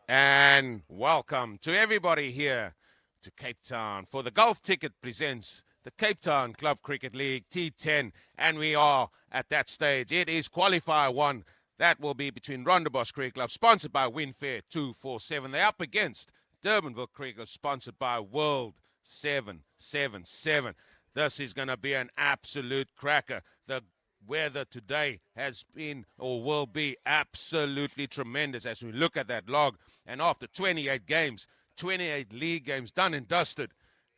And welcome to everybody here to Cape Town for the Golf Ticket presents the Cape Town Club Cricket League T10. And we are at that stage. It is Qualifier 1. That will be between Rondebosch Cricket Club, sponsored by Winfair 247. They're up against Durbanville Cricket Club, sponsored by World 777. This is going to be an absolute cracker. The weather today has been or will be absolutely tremendous as we look at that log. And after 28 games, 28 league games done and dusted,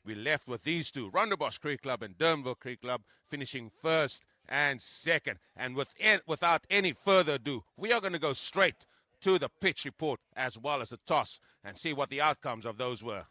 we're left with these two, Rondebosch Cricket Club and Durbanville Cricket Club, finishing first and second. And without any further ado, we are going to go straight to the pitch report as well as the toss and see what the outcomes of those were.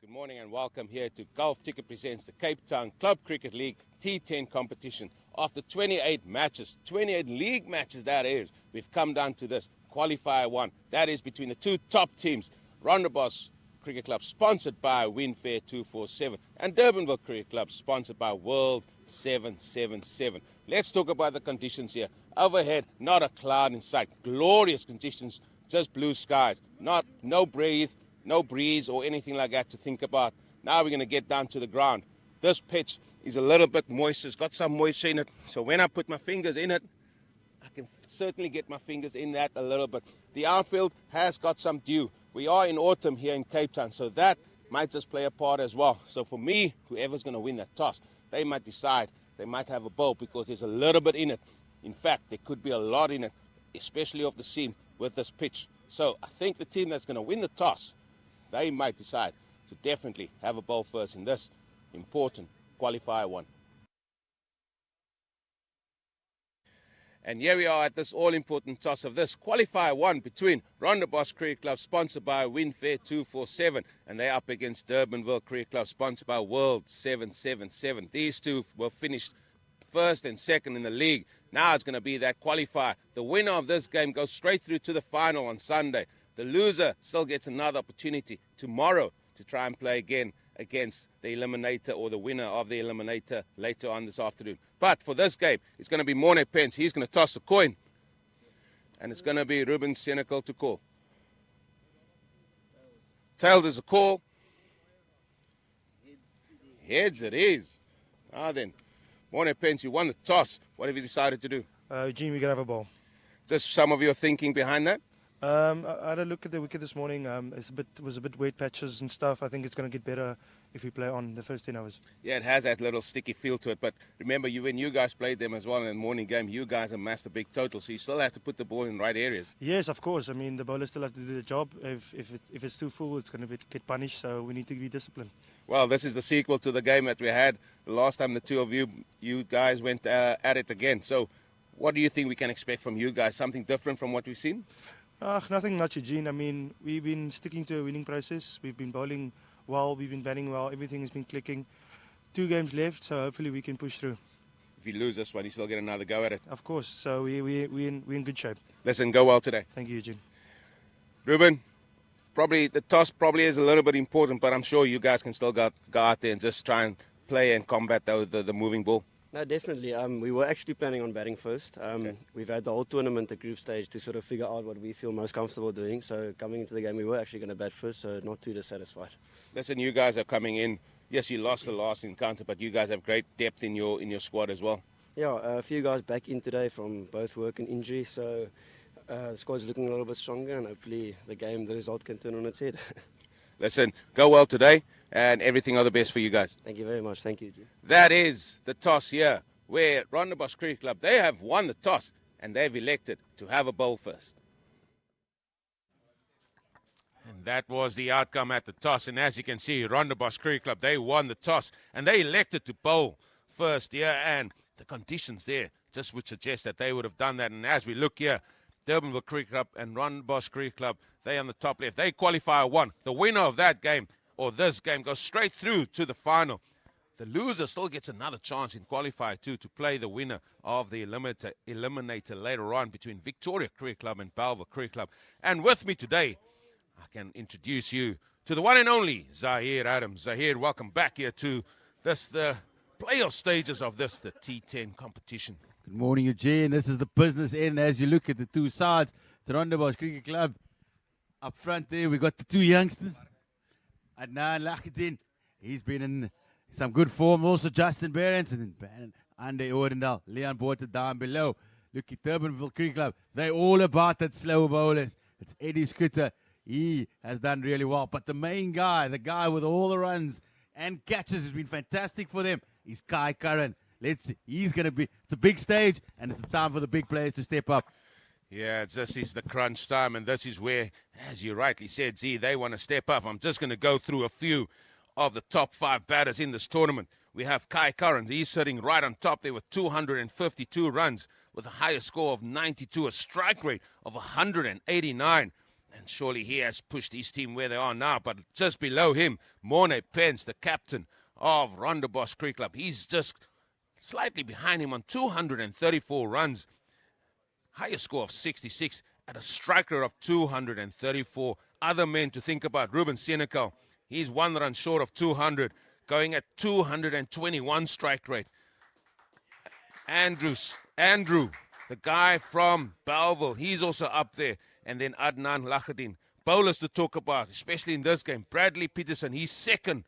Good morning and welcome here to Golf Ticket presents the Cape Town Club Cricket League T10 competition. After 28 matches, 28 league matches that is, we've come down to this Qualifier 1. That is between the two top teams, Rondebosch Cricket Club, sponsored by Winfair 247, and Durbanville Cricket Club, sponsored by World 777. Let's talk about the conditions here. Overhead, not a cloud in sight. Glorious conditions, just blue skies. No breeze or anything like that to think about. Now we're going to get down to the ground. This pitch is a little bit moist. It's got some moisture in it. So when I put my fingers in it, I can certainly get my fingers in that a little bit. The outfield has got some dew. We are in autumn here in Cape Town, so that might just play a part as well. So for me, whoever's going to win that toss, they might decide. They might have a bowl because there's a little bit in it. In fact, there could be a lot in it, especially off the seam with this pitch. So I think the team that's going to win the toss, they might decide to definitely have a bowl first in this important Qualifier 1. And here we are at this all-important toss of this Qualifier 1 between Rondebosch Cricket Club, sponsored by Winfair 247, and they're up against Durbanville Cricket Club, sponsored by World 777. These two were finished first and second in the league. Now it's going to be that qualifier. The winner of this game goes straight through to the final on Sunday. The loser still gets another opportunity tomorrow to try and play again against the eliminator or the winner of the eliminator later on this afternoon. But for this game, it's going to be Morne Pence. He's going to toss the coin. And it's going to be Ruben Senecal to call. Tails is a call. Heads it is. Ah then, Morne Pence, you won the toss. What have you decided to do? Eugene, we can have a ball. Just some of your thinking behind that? I had a look at the wicket this morning. It was a bit wet patches and stuff. I think it's going to get better if we play on the first 10 hours. Yeah, it has that little sticky feel to it. But remember, when you guys played them as well in the morning game, you guys amassed a big total. So you still have to put the ball in the right areas. Yes, of course. I mean, the bowlers still have to do the job. If it's too full, it's going to get punished. So we need to be disciplined. Well, this is the sequel to the game that we had the last time the two of you guys went at it again. So what do you think we can expect from you guys? Something different from what we've seen? Nothing much, Eugene. I mean, we've been sticking to a winning process. We've been bowling well. We've been batting well. Everything has been clicking. 2 games left, so hopefully we can push through. If you lose this one, you still get another go at it. Of course. So we're in good shape. Listen, go well today. Thank you, Eugene. Ruben, probably the toss probably is a little bit important, but I'm sure you guys can still go out there and just try and play and combat the moving ball. No, definitely. We were actually planning on batting first. Okay. We've had the whole tournament, the group stage, to sort of figure out what we feel most comfortable doing. So coming into the game, we were actually going to bat first, so not too dissatisfied. Listen, you guys are coming in. Yes, you lost the last encounter, but you guys have great depth in your squad as well. Yeah, a few guys back in today from both work and injury, so the squad's looking a little bit stronger, and hopefully the result can turn on its head. Listen, go well today, and everything all the best for you guys. Thank you very much. Thank you. That is the toss here, where Rondebosch Cricket Club, they have won the toss, and they've elected to have a bowl first. And that was the outcome at the toss. And as you can see, Rondebosch Cricket Club, they won the toss, and they elected to bowl first here. And the conditions there just would suggest that they would have done that. And as we look here, Durbanville Cricket Club and Rondebosch Cricket Club, they on the top left. They qualify 1. The winner of that game, or this game, goes straight through to the final. The loser still gets another chance in Qualifier 2 to play the winner of the eliminator later on between Victoria Cricket Club and Bellville Cricket Club. And with me today, I can introduce you to the one and only Zahir Adams. Zahir, welcome back here to the playoff stages of the T10 competition. Good morning, Eugene. This is the business end. As you look at the two sides, It's Rondebosch Cricket Club. Up front there, we got the two youngsters. Adnan Lakhidin, he's been in some good form. Also Justin Behrens and Andy Ordendal. Leon Porter down below. Look at Durbanville Cricket Club. They're all about that slow bowlers. It's Eddie Scooter. He has done really well. But the main guy, the guy with all the runs and catches, has been fantastic for them, is Kai Curran. Let's see. He's going to be, it's a big stage, and it's the time for the big players to step up. Yeah, this is the crunch time, and this is where, as you rightly said, Z, they want to step up. I'm just going to go through a few of the top 5 batters in this tournament. We have Kai Curran. He's sitting right on top there with 252 runs, with a higher score of 92, a strike rate of 189. And surely he has pushed his team where they are now. But just below him, Morne Pence, the captain of Rondebosch Cricket Club. He's just slightly behind him on 234 runs. Higher score of 66 at a strike rate of 234. Other men to think about. Ruben Senecal, he's 1 run short of 200, going at 221 strike rate. Andrew, the guy from Bellville, he's also up there. And then Adnan Lakhidin. Bowlers to talk about, especially in this game. Bradley Peterson, he's second.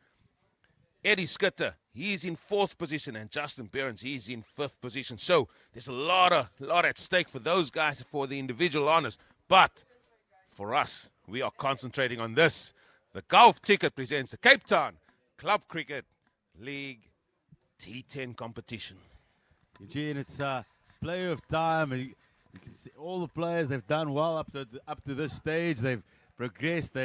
Eddie Scooter, he's in 4th position. And Justin Behrens, he's in 5th position. So there's a lot at stake for those guys for the individual honors. But for us, we are concentrating on this. The Golf Ticket presents the Cape Town Club Cricket League T10 competition. Eugene, it's a play of time. You can see all the players have done well up to this stage. They've progressed,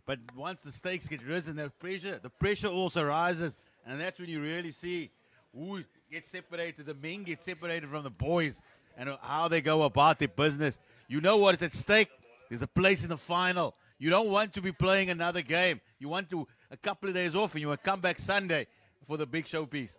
but once the stakes get risen, the pressure also rises, and that's when you really see who gets separated. The men get separated from the boys, and how they go about their business. You know what is at stake? There's a place in the final. You don't want to be playing another game. You want a couple of days off, and you want to come back Sunday for the big showpiece.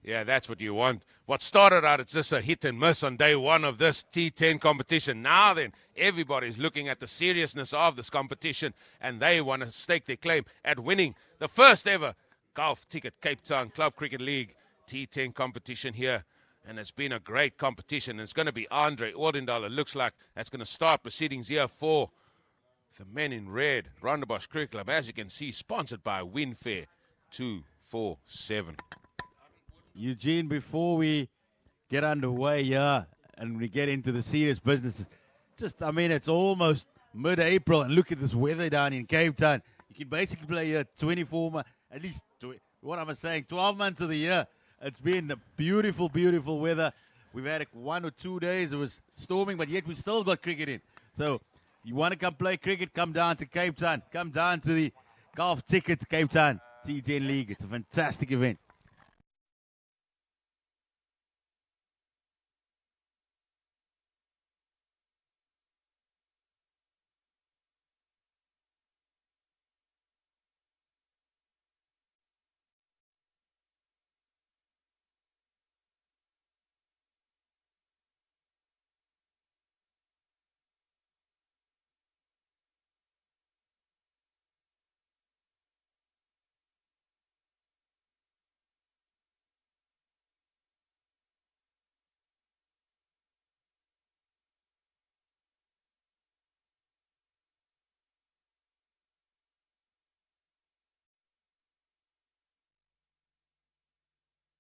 Yeah, that's what you want. What started out as just a hit and miss on day one of this T10 competition. Now then, everybody's looking at the seriousness of this competition, and they want to stake their claim at winning the first ever Golf Ticket Cape Town Club Cricket League T10 competition here. And it's been a great competition. It's going to be Andre Ordendal. It looks like that's going to start proceedings here for the men in red, Rondebosch Cricket Club. As you can see, sponsored by Winfair 247. Eugene, before we get underway here and we get into the serious business, it's almost mid-April, and look at this weather down in Cape Town. You can basically play here 24 months, at least, 12 months of the year. It's been a beautiful, beautiful weather. We've had 1 or 2 days. It was storming, but yet we still got cricket in. So you want to come play cricket, come down to Cape Town. Come down to the Golf Ticket Cape Town T10 League. It's a fantastic event.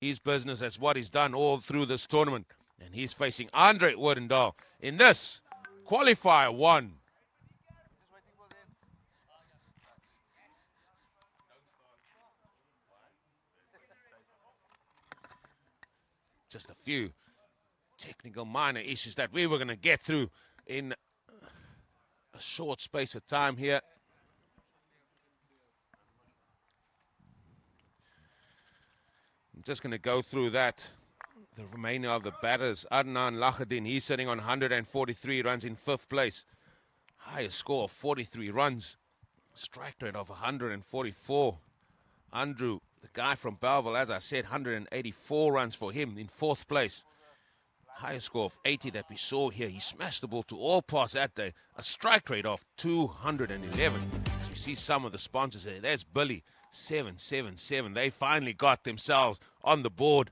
His business, that's what he's done all through this tournament. And he's facing Andre Ordendal in this Qualifier 1. Just a few technical minor issues that we were going to get through in a short space of time here. I'm just going to go through that. The remainder of the batters, Adnan Lakhidin, he's sitting on 143 runs in 5th place. Highest score of 43 runs. Strike rate of 144. Andrew, the guy from Bellville, as I said, 184 runs for him in 4th place. Highest score of 80 that we saw here. He smashed the ball to all parts that day. A strike rate of 211. As we see some of the sponsors there. There's Billy, 777. They finally got themselves on the board.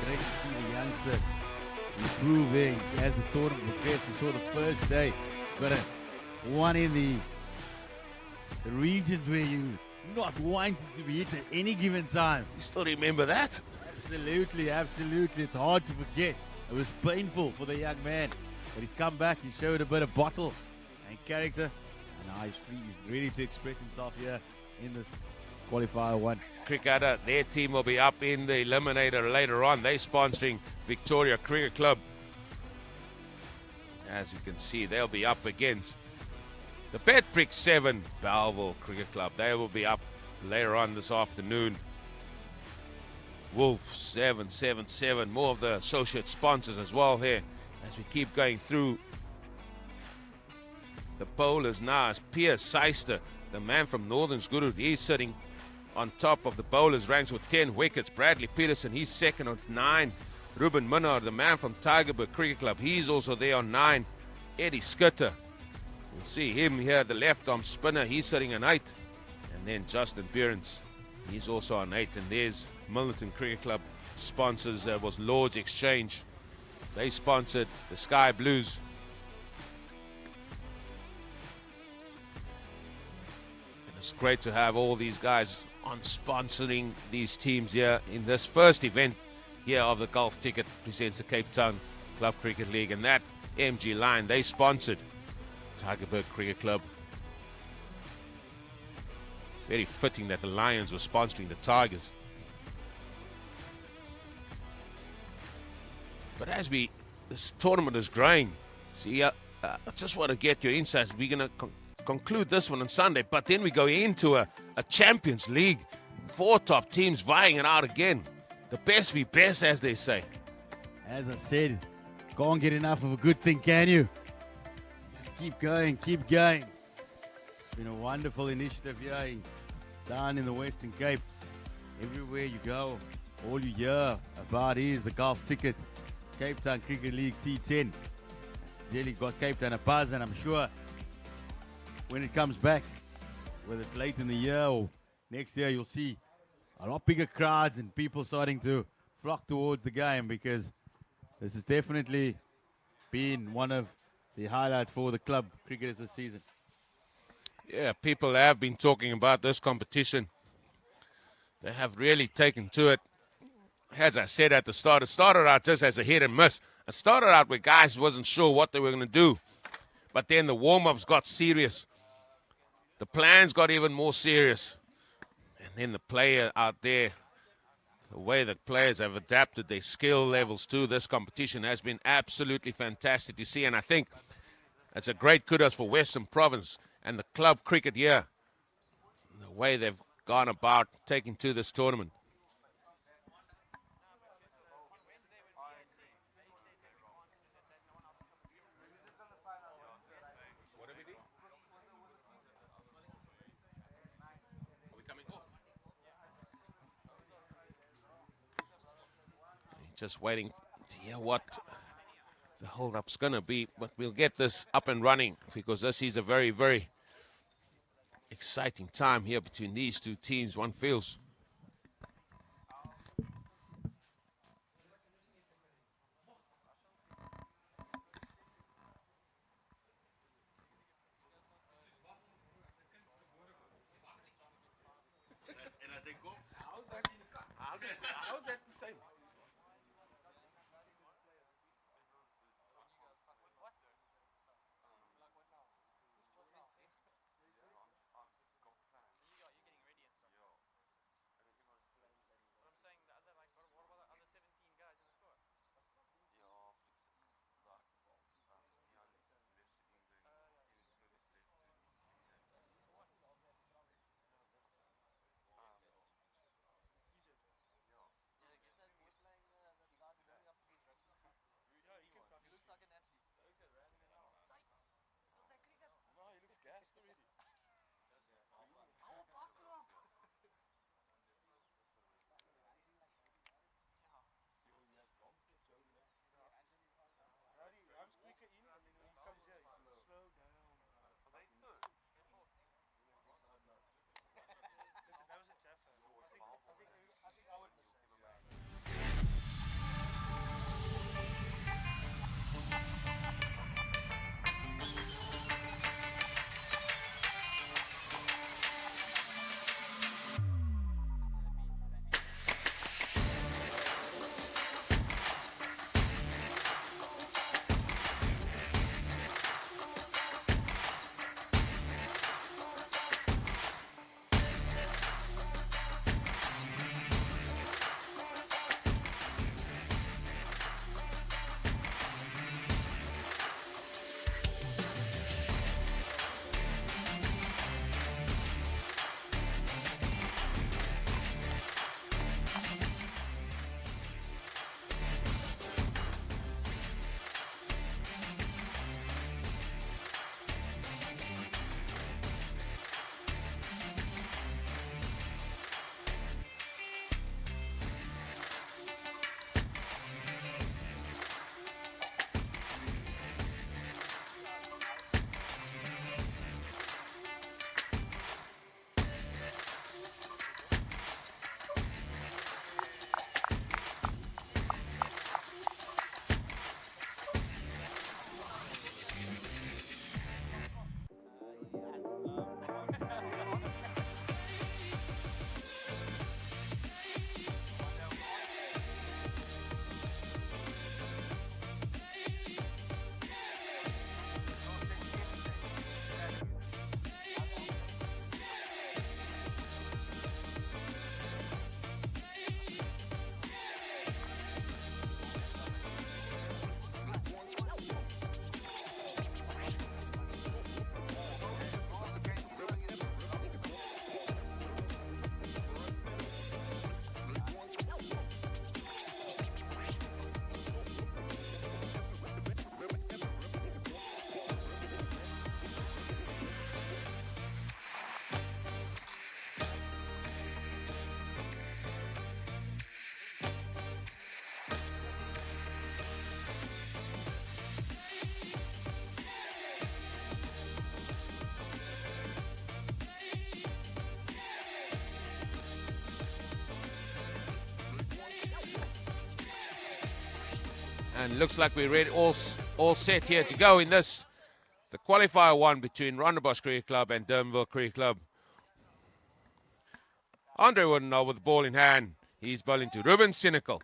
Great to see the youngster improve there as the tournament progressed. We saw the first day got a one in the regions where you not wanting to be hit at any given time. You still remember that? Absolutely, absolutely. It's hard to forget. It was painful for the young man. But he's come back, he showed a bit of bottle and character. And now he's free, he's ready to express himself here in this qualifier one. Cricketer, their team will be up in the eliminator later on. They're sponsoring Victoria Cricket Club. As you can see, they'll be up against the Betprick 7 Bellville Cricket Club. They will be up later on this afternoon. Wolf 777, more of the associate sponsors as well here as we keep going through the bowlers now. As Piers Seister, the man from Northern Guru, he's sitting on top of the bowlers ranks with 10 wickets. Bradley Peterson, he's second on 9. Ruben Minnar, the man from Tygerberg Cricket Club, he's also there on 9. Eddie Skitter, you'll see him here, the left arm spinner, he's sitting on 8. And then Justin Behrens, he's also on 8. And there's Milnerton Cricket Club sponsors. There was Lord's Exchange. They sponsored the Sky Blues. And it's great to have all these guys on sponsoring these teams here in this first event here of the Golf Ticket presents the Cape Town Club Cricket League. And that MG line, they sponsored Tygerberg Cricket Club. Very fitting that the Lions were sponsoring the Tigers. But as this tournament is growing, see, I just want to get your insights. We're going to conclude this one on Sunday, but then we go into a Champions League. 4 top teams vying it out again. The best be best, as they say. As I said, can't get enough of a good thing, can you? Just keep going, keep going. It's been a wonderful initiative here down in the Western Cape. Everywhere you go, all you hear about is the Golf Ticket Cape Town Cricket League T10. It's really got Cape Town a buzz, and I'm sure when it comes back, whether it's late in the year or next year, you'll see a lot bigger crowds and people starting to flock towards the game, because this has definitely been one of the highlights for the club cricketers this season. Yeah, people have been talking about this competition. They have really taken to it. As I said at the start, it started out just as a hit and miss. It started out where guys wasn't sure what they were going to do. But then the warm-ups got serious. The plans got even more serious. And then the player out there, the way the players have adapted their skill levels to this competition has been absolutely fantastic to see. And I think it's a great kudos for Western Province and the club cricket here, the way they've gone about taking to this tournament. Just waiting to hear what the hold-up's going to be, but we'll get this up and running, because this is a very, very exciting time here between these two teams, one feels. How's that the same? And looks like we're ready, all set here to go in this. The qualifier one between Rondebosch Cricket Club and Durbanville Cricket Club. Andre wouldn't know with the ball in hand. He's bowling to Ruben Cynical.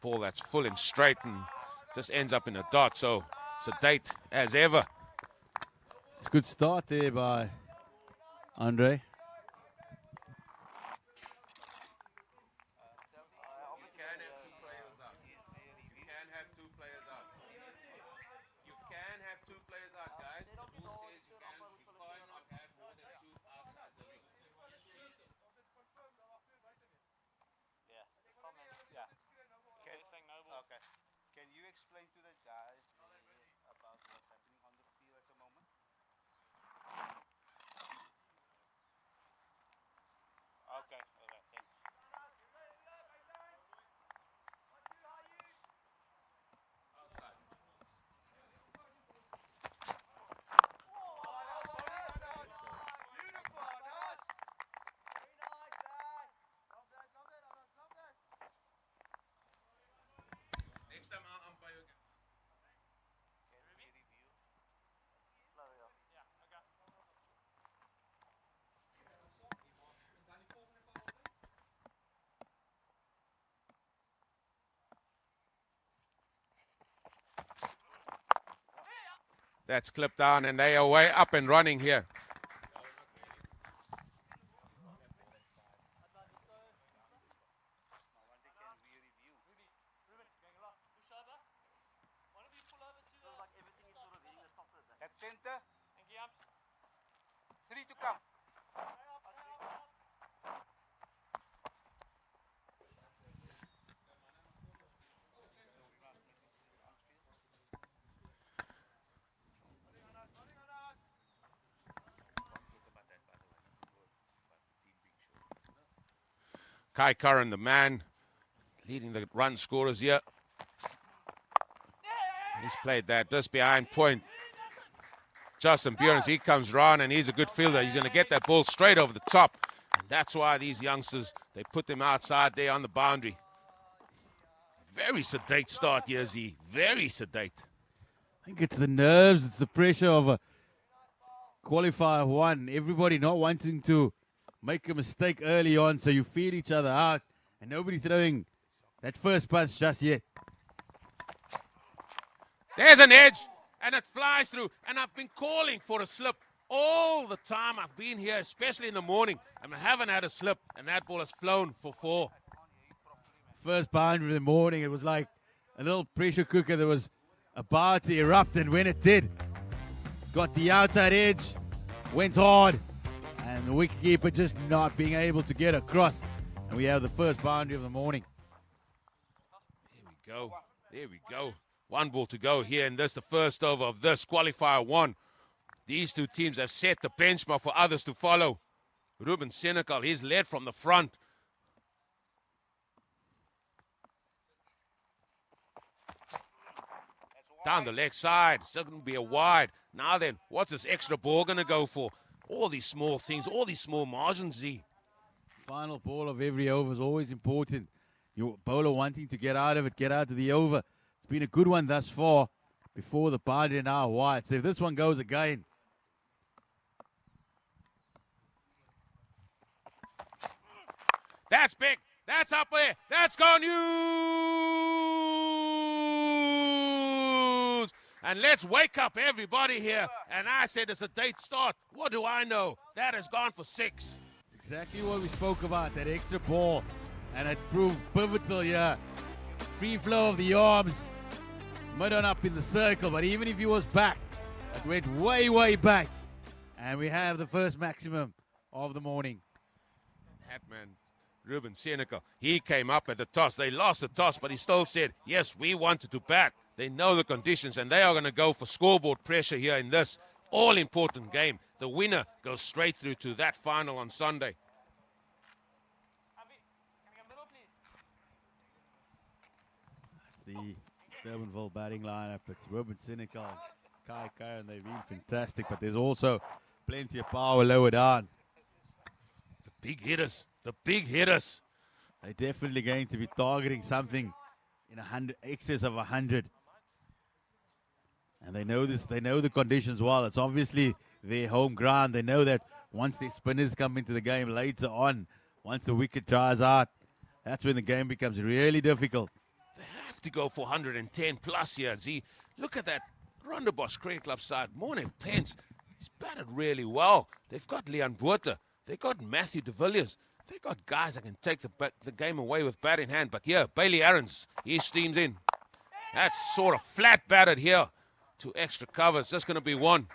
Ball that's full and straight and just ends up in a dot, so sedate as ever. It's a good start there by Andre. Can you explain to the guys about what's happening on the field at the moment? Okay, thanks. Next time I'll umpire again. That's clipped down and they are way up and running here. At center. 3 to come. Kai Curran, the man, leading the run scorers here. He's played that just behind point. Justin Burns, he comes round and he's a good fielder. He's going to get that ball straight over the top. And that's why these youngsters, they put them outside there on the boundary. Very sedate start here, Z. Very sedate. I think it's the nerves, it's the pressure of a qualifier one. Everybody not wanting to make a mistake early on, so you feel each other out. And nobody throwing that first punch just yet. There's an edge. And it flies through. And I've been calling for a slip all the time I've been here, especially in the morning. And I haven't had a slip. And that ball has flown for 4. First boundary of the morning, it was like a little pressure cooker that was about to erupt. And when it did, got the outside edge, went hard. And the wicketkeeper just not being able to get across. And we have the first boundary of the morning. There we go. There we go. 1 ball to go here, and this the first over of this qualifier 1. These two teams have set the benchmark for others to follow. Ruben Cynical, he's led from the front. Down the leg side, it's going to be a wide. Now then, what's this extra ball going to go for? All these small things, all these small margins, Z. Final ball of every over is always important. Your bowler wanting to get out of it, get out of the over. It's been a good one thus far before the boundary now wide. So if this one goes again. That's big. That's up there. That's gone huge. And let's wake up everybody here. And I said it's a date start. What do I know? That has gone for 6. It's exactly what we spoke about, that extra ball. And it proved pivotal here. Free flow of the arms. Mid on up in the circle. But even if he was back, it went way, way back. And we have the first maximum of the morning. Hatman, Ruben Cynical, he came up at the toss. They lost the toss, but he still said, yes, we wanted to bat. They know the conditions, and they are going to go for scoreboard pressure here in this all-important game. The winner goes straight through to that final on Sunday. It's the Durbanville batting lineup. It's Ruben Cynical and Kai Curran. They've been fantastic, but there's also plenty of power lower down. big hitters. The big hitters. They're definitely going to be targeting something in excess of 100. And they know this. They know the conditions well. It's obviously their home ground. They know that once their spinners come into the game later on, once the wicket dries out, that's when the game becomes really difficult. They have to go for 110 plus here. See, look at that Rondebosch Cricket Club side. Morning Pence. He's batted really well. They've got Leon Botha. They've got Matthew de Villiers. They've got guys that can take the game away with bat in hand. But here, Bailey Aarons, he steams in. That's sort of flat batted here to extra cover. It's just going to be one.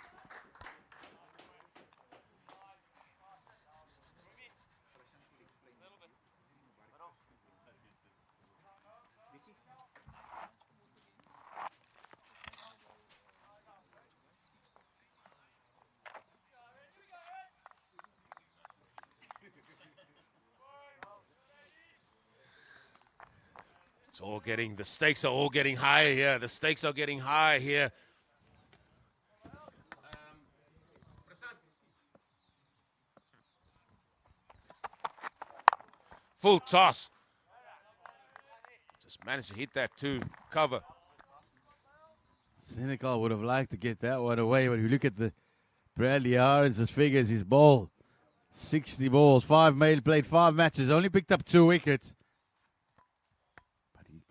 The stakes are all getting higher here. The stakes are getting higher here. Full toss. Just managed to hit that to cover. Senegal would have liked to get that one away, but if you look at the Bradley Aarons' figures, his ball, 60 balls, played 5 matches, only picked up 2 wickets.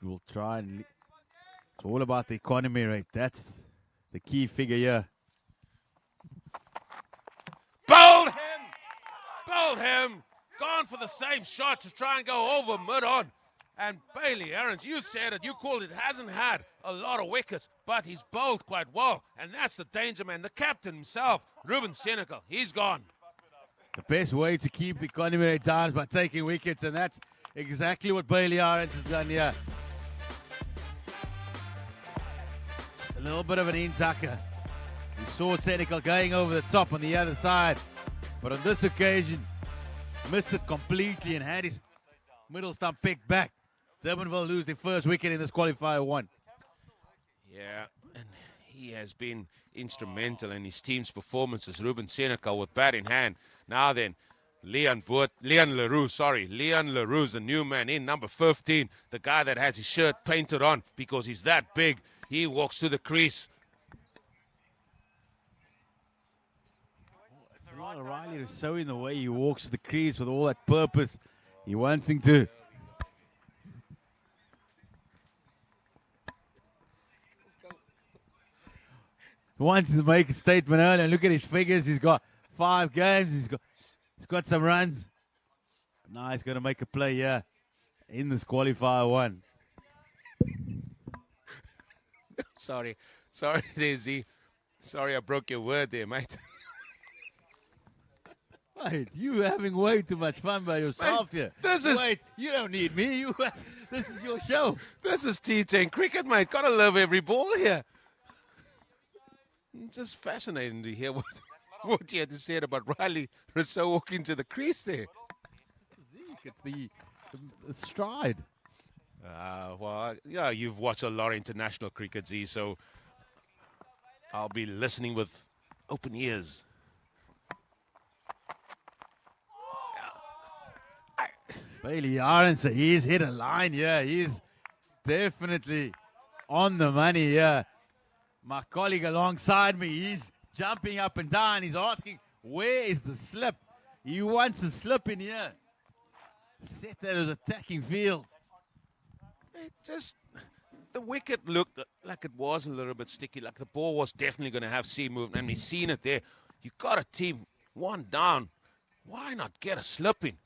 We'll try and... It's all about the economy rate. That's the key figure here. Bowled him! Bowled him! Gone for the same shot to try and go over mid-on. And Bailey Aarons, you said it, you called it, hasn't had a lot of wickets, but he's bowled quite well. And that's the danger man, the captain himself, Ruben Senegal. He's gone. The best way to keep the economy rate down is by taking wickets, and that's exactly what Bailey Aarons has done here. A little bit of an in-tucker. We saw Senegal going over the top on the other side, but on this occasion, missed it completely and had his middle stump picked back. Durbanville lose their first wicket in this qualifier 1. Yeah, and he has been instrumental in his team's performances. Ruben Senegal with bat in hand. Now then, Leon Leroux, the new man in, number 15, the guy that has his shirt painted on because he's that big. He walks to the crease. It's not O'Reilly to show in the way he walks to the crease with all that purpose. He wanting to. He wants to make a statement early, and look at his figures. He's got 5 games. He's got some runs. Now he's going to make a play here in this qualifier 1. Sorry, Daisy. Sorry, I broke your word there, mate. Mate, you having way too much fun by yourself here. Wait, you don't need me. This is your show. This is T10 cricket, mate. Gotta love every ball here. It's just fascinating to hear what you had to say about Riley Rousseau walking to the crease there. It's the stride. Well, yeah, you've watched a lot of international cricket, Z, so I'll be listening with open ears. Bailey Aarons, he's hit a line here. He's definitely on the money here. My colleague alongside me, he's jumping up and down. He's asking, where is the slip? He wants a slip in here. Set that as attacking field. The wicket looked like it was a little bit sticky, like the ball was definitely going to have seam movement, and we've seen it there. You got a team 1 down. Why not get a slip in?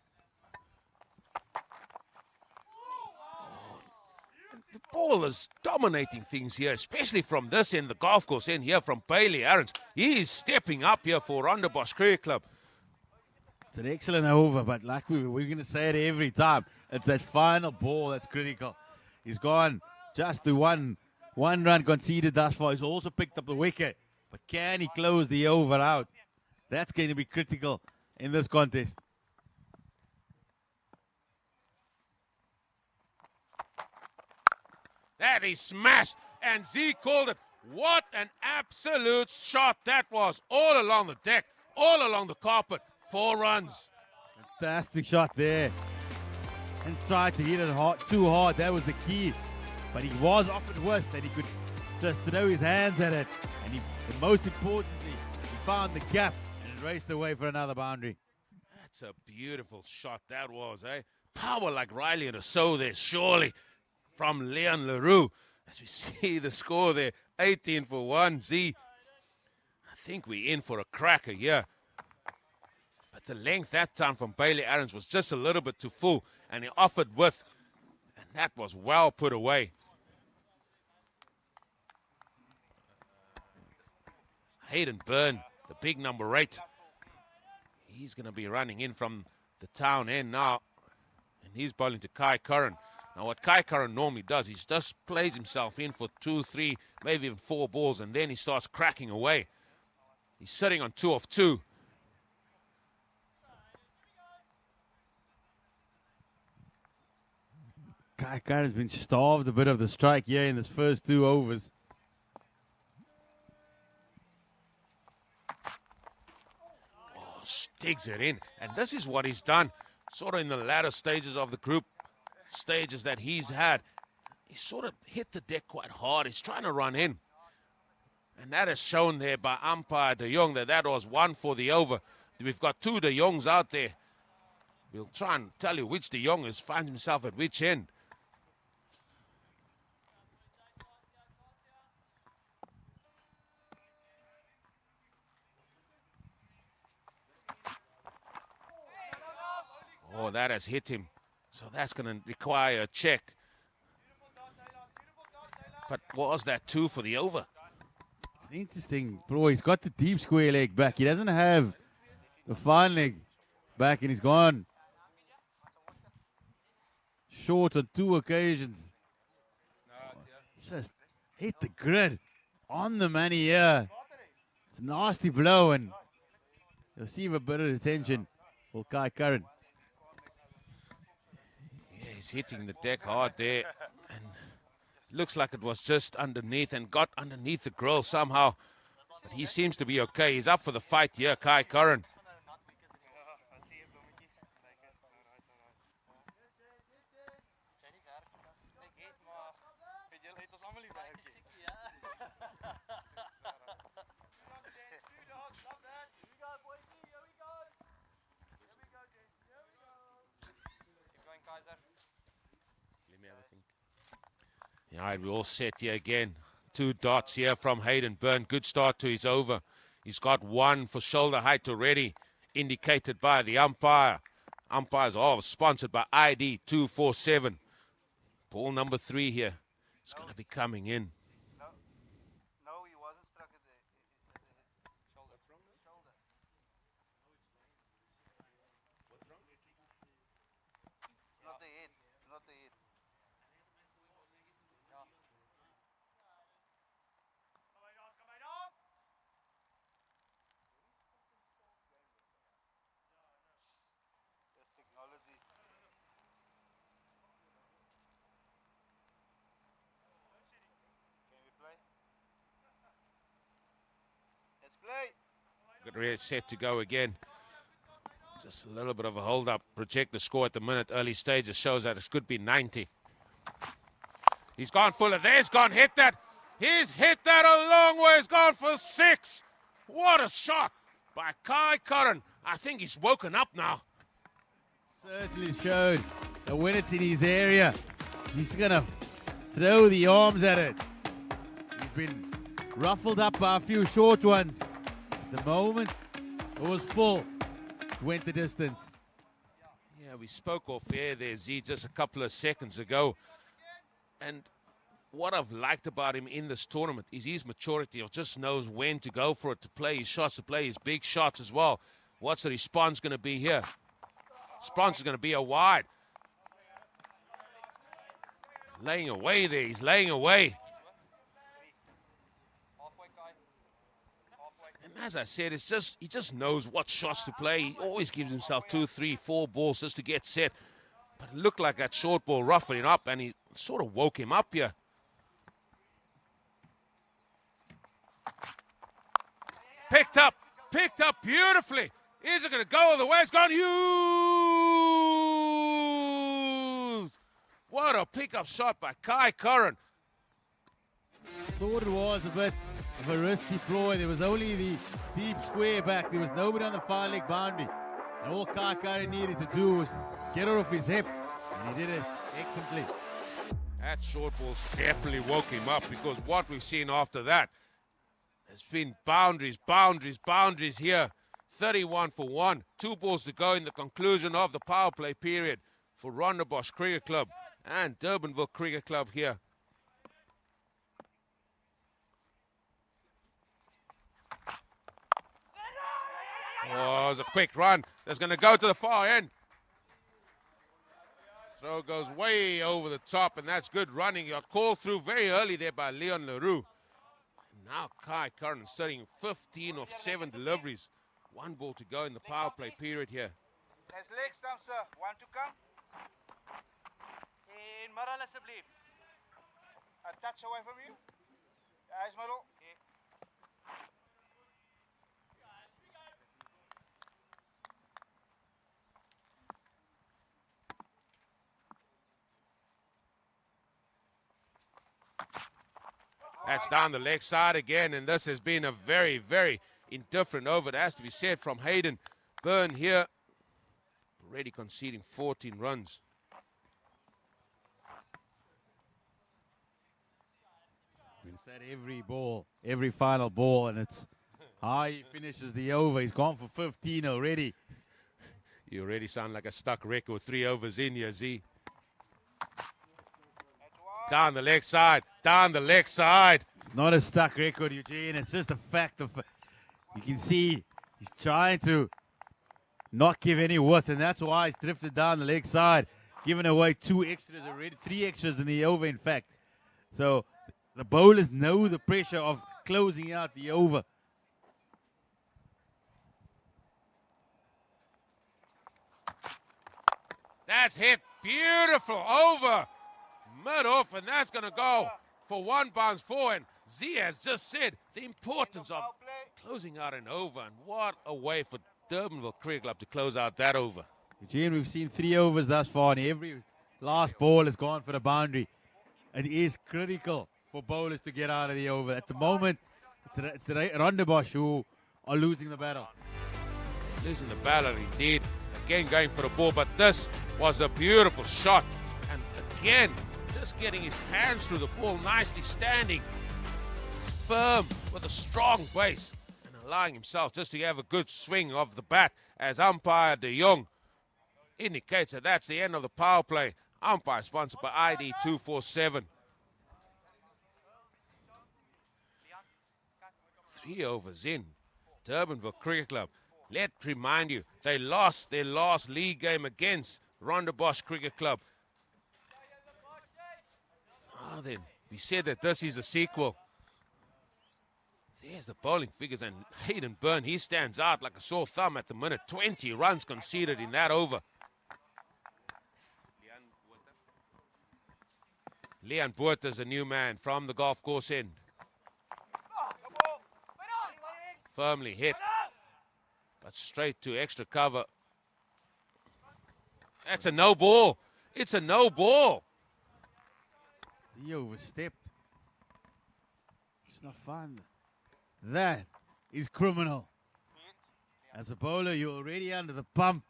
The ball is dominating things here, especially from this end, the golf course end here from Bailey Aarons. He is stepping up here for Rondebosch Cricket Club. It's an excellent over, but like we're going to say it every time, it's that final ball that's critical. He's gone just to one run conceded thus far. He's also picked up the wicket, but can he close the over out? That's going to be critical in this contest. That is smashed, and Z called it. What an absolute shot that was. All along the deck, all along the carpet. 4 runs. Fantastic shot there. And tried to hit it hard, too hard. That was the key. But he was offered width that he could just throw his hands at it. And most importantly, he found the gap and raced away for another boundary. That's a beautiful shot that was, eh? Power like Riley and so there, surely, from Leon Leroux. As we see the score there, 18 for 1. Z, I think we're in for a cracker here. But the length that time from Bailey Aarons was just a little bit too full, and he offered width, and that was well put away. Hayden Byrne, the big number 8. He's going to be running in from the town end now, and he's bowling to Kai Curran. Now what Kai Curran normally does, he just plays himself in for 2, 3, maybe even 4 balls, and then he starts cracking away. He's sitting on 2 of 2. Kai Curran has been starved a bit of the strike here in this first 2 overs. Oh, stigs it in, and this is what he's done sort of in the latter stages of the group stages that he's had. He sort of hit the deck quite hard. He's trying to run in, and that is shown there by umpire De Jong that was 1 for the over. We've got 2 De Jongs out there. We'll try and tell you which De Jong finds himself at which end. Oh, that has hit him. So that's going to require a check. But was that 2 for the over? It's interesting, bro. He's got the deep square leg back. He doesn't have the fine leg back, and he's gone short on 2 occasions. Just hit the grid on the money here. It's a nasty blow, and receive a bit of attention for Kai Curran. He's hitting the deck hard there, and looks like it was just underneath and got underneath the grill somehow. But he seems to be okay. He's up for the fight here, Kai Curran. All right, we're all set here again. 2 dots here from Hayden Byrne. Good start to his over. He's got 1 for shoulder height already, indicated by the umpire. Umpires are sponsored by ID 247. Ball number 3 here. It's going to be coming in. No, he wasn't struck at the shoulder. What's wrong? Shoulder. What's wrong? It's not the head. It's not the head. That's technology. Can we play? Let's play. Good, ready, set to go again. Just a little bit of a hold-up. Project the score at the minute. Early stages shows that it could be 90. He's gone fuller. There's gone. Hit that. He's hit that a long way. He's gone for 6. What a shot by Kai Curran. I think he's woken up now. Certainly showed that when it's in his area, he's going to throw the arms at it. He's been ruffled up by a few short ones. At the moment, it was full. Went the distance. Yeah, we spoke off air there, Z, just a couple of seconds ago. And what I've liked about him in this tournament is his maturity. He just knows when to go for it, to play his shots, to play his big shots as well. What's the response going to be here? Response is going to be a wide. Laying away there. He's laying away. And as I said, it's just he just knows what shots to play. He always gives himself 2, 3, 4 balls just to get set. But it looked like that short ball roughed him up, and he sort of woke him up here. Picked up beautifully. Is it going to go all the way? It's gone huge. What a pickup shot by Kai Curran. Thought it was a bit of a risky ploy. There was only the deep square back. There was nobody on the far leg boundary. And all Kai Curran needed to do was get it off his hip. And he did it excellently. That short ball's definitely woke him up, because what we've seen after that has been boundaries, boundaries, boundaries here. 31 for 1. 2 balls to go in the conclusion of the power play period for Rondebosch Cricket Club and Durbanville Cricket Club here. Oh, it was a quick run. That's going to go to the far end. Throw goes way over the top, and that's good running. He got called through very early there by Leon Leroux. And now Kai Curran sitting 15 of 7 deliveries. 1 ball to go in the power play period here. There's leg stump, sir. One to come. In middle, alsjeblieft. A touch away from you. Eyes middle. That's down the leg side again, and this has been a very, very indifferent over. It has to be said from Hayden Byrne here. Already conceding 14 runs. We said every ball, every final ball, and it's how he finishes the over. He's gone for 15 already. You already sound like a stuck record. 3 overs in here, Z. Down the leg side, down the leg side. It's not a stuck record, Eugene. It's just a fact of, you can see he's trying to not give any worth, and that's why he's drifted down the leg side, giving away 2 extras already, 3 extras in the over, in fact. So the bowlers know the pressure of closing out the over. That's hit. Beautiful over. Mid-off, and that's going to go for 1 bounce 4. And Z has just said the importance of closing out an over. And what a way for Durbanville Cricket Club to close out that over. Eugene, we've seen 3 overs thus far, and every last ball has gone for the boundary. It is critical for bowlers to get out of the over. At the moment, it's Rondebosch who are losing the battle. Losing the battle indeed. Again going for the ball, but this was a beautiful shot. And again, just getting his hands through the ball, nicely standing. Firm with a strong base and allowing himself just to have a good swing of the bat as umpire De Jong indicates that that's the end of the power play. Umpire sponsored by ID 247. 3 overs in. Durbanville Cricket Club. Let's remind you, they lost their last league game against Rondebosch Cricket Club. Then we said that this is a sequel. There's the bowling figures, and Hayden Byrne, he stands out like a sore thumb at the minute. 20 runs conceded in that over. Leon Botha is a new man from the golf course end. Firmly hit, but straight to extra cover. That's a no ball. It's a no ball. He overstepped. It's not fun. That is criminal. As a bowler, you're already under the pump.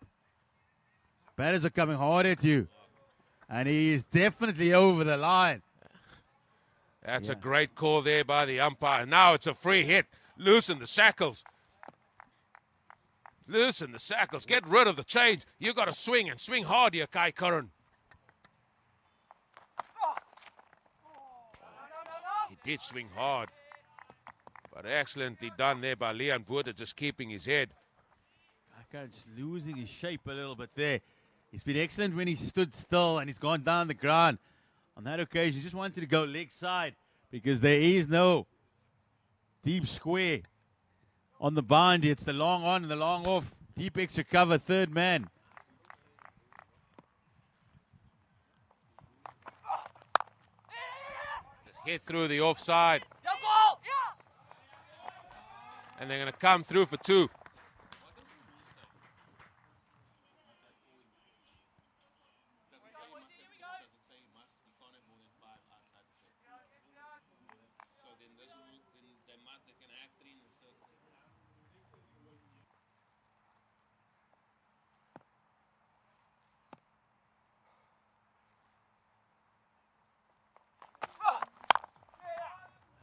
Batters are coming hard at you. And he is definitely over the line. That's a great call there by the umpire. Now it's a free hit. Loosen the shackles. Loosen the shackles. Get rid of the chains. You got to swing, and swing hard here, Kai Curran. He did swing hard, but excellently done there by Leon Botha, just keeping his head. Just losing his shape a little bit there. He's been excellent when he stood still and he's gone down the ground. On that occasion, he just wanted to go leg side because there is no deep square on the boundary. It's the long on and the long off. Deep extra cover, third man. Hit through the offside. And they're going to come through for 2.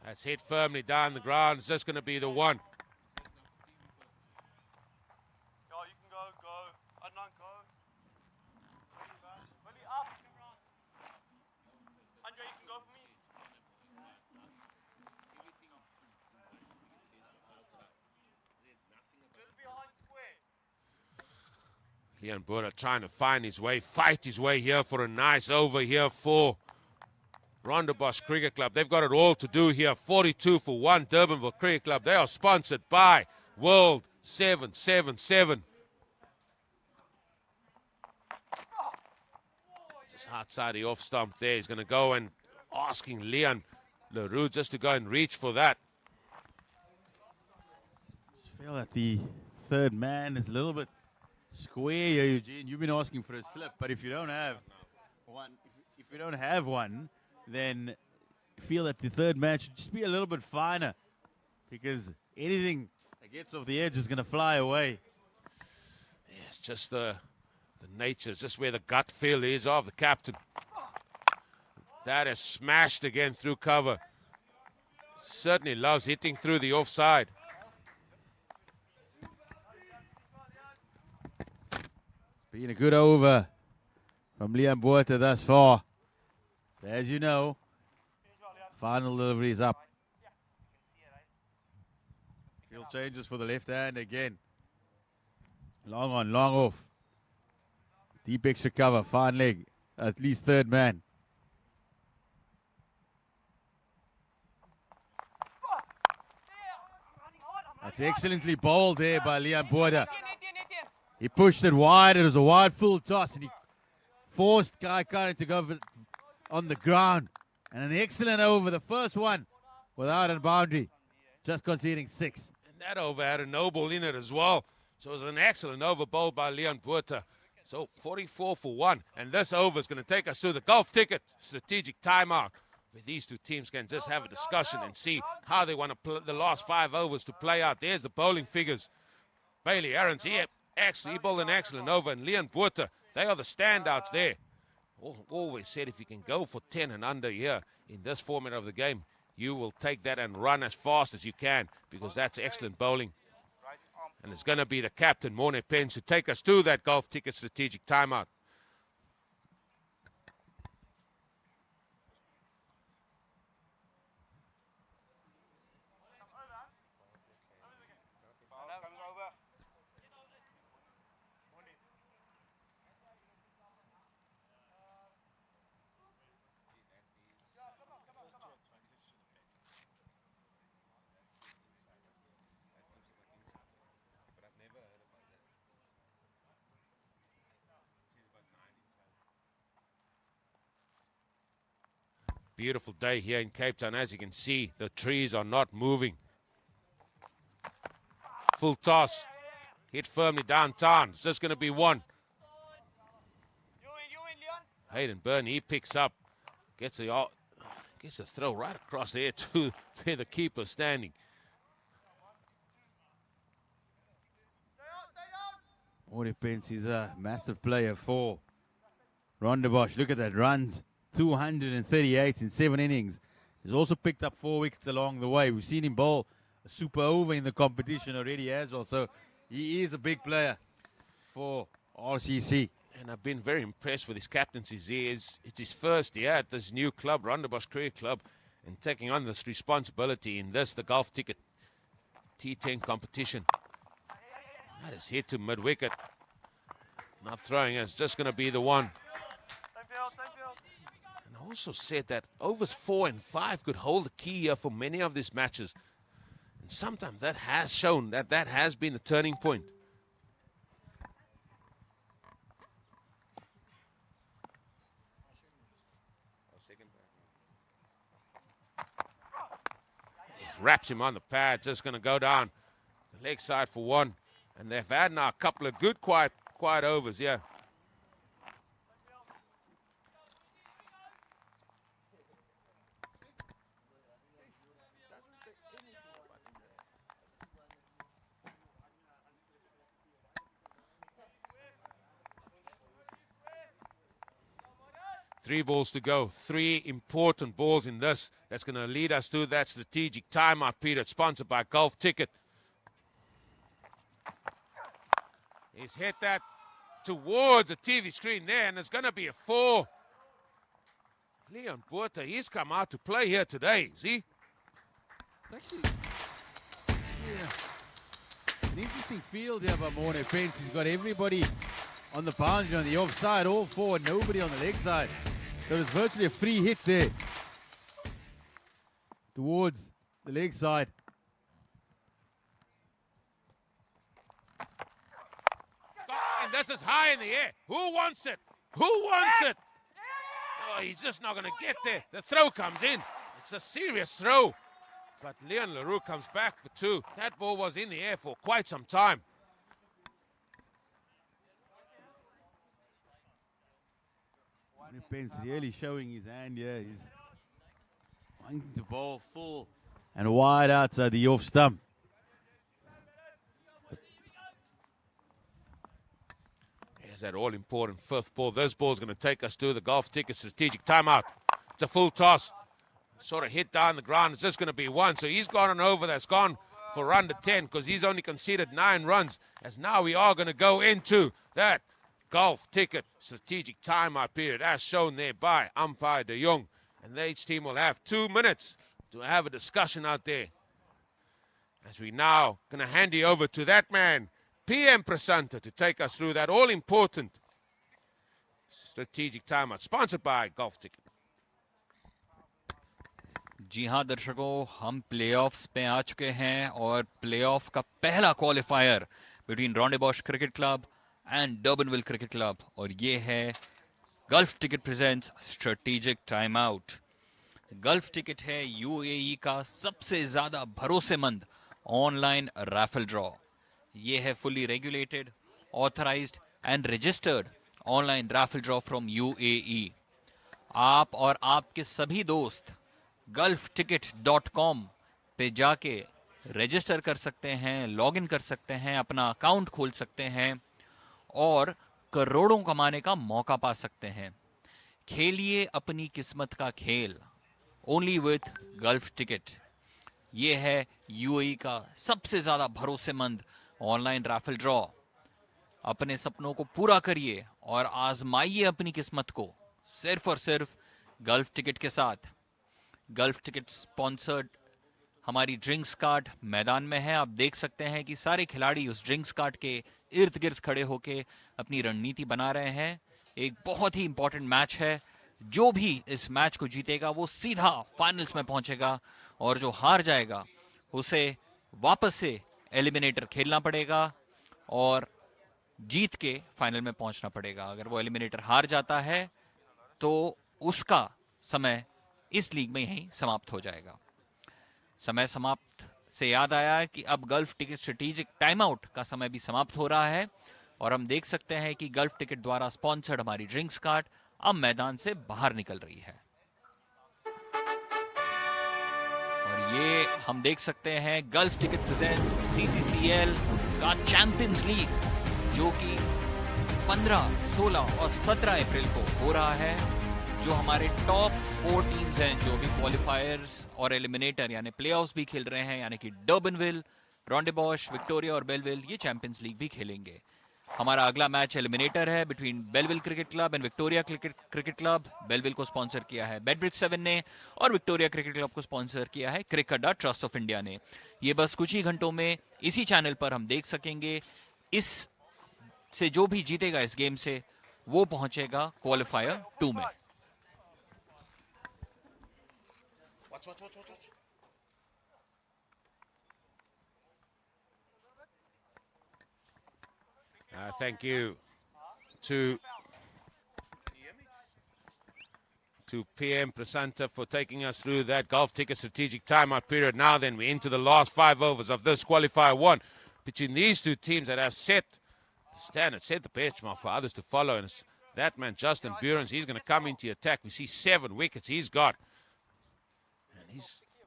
That's hit firmly down the ground. It's just going to be the one. Yo, you can go. Adnan, go. Willie, up. Andre, you can go for me. Just behind square. Leon Botha trying to find his way, fight his way here for a nice over here for Rondebosch Cricket Club. They've got it all to do here. 42 for 1, Durbanville Cricket Club. They are sponsored by World 777. Just outside the off stump there. He's going to go and asking Leon Leroux just to go and reach for that. Just feel that the third man is a little bit square here, Eugene. You've been asking for a slip, but if you don't have one, if you don't have one, then feel that the third man should just be a little bit finer, because anything that gets off the edge is going to fly away. Yeah, it's just the nature, it's just where the gut feel is of the captain. That is smashed again through cover. Certainly loves hitting through the offside. It's been a good over from Leon Botha thus far. As you know, final delivery is up. Field changes for the left hand again. Long on, long off. Deep extra cover, fine leg. At least third man. That's excellently bowled there by Leon Botha. He pushed it wide. It was a wide full toss, and he forced Guy Curran to go on the ground. And an excellent over, the first one without a boundary, just conceding 6. And that over had a no ball in it as well. So it was an excellent over bowled by Leon Botha. So 44 for 1. And this over is going to take us to the golf ticket strategic timeout, where these two teams can just have a discussion and see how they want to play the last 5 overs to play out. There's the bowling figures. Bailey Aarons, he bowled an excellent over. And Leon Botha, they are the standouts there. Always said if you can go for 10 and under here in this format of the game, you will take that and run as fast as you can, because that's excellent bowling. And it's going to be the captain, Morne Pence, to take us to that golf ticket strategic timeout. Beautiful day here in Cape Town. As you can see, the trees are not moving. Full toss. Hit firmly downtown. It's just going to be 1. Hayden Byrne, he picks up. Gets a throw right across there to where the keeper's standing. Morne Pence is a massive player for Rondebosch. Look at that, runs 238 in 7 innings. He's also picked up 4 wickets along the way. We've seen him bowl a super over in the competition already as well. So he is a big player for RCC. And I've been very impressed with his captaincy. It's his first year at this new club, Rondebosch Cricket Club, and taking on this responsibility in the golf ticket T10 competition. That is hit to mid-wicket. Not throwing it. It's just going to be the 1. And I also said that overs 4 and 5 could hold the key here for many of these matches. And sometimes that has shown that has been a turning point. Wraps him on the pad, just going to go down the leg side for 1. And they've had now a couple of good quiet overs, yeah. 3 balls to go. 3 important balls in this. That's going to lead us to that strategic timeout period sponsored by Golf Ticket. He's hit that towards the TV screen there, and it's going to be a 4. Leon Botha, he's come out to play here today, see? It's actually an interesting field here by Morne Pence. He's got everybody on the boundary on the offside, all 4, nobody on the leg side. So it's virtually a free hit there towards the leg side. And this is high in the air. Who wants it? Who wants it? Oh, he's just not going to get there. The throw comes in. It's a serious throw. But Leon Leroux comes back for 2. That ball was in the air for quite some time. Morne Pence really showing his hand here. He's wanting to bowl full and wide outside the off stump. Here's that all-important 5th ball. This ball's going to take us to the Golf Ticket strategic timeout. It's a full toss. Sort of hit down the ground. It's just going to be 1. So he's gone on over. That's gone for under 10 because he's only conceded 9 runs. As now we are going to go into that Golf Ticket strategic timeout period as shown there by umpire De Jong. And each team will have 2 minutes to have a discussion out there. As we now going to hand you over to that man, PM Prasanta, to take us through that all-important strategic timeout sponsored by Golf Ticket. जी हाँ दर्शकों, हम playoffs पे आ चुके हैं और playoff का पहला qualifier between Rondebosch cricket club and Durbanville cricket club, और ये है Gulf Ticket presents strategic time out. Gulf Ticket है यूएई का सबसे ज़्यादा भरोसेमंद ऑनलाइन रैफल ड्रॉ। ये है fully regulated, authorised and registered online raffle draw from UAE. आप और आपके सभी दोस्त gulfticket.com पे जाके रजिस्टर कर सकते हैं, लॉगिन कर सकते हैं, अपना अकाउंट खोल सकते हैं और करोड़ों कमाने का मौका पा सकते हैं। खेलिए अपनी किस्मत का खेल, ओनली विथ गल्फ टिकट। ये है यूएई का सबसे ज़्यादा भरोसेमंद ऑनलाइन रैफल ड्रॉ। अपने सपनों को पूरा करिए और आजमाइए अपनी किस्मत को सिर्फ और सिर्फ गल्फ टिकट के साथ। गल्फ टिकट स्पॉन्सर्ड हमारी ड्रिंक्स कार्ट मैदान में है। आप देख सकते हैं कि सारे खिलाड़ी उस ड्रिंक्स कार्ट के इर्द गिर्द खड़े होकर अपनी रणनीति बना रहे हैं। एक बहुत ही इंपॉर्टेंट मैच है। जो भी इस मैच को जीतेगा वो सीधा फाइनल्स में पहुंचेगा और जो हार जाएगा उसे वापस से एलिमिनेटर खेलना पड़ेगा और जीत के फाइनल में पहुंचना पड़ेगा। अगर वो एलिमिनेटर हार जाता है तो उसका समय इस लीग में यहीं समाप्त हो जाएगा। समय समाप्त से याद आया कि अब gulf ticket strategic time out का समय भी समाप्त हो रहा है और हम देख सकते हैं कि गल्फ टिकट द्वारा स्पॉन्सर्ड हमारी ड्रिंक्स कार्ट अब मैदान से बाहर निकल रही है। और ये हम देख सकते हैं गल्फ टिकट प्रेजेंट्स CCCL का चैंपियंस लीग, जो कि 15, 16 और 17 अप्रैल को हो रहा है। जो हमारे टॉप 4 टीम्स हैं जो भी क्वालिफायर्स और एलिमिनेटर यानी प्लेऑफ्स भी खेल रहे हैं, यानी कि डर्बनविल, रॉन्डेबॉश, विक्टोरिया और बेलविल, ये चैंपियंस लीग भी खेलेंगे। हमारा अगला मैच एलिमिनेटर है between Belleville cricket club and Victoria cricket club. Belleville को स्पॉन्सर किया है बेडब्रिक 7 ने और विक्टोरिया क्रिकेट क्लब को स्पॉन्सर किया है क्रिकेट ट्रस्ट ऑफ इंडिया ने। ये बस कुछ ही घंटों में इसी चैनल पर हम देख सकेंगे। इस से जो भी जीतेगा इस गेम से वो पहुंचेगा क्वालिफायर 2 में। Thank you to PM Prasanta for taking us through that Golf Ticket strategic timeout period. Now then, we're into the last 5 overs of this qualifier 1 between these 2 teams that have set the standard, set the benchmark for others to follow. And it's that man, Justin Burens, he's going to come into attack. We see 7 wickets he's got. And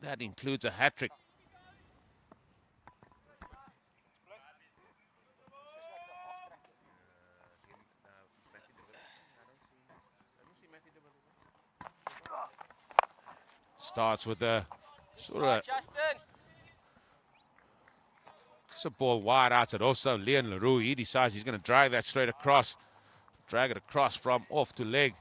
that includes a hat-trick. Starts with a sort of just a ball wide out at also Leon Leroux. He decides he's going to drag that straight across. Drag it across from off to leg.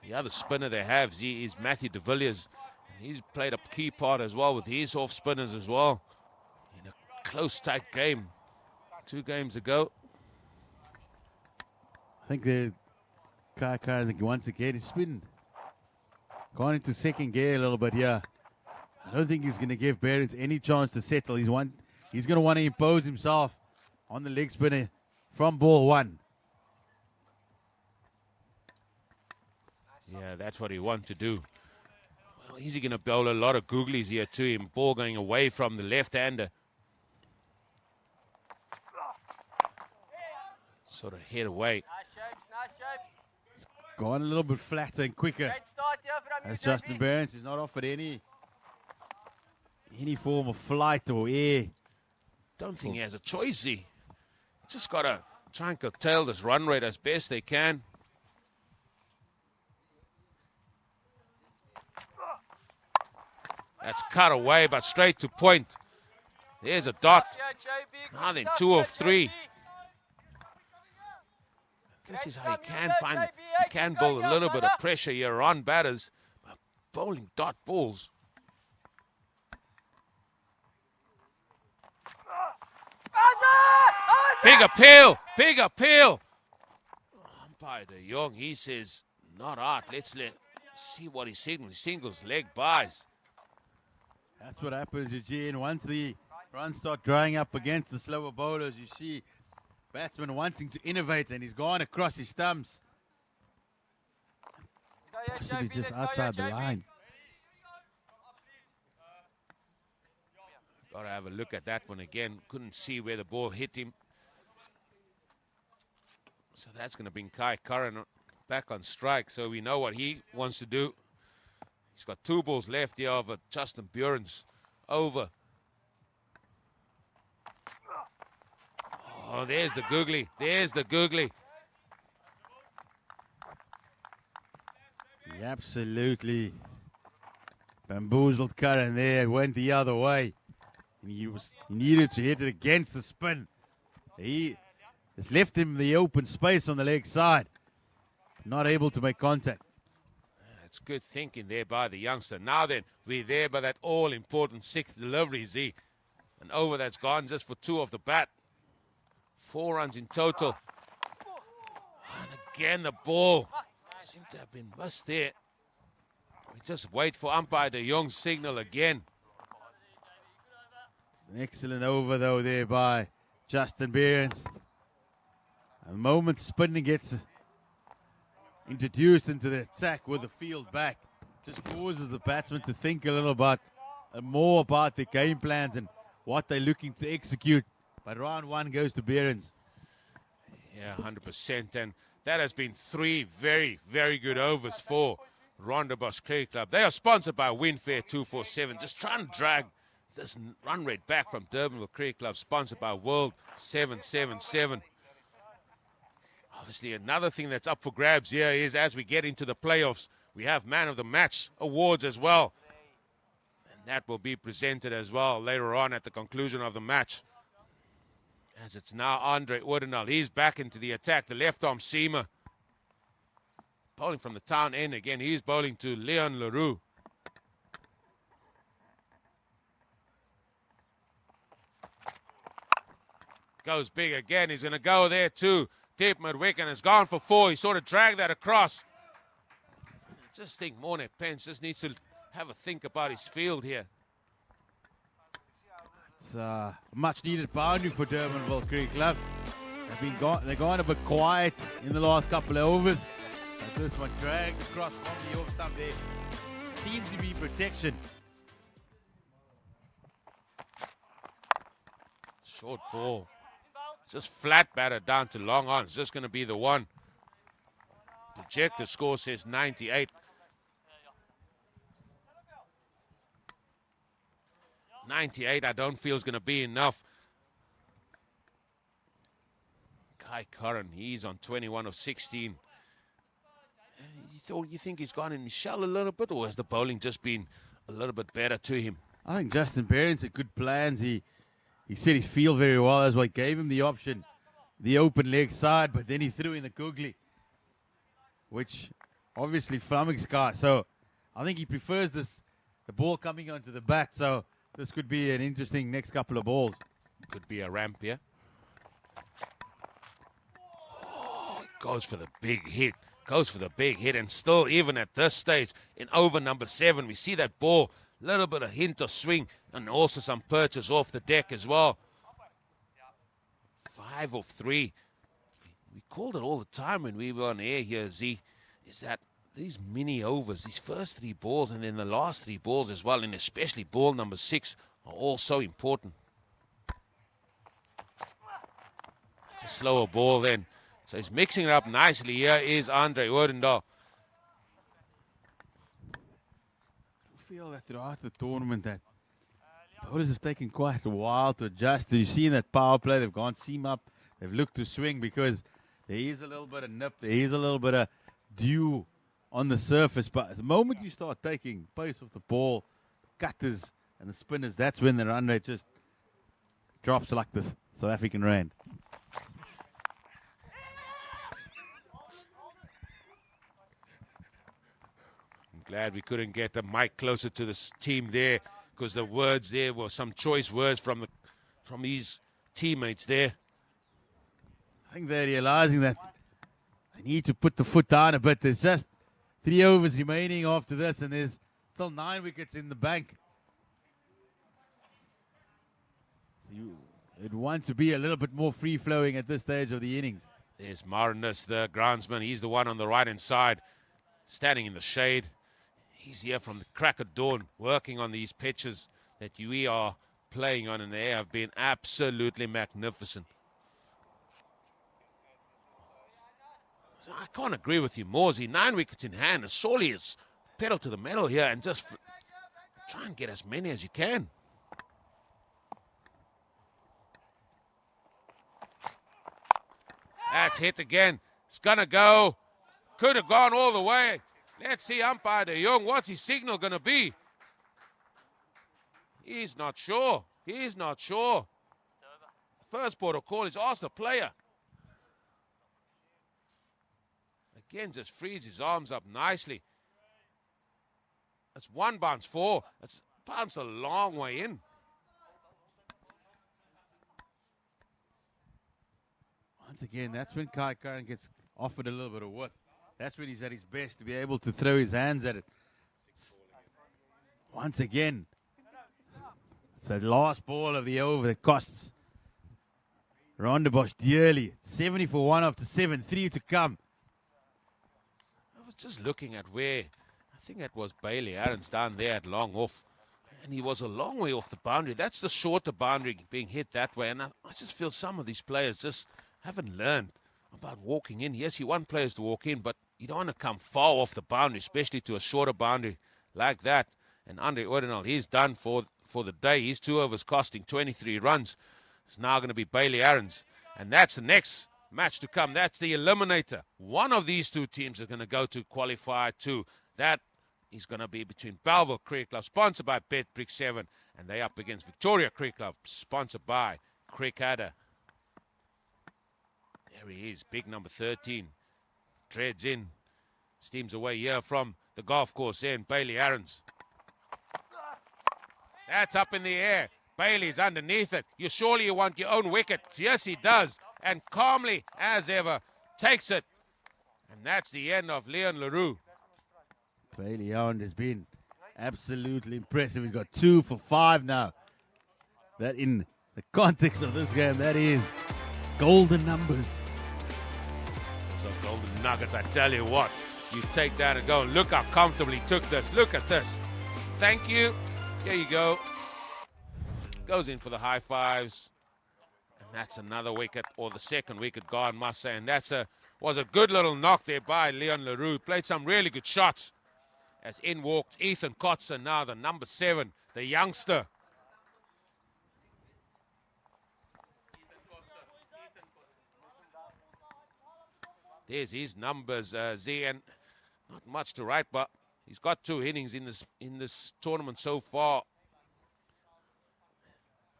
The other spinner they have is Matthew de Villiers. And he's played a key part as well with his off spinners as well. In a close, tight game 2 games ago. I think the car once again is spin. Gone into second gear a little bit here. I don't think he's going to give Behrens any chance to settle. He's going to want to impose himself on the leg spinner from ball 1. Yeah, that's what he wants to do. Well, is he going to bowl a lot of googlies here to him? Ball going away from the left-hander. Sort of head away. Nice shapes. Gone a little bit flatter and quicker. Great start here from you, As Justin Behrens is not offered any form of flight or air. Don't think he has a choice, he just got to try and curtail this run rate as best they can. That's cut away, but straight to point. There's a dot. Now then, 2 of 3. This is how you can build a little bit of pressure here on batters. Bowling dot balls. Big appeal, big appeal. Umpire De Jong, he says, not out. Let's see what he signals. He signals leg buys. That's what happens, Eugene. Once the runs start drying up against the slower bowlers, you see batsman wanting to innovate, and he's gone across his stumps. Possibly just outside the line. Got to have a look at that one again. Couldn't see where the ball hit him. So that's going to bring Kai Curran back on strike. So we know what he wants to do. He's got 2 balls left here over Justin Behrens. Over. Oh, there's the googly. There's the googly. He absolutely bamboozled Curran there. Went the other way. And he needed to hit it against the spin. He has left him the open space on the leg side. Not able to make contact. That's good thinking there by the youngster. Now then, we're there by that all-important 6th delivery, Z. An over that's gone just for 2 off the bat. 4 runs in total. And again, the ball seemed to have been missed there. We just wait for umpire De Jong's signal again. An excellent over, though, there by Justin Behrens. The moment spinning gets introduced into the attack with the field back, just causes the batsman to think a little bit more about their game plans and what they're looking to execute. But round 1 goes to Behrens. Yeah, 100%. And that has been 3 very, very good overs for Rondebosch Cricket Club. They are sponsored by Winfair 247. Just trying to drag this run rate back from Durbanville Cricket Club, sponsored by World 777. Obviously, another thing that's up for grabs here is as we get into the playoffs, we have Man of the Match awards as well. And that will be presented as well later on at the conclusion of the match. As it's now Andre Odendaal. He's back into the attack, the left-arm seamer. Bowling from the town end again. He's bowling to Leon Leroux. Goes big again. He's going to go there too. Deep mid-wicket and has gone for 4. He sort of dragged that across. I just think Morne Pence just needs to have a think about his field here. It's a much-needed boundary for Durbanville Cricket Club. They've gone a bit quiet in the last couple of overs. But this one dragged across from the off stump there. Seems to be protection. Short ball. Just flat batter down to long on. It's just going to be the one. Projected score says 98. 98 I don't feel is going to be enough. Kai Curran, he's on 21 of 16. You you think he's gone in his shell a little bit, or has the bowling just been a little bit better to him? I think Justin Barron's had good plans. He set his field very well. That's why gave him the option, the open leg side, but then he threw in the googly, which obviously flummoxed Guy. So I think he prefers the ball coming onto the bat. So this could be an interesting next couple of balls. Could be a ramp here. Oh, goes for the big hit. Goes for the big hit. And still, even at this stage, in over number 7, we see that ball, little bit of hint of swing, and also some purchase off the deck as well. 5 of 3. We called it all the time when we were on air here, Z, is that these mini overs, these first 3 balls and then the last 3 balls as well, and especially ball number 6, are all so important. It's a slower ball then. So he's mixing it up nicely. Here is Andre Odendahl. I feel that throughout the tournament that bowlers have taken quite a while to adjust. You see in that power play, they've gone seam up. They've looked to swing because there is a little bit of nip. There is a little bit of dew on the surface. But the moment you start taking pace off the ball, the cutters and the spinners, that's when the run rate just drops like the South African rand. Glad we couldn't get the mic closer to this team there, because the words there were some choice words from his teammates there. I think they're realizing that they need to put the foot down a bit. There's just 3 overs remaining after this, and there's still 9 wickets in the bank. So you'd want to be a little bit more free-flowing at this stage of the innings. There's Marinus, the groundsman. He's the one on the right-hand side, standing in the shade. He's here from the crack of dawn, working on these pitches that we are playing on, and they have been absolutely magnificent. So I can't agree with you more, Z. 9 wickets in hand, and surely it's pedal to the metal here and just try and get as many as you can. That's hit again. It's going to go. Could have gone all the way. Let's see umpire De Jong. What's his signal going to be? He's not sure. He's not sure. First port of call is ask the player. Again, just frees his arms up nicely. That's 1 bounce 4. That's bounced a long way in. Once again, that's when Kai Curran gets offered a little bit of width. That's when he's at his best, to be able to throw his hands at it. Once again, it's the last ball of the over that costs Rondebosch dearly. 70 for 1 after 7, 3 to come. I was just looking at where, I think that was Bailey Aaron's down there at long off. And he was a long way off the boundary. That's the shorter boundary being hit that way. And I just feel some of these players just haven't learned about walking in. Yes, you want players to walk in, but you don't want to come far off the boundary, especially to a shorter boundary like that. And Andre Odendahl, he's done for the day. His 2 overs costing 23 runs. It's now going to be Bailey Aaron's. And that's the next match to come. That's the eliminator. One of these 2 teams is going to go to Qualifier 2. That is going to be between Belleville Cricket Club, sponsored by BetBrick 7, and they up against Victoria Cricket Club, sponsored by Crickadder. There he is, big number 13. Treads in, steams away here from the golf course end. Bailey Aaron's. That's up in the air. Bailey's underneath it. Surely you want your own wicket. Yes, he does. And calmly, as ever, takes it. And that's the end of Leon Leroux. Bailey Aaron has been absolutely impressive. He's got 2 for 5 now. That, in the context of this game, that is golden numbers. So golden nuggets, I tell you what. You take that and go and look how comfortably he took this. Look at this. Thank you. Here you go. Goes in for the high fives. And that's another wicket, or the second wicket gone, must say. And was a good little knock there by Leon Leroux. Played some really good shots. As in walked Ethan Kotzer, now the number 7, the youngster. There's his numbers, Z. And Not much to write, but he's got 2 innings in this tournament so far.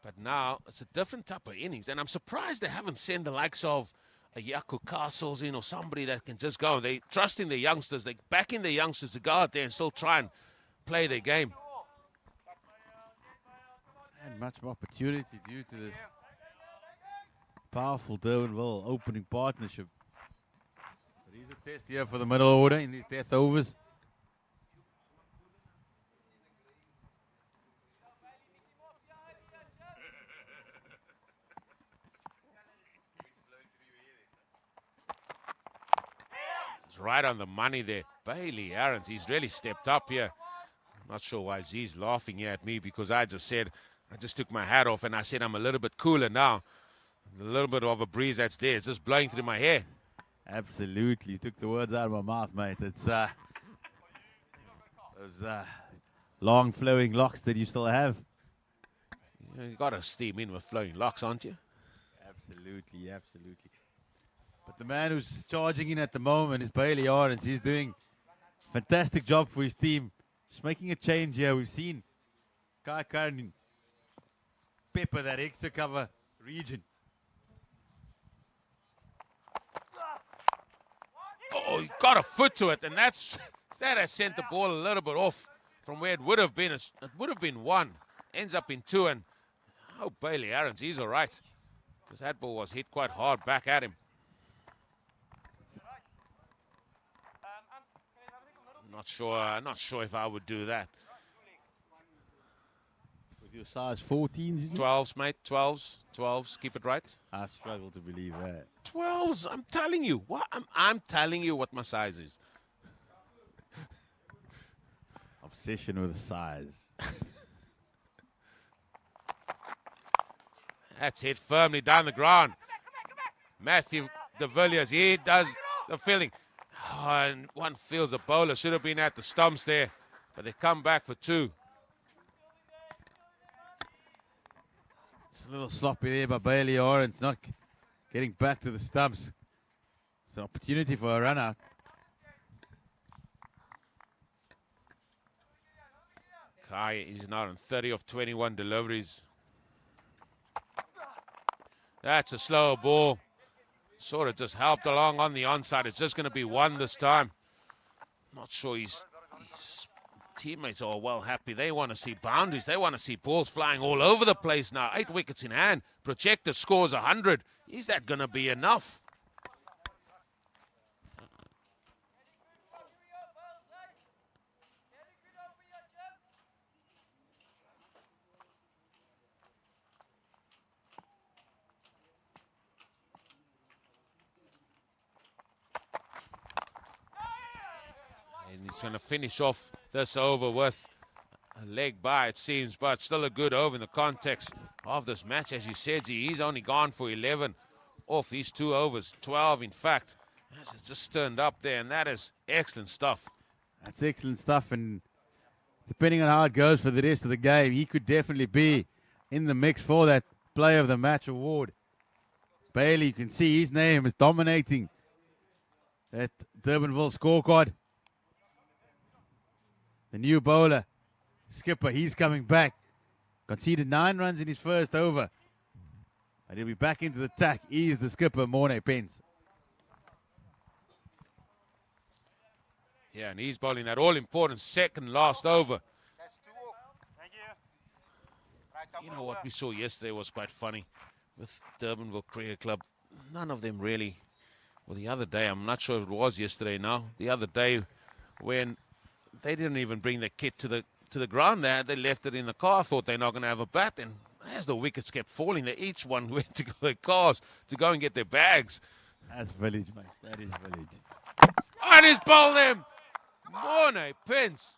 But now it's a different type of innings, and I'm surprised they haven't sent the likes of a Yaku Castles in or somebody that can just go. They trust in the youngsters. They back in the youngsters to go out there and still try and play their game. And much more opportunity due to this powerful Durbanville opening partnership. But here's a test here for the middle order in these death overs. Right on the money there. Bailey Aarons, he's really stepped up here. I'm not sure why Z's laughing here at me, because I just took my hat off and I said I'm a little bit cooler now. A little bit of a breeze that's there. It's just blowing through my hair. Absolutely. You took the words out of my mouth, mate. It's those long flowing locks that you still have. You got to steam in with flowing locks, aren't you? Absolutely, absolutely. But the man who's charging in at the moment is Bailey Aarons. He's doing a fantastic job for his team. Just making a change here. We've seen Kai Karnin pepper that extra cover region. Oh, he got a foot to it, and that has sent the ball a little bit off from where it would have been. It would have been 1. Ends up in 2, and oh, Bailey Aarons, he's all right. Because that ball was hit quite hard back at him. Not sure if I would do that. With your size 14s? 12s, mate. 12s. Keep it right. I struggle to believe that. 12s. I'm telling you. What? I'm telling you what my size is. Obsession with the size. That's hit firmly down the ground. Matthew de Villiers, he does the filling. Oh, and one feels a bowler. Should have been at the stumps there. But they come back for 2. It's a little sloppy there by Bailey Aarons, not getting back to the stumps. It's an opportunity for a run out. Kai is now on 30 of 21 deliveries. That's a slower ball. Sort of just helped along on the onside. It's just going to be 1 this time. Not sure his teammates are well happy. They want to see boundaries. They want to see balls flying all over the place now. 8 wickets in hand. Projector scores 100. Is that going to be enough? And he's going to finish off this over with a leg by, it seems, but still a good over in the context of this match. As you said, he's only gone for 11 off these 2 overs, 12 in fact. As it just turned up there, and that is excellent stuff. That's excellent stuff, and depending on how it goes for the rest of the game, he could definitely be in the mix for that Player of the Match award. Bailey, you can see his name is dominating that Durbanville scorecard. The new bowler, skipper, he's coming back. Conceded 9 runs in his first over. And he'll be back into the attack. He is the skipper, Morne Pence. Yeah, and he's bowling that all-important second last over. That's 2 off. Thank you. You know what we saw yesterday was quite funny with Durbanville Cricket Club. None of them really, well, the other day, I'm not sure if it was yesterday now, the other day when they didn't even bring the kit to the ground there, they left it in the car, thought they're not going to have a bat, and as the wickets kept falling, they each one went to their cars to go and get their bags. That's village, mate. That is village. And he's bowled him! Morne Pence.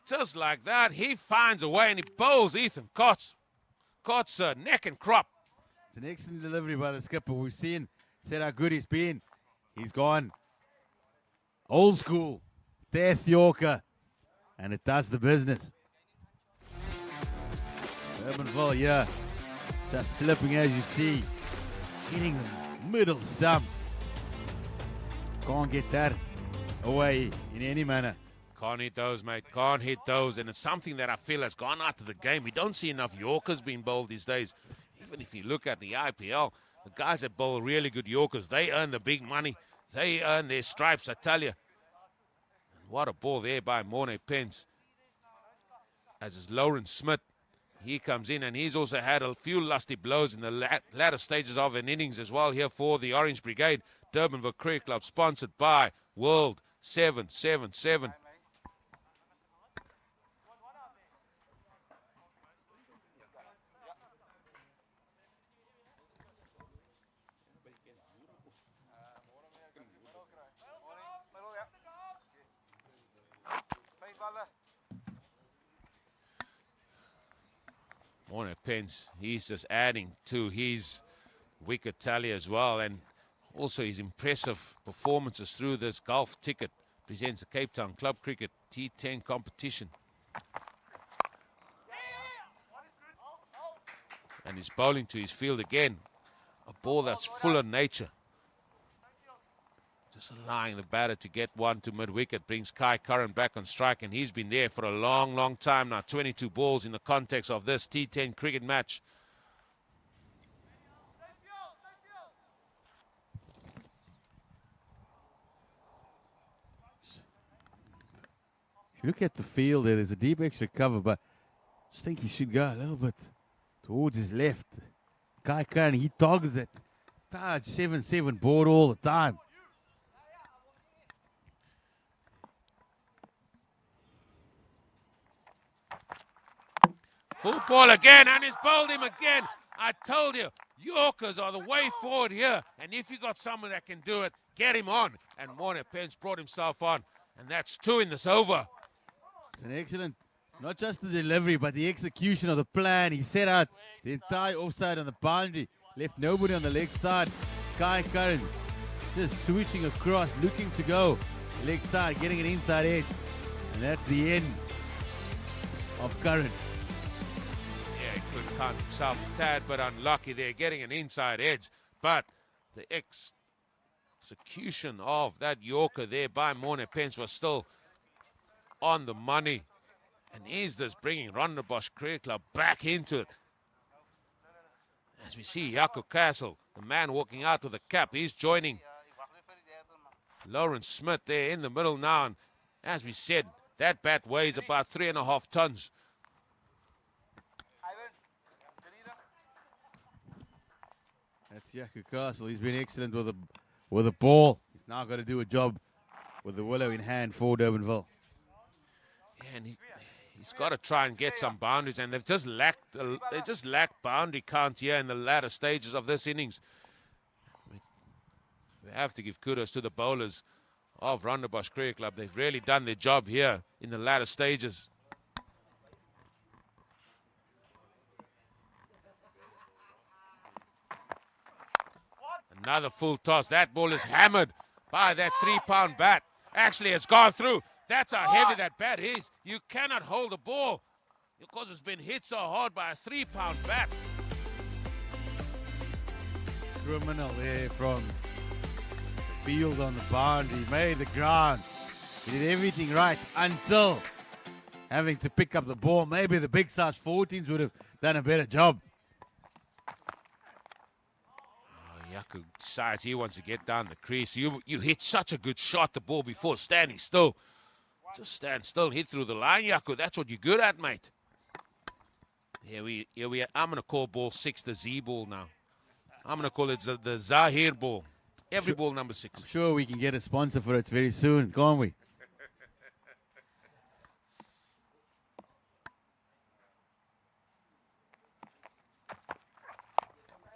Just like that, he finds a way and he bowls Ethan Kotz. Kotz, neck and crop. It's an excellent delivery by the skipper. We've seen, said how good he's been. He's gone old school, death Yorker, and it does the business. Durbanville, yeah, just slipping as you see, hitting the middle stump. Can't get that away in any manner. Can't hit those, mate. Can't hit those. And it's something that I feel has gone out of the game. We don't see enough Yorkers being bowled these days. Even if you look at the IPL, the guys that bowl really good Yorkers, they earn the big money. They earn their stripes, I tell you. And what a ball there by Morne Pence. As is Lawrence Smith. He comes in, and he's also had a few lusty blows in the latter stages of an innings as well here for the Orange Brigade. Durbanville Cricket Club, sponsored by World 777. Morne Pence, he's just adding to his wicket tally as well, and also his impressive performances through this Gulf ticket presents the Cape Town Club Cricket T10 competition. And he's bowling to his field again. A ball that's full of nature. Just allowing the batter to get one to mid-wicket brings Kai Curran back on strike, and he's been there for a long, long time now. 22 balls in the context of this T10 cricket match. If you look at the field there's a deep extra cover, but I just think he should go a little bit towards his left. Kai Curran, he toggles it. Touch 7-7 board all the time. Full ball again, and he's bowled him again. I told you, Yorkers are the way forward here. And if you got someone that can do it, get him on. And Morne Pence brought himself on. And that's 2 in this over. It's an excellent, not just the delivery, but the execution of the plan. He set out the entire offside on the boundary, left nobody on the leg side. Kai Curran just switching across, looking to go leg side, getting an inside edge. And that's the end of Curran. Yeah, he could count himself a tad, but unlucky there, getting an inside edge. But the execution of that Yorker there by Morne Pence was still on the money. And is this bringing Rondebosch Cricket Club back into it? As we see Jaco Castle, the man walking out with the cap, he's joining Lawrence Smith there in the middle now. And as we said, that bat weighs about 3.5 tons. That's Jaco Castle. He's been excellent with the ball. He's now got to do a job with the willow in hand for Durbanville. Yeah, and he's got to try and get some boundaries, and they've just lacked boundary count here in the latter stages of this innings. We have to give kudos to the bowlers of Rondebosch Cricket Club. They've really done their job here in the latter stages. Another full toss. That ball is hammered by that 3-pound bat. Actually, it's gone through. That's how heavy that bat is. You cannot hold the ball because it's been hit so hard by a 3-pound bat. Criminal there from the field on the boundary. Made the ground. He did everything right until having to pick up the ball. Maybe the big South 14s would have done a better job. Jaco decides he wants to get down the crease. You hit such a good shot, the ball before standing still. Just stand still, hit through the line, Jaco. That's what you're good at, mate. Here we are. I'm going to call ball 6 the Z ball now. I'm going to call it the Zahir ball. Every ball number 6. I'm sure we can get a sponsor for it very soon, can't we?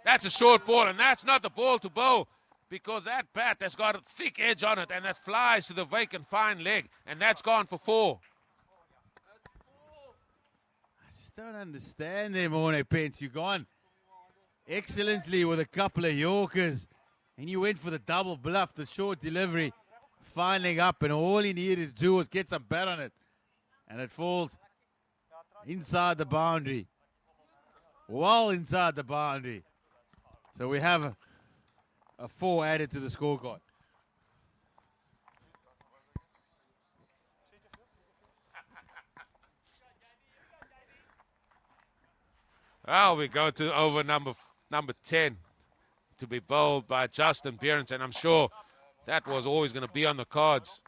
That's a short ball, and that's not the ball to bowl, because that bat has got a thick edge on it, and that flies to the vacant fine leg, and that's gone for 4. I just don't understand there, Morne Pence. You've gone excellently with a couple of Yorkers, and you went for the double bluff, the short delivery, finding up, and all he needed to do was get some bat on it, and it falls inside the boundary, well inside the boundary. So we have a 4 added to the scorecard. Well, we go to over number 10 to be bowled by Justin Behrens, and I'm sure that was always going to be on the cards.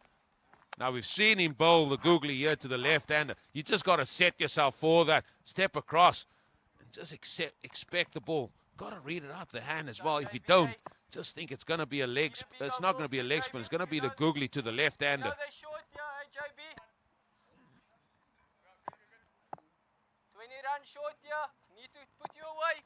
Now, we've seen him bowl the googly here to the left-hander. You just got to set yourself for that. Step across and just expect the ball. Got to read it up the hand as well. If you don't, just think it's going to be a leg spin. It's not going to be a leg spin. It's going to be the googly to the left-hander. 20 run short here. Need to put you away.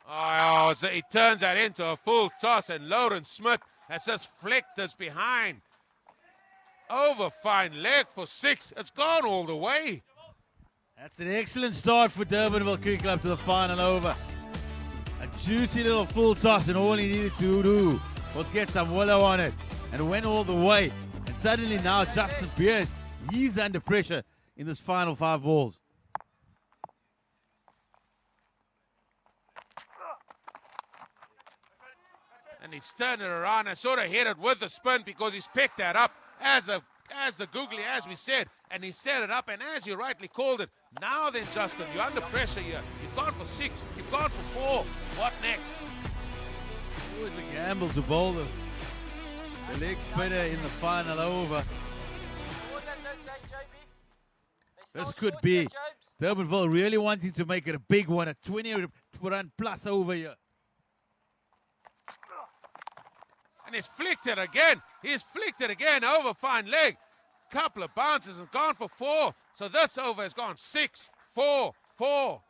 Oh, so he turns that into a full toss, and Lawrence Smith has just flicked this behind. Over fine leg for 6. It's gone all the way. That's an excellent start for Durbanville Cricket Club to the final over. A juicy little full toss, and all he needed to do was get some willow on it, and went all the way. And suddenly now Justin Behrens, he's under pressure in this final 5 balls. And he's turned it around and sort of hit it with the spin, because he's picked that up as the googly, as we said, and he set it up, and as you rightly called it. Now then, Justin, you're under pressure here. You've gone for 6, you've gone for 4. What next? Always a gamble to bowl the leg spinner in the final over. This could be Durbanville really wanting to make it a big one, a 20-run plus over here. And he's flicked it again. He's flicked it again over fine leg. Couple of bounces and gone for 4. So this over has gone 6, 4, 4.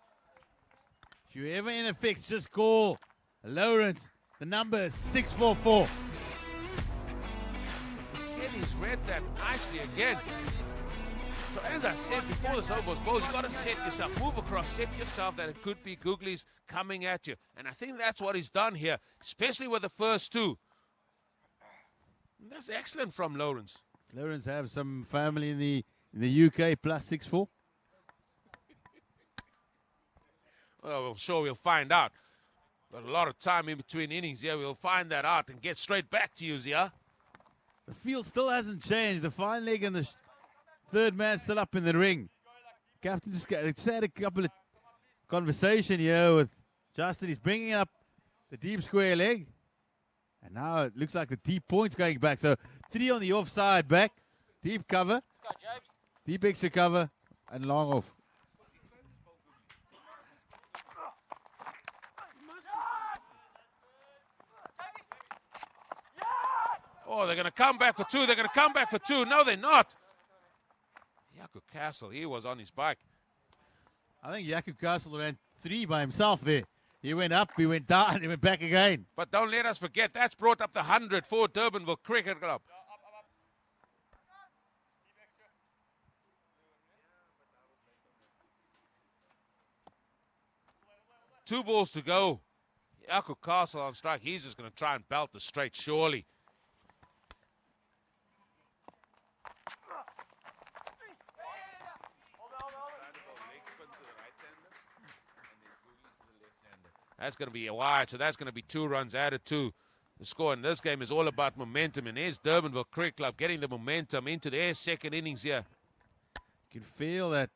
If you're ever in a fix, just call Lawrence. The number is 644. Again, he's read that nicely again. So as I said before this over was bowled, you've got to set yourself, move across, set yourself that it could be googlies coming at you. And I think that's what he's done here, especially with the first 2. And that's excellent from Lawrence. Does Lawrence have some family in the UK plus 6'4"? Well, I'm sure we'll find out. Got a lot of time in between innings here. We'll find that out and get straight back to you, Zia. The field still hasn't changed. The fine leg and the third man still up in the ring. Captain just had a couple of conversation here with Justin. He's bringing up the deep square leg. And now it looks like the deep point's going back. So 3 on the offside back. Deep cover. Deep extra cover. And long off. Oh, they're going to come back for 2. They're going to come back for 2. No, they're not. Yaku Castle, he was on his bike. I think Yaku Castle ran 3 by himself there. He went up, he went down, he went back again. But don't let us forget, that's brought up the 100 for Durbanville Cricket Club. Two balls to go. Yaku Castle on strike. He's just going to try and belt the straight, surely. That's going to be a wide, so that's going to be 2 runs added to the score. And this game is all about momentum. And here's Durbanville Cricket Club getting the momentum into their second innings here. You can feel that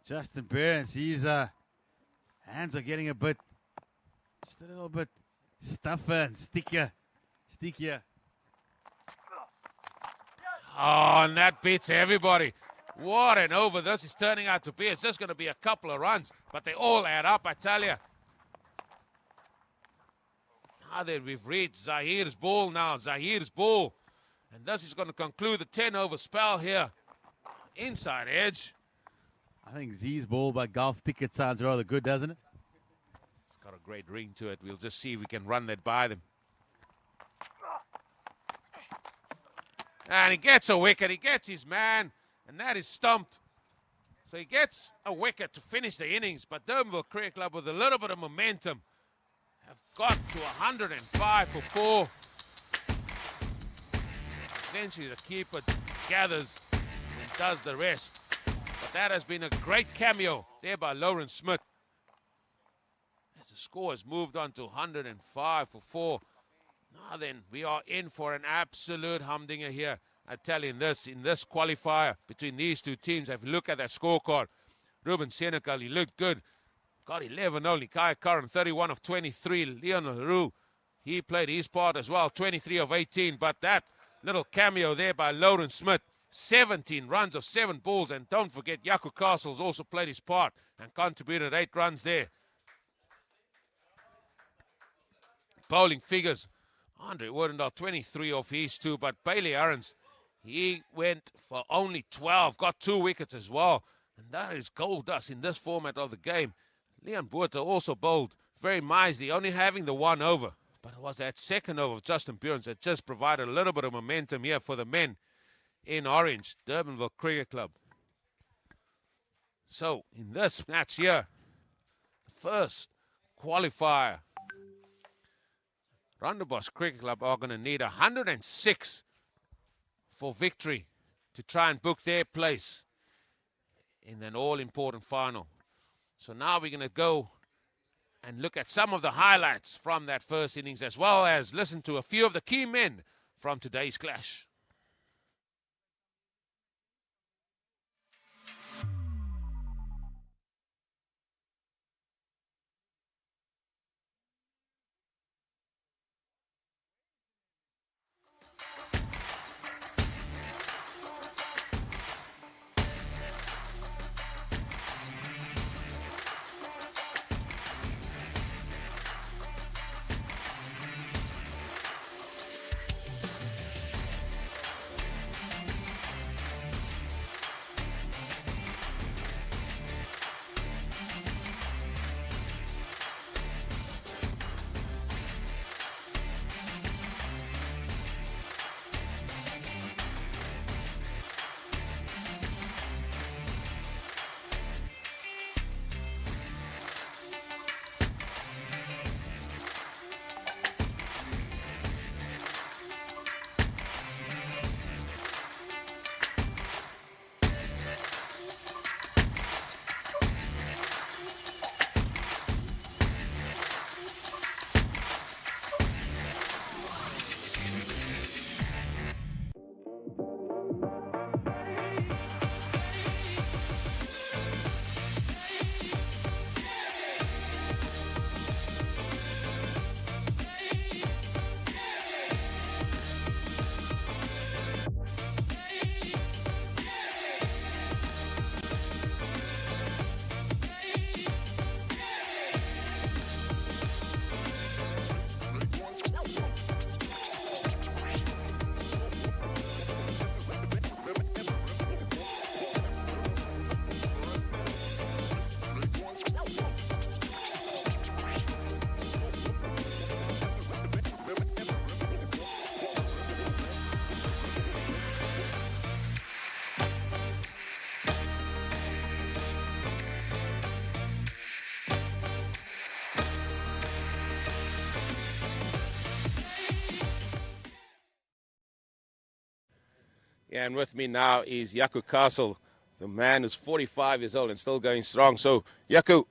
Justin Behrens, his hands are getting just a little bit stuffer and stickier. Oh, and that beats everybody. What an over this is turning out to be. It's just going to be a couple of runs, but they all add up, I tell you. Now that we've reached Zahir's ball now, Zahir's ball. And this is going to conclude the 10-over spell here. Inside edge. I think Z's ball by golf ticket sounds rather good, doesn't it? It's got a great ring to it. We'll just see if we can run that by them. And he gets a wicket. He gets his man. And that is stumped. So he gets a wicket to finish the innings. But Durbanville Cricket Club, with a little bit of momentum, have got to 105 for 4. Eventually the keeper gathers and does the rest. But that has been a great cameo there by Lawrence Smith. As the score has moved on to 105 for 4. Now then, we are in for an absolute humdinger here. I tell you, in this qualifier between these two teams, if you look at that scorecard, Ruben Senecal, he looked good. Got 11 only. Kai Curran, 31 of 23. Leon LaRue, he played his part as well, 23 of 18. But that little cameo there by Lawrence Smith, 17 runs of 7 balls. And don't forget, Jaco Castles also played his part and contributed 8 runs there. Bowling figures, Andre Wordendal, 23 of his 2. But Bailey Aarons, he went for only 12, got 2 wickets as well. And that is gold dust in this format of the game. Leon Buerta also bowled very nicely, only having the 1 over. But it was that second over of Justin Burns that just provided a little bit of momentum here for the men in orange, Durbanville Cricket Club. So, in this match here, the first qualifier, Rondebosch Cricket Club are going to need 106 for victory to try and book their place in an all-important final. So now we're going to go and look at some of the highlights from that first innings, as well as listen to a few of the key men from today's clash. Yeah, and with me now is Jaco Castle, the man who's 45 years old and still going strong. So, Jaco,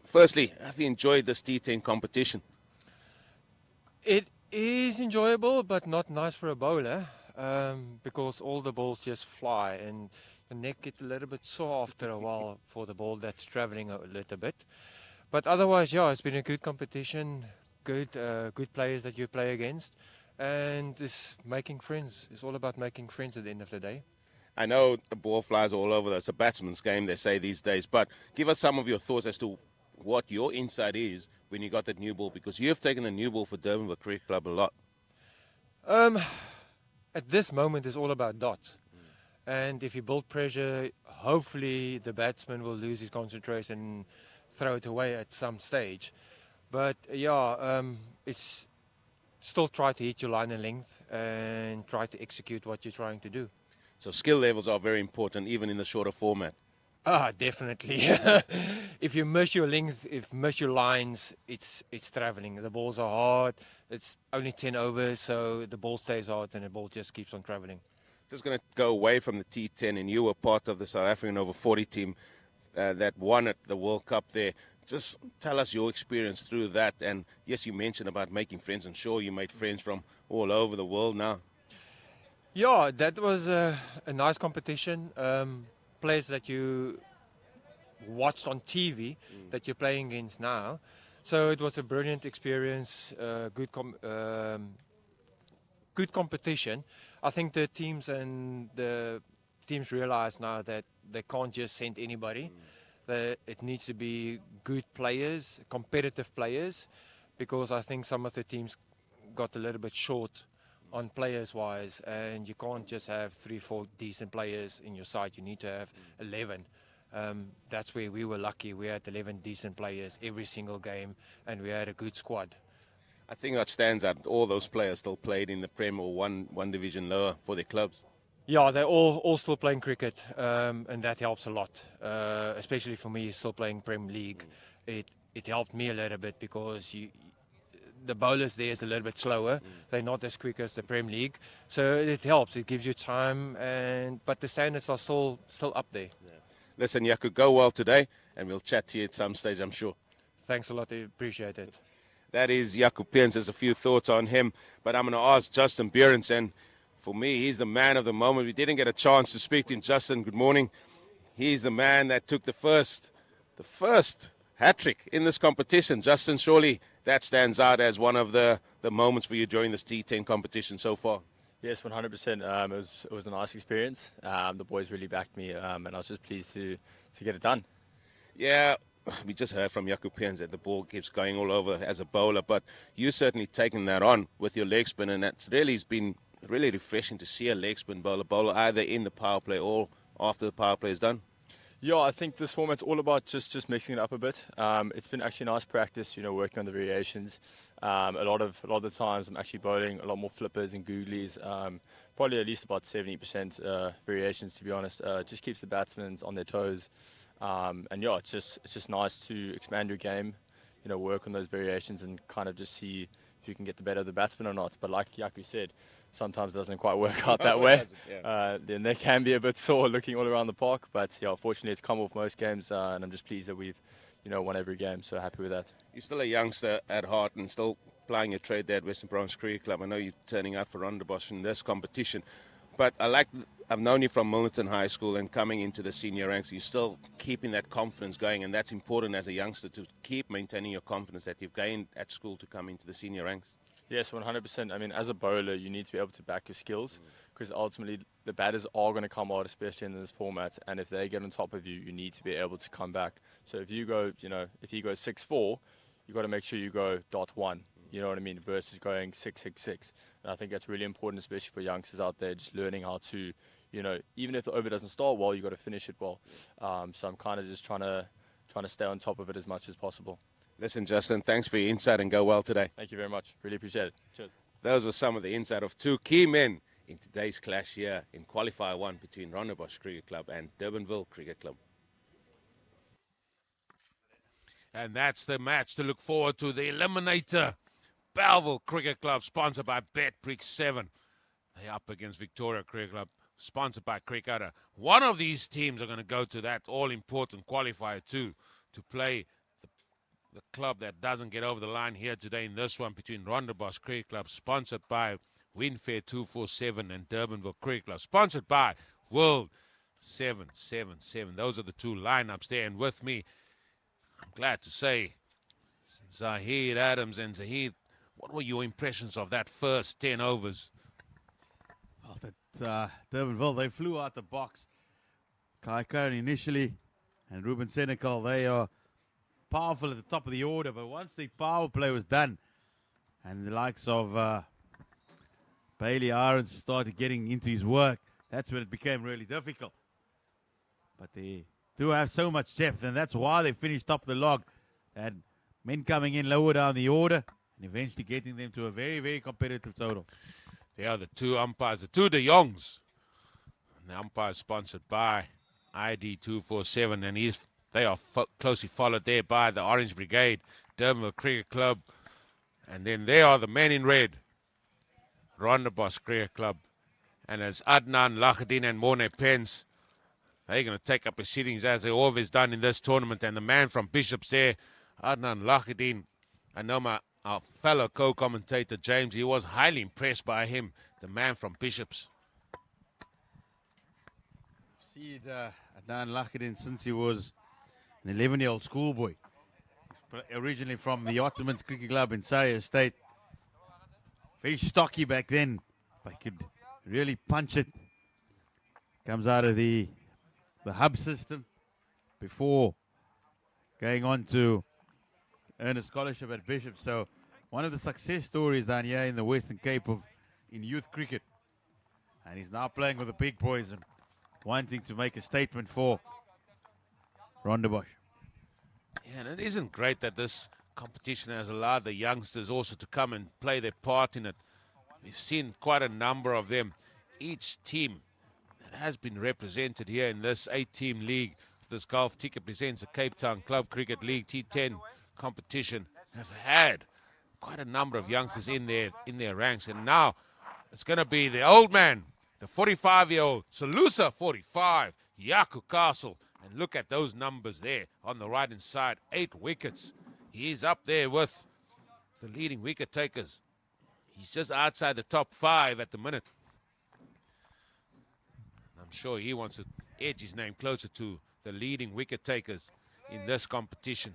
firstly, have you enjoyed this T10 competition? It is enjoyable, but not nice for a bowler, because all the balls just fly and the neck gets a little bit sore after a while for the ball that's traveling a little bit. But otherwise, yeah, it's been a good competition, good players that you play against, and it's making friends. It's all about making friends at the end of the day. I know the ball flies all over. It's a batsman's game, they say these days. But give us some of your thoughts as to what your insight is when you got that new ball, because you've taken the new ball for Durbanville Cricket Club a lot. At this moment, it's all about dots. And if you build pressure, hopefully the batsman will lose his concentration and throw it away at some stage. But yeah, it's still try to hit your line and length and try to execute what you're trying to do. So skill levels are very important, even in the shorter format. Definitely. If you miss your length, if you miss your lines, it's traveling. The balls are hard. It's only 10 overs, so the ball stays hard and the ball just keeps on traveling. Just going to go away from the T10, and you were part of the South African over 40 team that won at the World Cup there. Just tell us your experience through that. And yes, you mentioned about making friends. I'm sure you made friends from all over the world now. Yeah, that was a nice competition. Players that you watched on TV that you're playing against now. So it was a brilliant experience, good competition. I think the teams realize now that they can't just send anybody. That it needs to be good players, competitive players, because I think some of the teams got a little bit short on players wise, and you can't just have 3-4 decent players in your side. You need to have 11. That's where we were lucky. We had 11 decent players every single game, and we had a good squad. I think that stands out. All those players still played in the Prem or one division lower for their clubs. Yeah, they're all still playing cricket, and that helps a lot. Especially for me, still playing Prem League. It helped me a little bit because the bowlers there is a little bit slower. They're not as quick as the Prem League, so it helps. It gives you time, but the standards are still up there. Yeah. Listen, Jaco, go well today, and we'll chat to you at some stage, I'm sure. Thanks a lot. I appreciate it. That is Jaco Peens. There's a few thoughts on him, but I'm going to ask Justin Behrens, and for me, he's the man of the moment. We didn't get a chance to speak to him. Justin, good morning. He's the man that took the first hat-trick in this competition. Justin, surely that stands out as one of the moments for you during this T10 competition so far. Yes, 100%. It was a nice experience. The boys really backed me, and I was just pleased to get it done. Yeah, we just heard from Jaco Peens that the ball keeps going all over as a bowler, but you certainly taken that on with your leg spin, and that's really been really refreshing to see a leg spin bowler either in the power play or after the power play is done. Yeah, I think this format's all about just mixing it up a bit. It's been actually nice practice, working on the variations. A lot of the times I'm actually bowling a lot more flippers and googlies. Probably at least about 70% variations, to be honest. Just keeps the batsmen on their toes. And yeah, it's just nice to expand your game, work on those variations and kind of just see if you can get the better of the batsman or not. But like Jaco said, sometimes it doesn't quite work out that way. Then they can be a bit sore looking all around the park. But yeah, fortunately it's come off most games, and I'm just pleased that we've won every game. So happy with that. You're still a youngster at heart and still plying your trade there at Western Province Cricket Club. I know you're turning out for Rondebosch in this competition. But I've known you from Milnerton High School and coming into the senior ranks. You're still keeping that confidence going, and that's important as a youngster to keep maintaining your confidence that you've gained at school to come into the senior ranks. Yes, 100%. I mean, as a bowler, you need to be able to back your skills because ultimately the batters are going to come out, especially in this format. And if they get on top of you, you need to be able to come back. So if you go, if you go 6-4, you've got to make sure you go .1. You know what I mean? Versus going 6-6-6. And I think that's really important, especially for youngsters out there, just learning how to, even if the over doesn't start well, you've got to finish it well. So I'm kind of just trying to stay on top of it as much as possible. Listen, Justin, thanks for your insight and go well today. Thank you very much. Really appreciate it. Cheers. Those were some of the insight of two key men in today's clash here in Qualifier 1 between Rondebosch Cricket Club and Durbanville Cricket Club. And that's the match to look forward to, the Eliminator. Bellville Cricket Club, sponsored by BetPrix 7. They're up against Victoria Cricket Club, sponsored by Cricketer. One of these teams are going to go to that all-important Qualifier 2 to play the club that doesn't get over the line here today in this one between Rondebosch Cricket Club, sponsored by Winfair 247 and Durbanville Cricket Club, sponsored by World 777. Those are the two lineups there. And with me, I'm glad to say, Zahid Adams. And Zahid, what were your impressions of that first 10 overs? Well, that Durbanville, they flew out the box. Kai Curran initially and Ruben Senecal, they are powerful at the top of the order, but once the power play was done and the likes of Bailey Irons started getting into his work, that's when it became really difficult. But they do have so much depth, and that's why they finished top of the log. And men coming in lower down the order and eventually getting them to a very, very competitive total. They are the two umpires, the two De Jongs. And the umpire is sponsored by ID 247, and they are closely followed there by the Orange Brigade, Durbanville Cricket Club. And then there are the men in red, Rondebosch Cricket Club. And as Adnan Lahadin and Morne Pence, they're going to take up his sittings as they always done in this tournament. And the man from Bishop's there, Adnan Lahidin. I know our fellow co-commentator James, he was highly impressed by him, the man from Bishops. I've seen Adnan Lahidin since he was an 11-year-old schoolboy. Originally from the Ottomans Cricket Club in Surrey Estate. Very stocky back then, but he could really punch it. Comes out of the hub system before going on to earn a scholarship at Bishop. So one of the success stories down here in the Western Cape in youth cricket. And he's now playing with the big boys and wanting to make a statement for Rondebosch. Yeah, and it isn't great that this competition has allowed the youngsters also to come and play their part in it. We've seen quite a number of them. Each team that has been represented here in this 8-team league, this Golf Ticket presents the Cape Town Club Cricket League T10 competition, have had quite a number of youngsters in their ranks. And now it's going to be the old man, the 45-year-old Salusa 45, Yaku Castle. And look at those numbers there on the right-hand side, 8 wickets. He's up there with the leading wicket takers. He's just outside the top 5 at the minute. I'm sure he wants to edge his name closer to the leading wicket takers in this competition.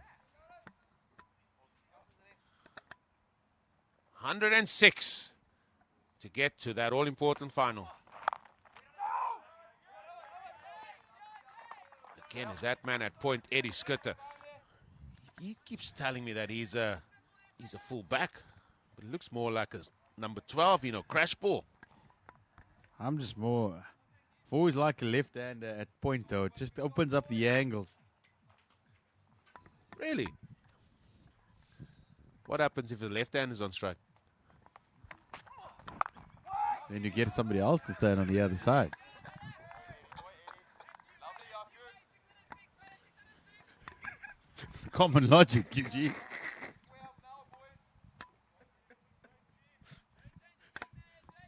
106 to get to that all-important final. Again, is that man at point, Eddie Skutter. He keeps telling me that he's a full back, but it looks more like a number 12, crash ball. I'm just more... I've always liked the left hand at point, though. It just opens up the angles. Really? What happens if the left hand is on strike? Then you get somebody else to stand on the other side. It's common logic, Eugene.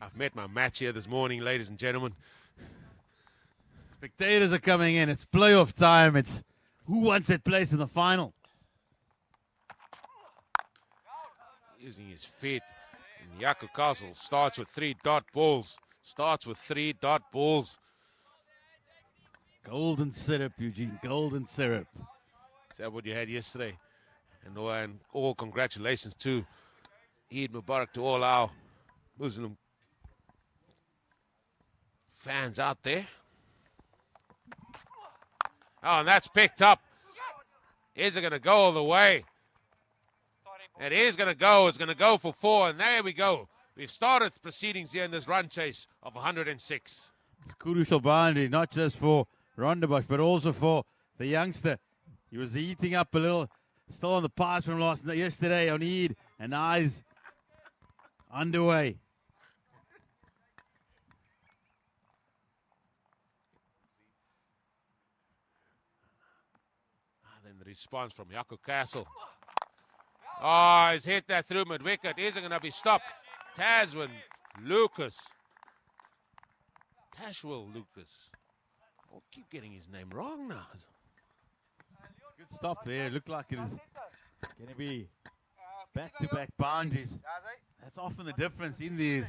I've met my match here this morning, ladies and gentlemen. Spectators are coming in. It's playoff time. It's who wants that place in the final. Using his feet. And Yaku Castle starts with 3 dot balls. Golden syrup, Eugene. Golden syrup. Is that what you had yesterday? And all congratulations to Eid Mubarak to all our Muslim fans out there. Oh, and that's picked up. Is it going to go all the way? It is going to go. It's going to go for 4, and there we go. We've started proceedings here in this run chase of 106. It's a crucial boundary, not just for Rondebosch, but also for the youngster. He was eating up a little, still on the pass from yesterday on Eid, and now he's underway. Then the response from Yaku Castle. Oh, he's hit that through mid-wicket. Isn't going to be stopped. Tashwin Lucas. Tashwil Lucas. Oh, keep getting his name wrong now. Good stop there. Looked like it was going to be back-to-back boundaries. That's often the difference in these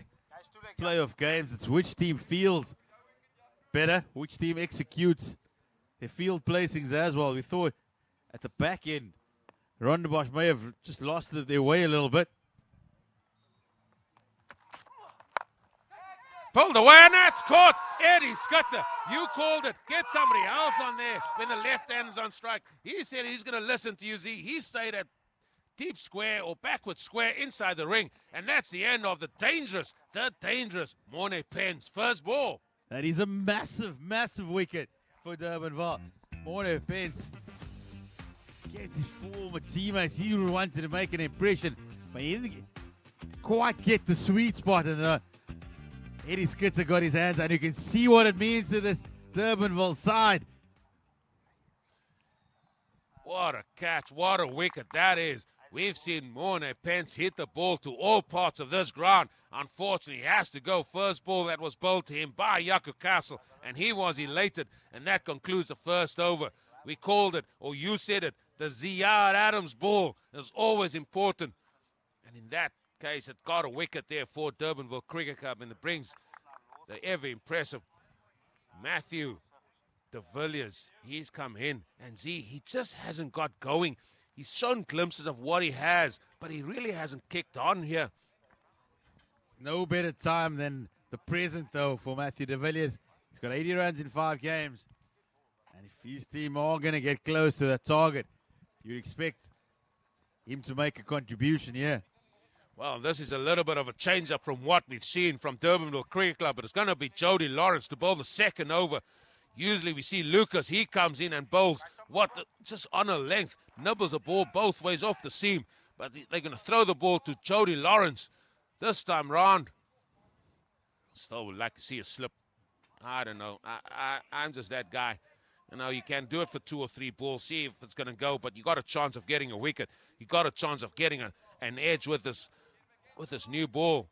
playoff games. It's which team feels better, which team executes their field placings as well. We thought at the back end, Rondebosch may have just lost their way a little bit. Pulled away, and that's caught. Eddie Skutter, you called it. Get somebody else on there when the left hand is on strike. He said he's going to listen to you, Z. He stayed at deep square or backward square inside the ring, and that's the end of the dangerous Morne Penn's first ball. That is a massive, massive wicket for Durbanville. Morne Pence gets his former teammates. He wanted to make an impression, but he didn't quite get the sweet spot. And Eddie Skitzer got his hands on. You can see what it means to this Durbanville side. What a catch, what a wicket that is. We've seen Morne Pence hit the ball to all parts of this ground. Unfortunately, he has to go. First ball that was bowled to him by Yaku Castle, and he was elated. And that concludes the first over. We called it, or you said it, The Ziyad Adams ball is always important. And in that case, it got a wicket there for Durbanville Cricket Club, and it brings the ever impressive Matthew de Villiers. He's come in, and he just hasn't got going. He's shown glimpses of what he has, but he really hasn't kicked on here. It's no better time than the present, though, for Matthew de Villiers. He's got 80 runs in 5 games. And if his team are going to get close to that target, you'd expect him to make a contribution here. Well, this is a little bit of a change-up from what we've seen from Durbanville Cricket Club, but it's going to be Jody Lawrence to bowl the second over. Usually we see Lucas, he comes in and bowls just on a length, nibbles a ball both ways off the seam, but they're going to throw the ball to Jody Lawrence this time round. Still would like to see a slip. I don't know. I'm just that guy. You know, you can do it for 2 or 3 balls, see if it's going to go, but you got a chance of getting a wicket. You got a chance of getting an edge with this new ball.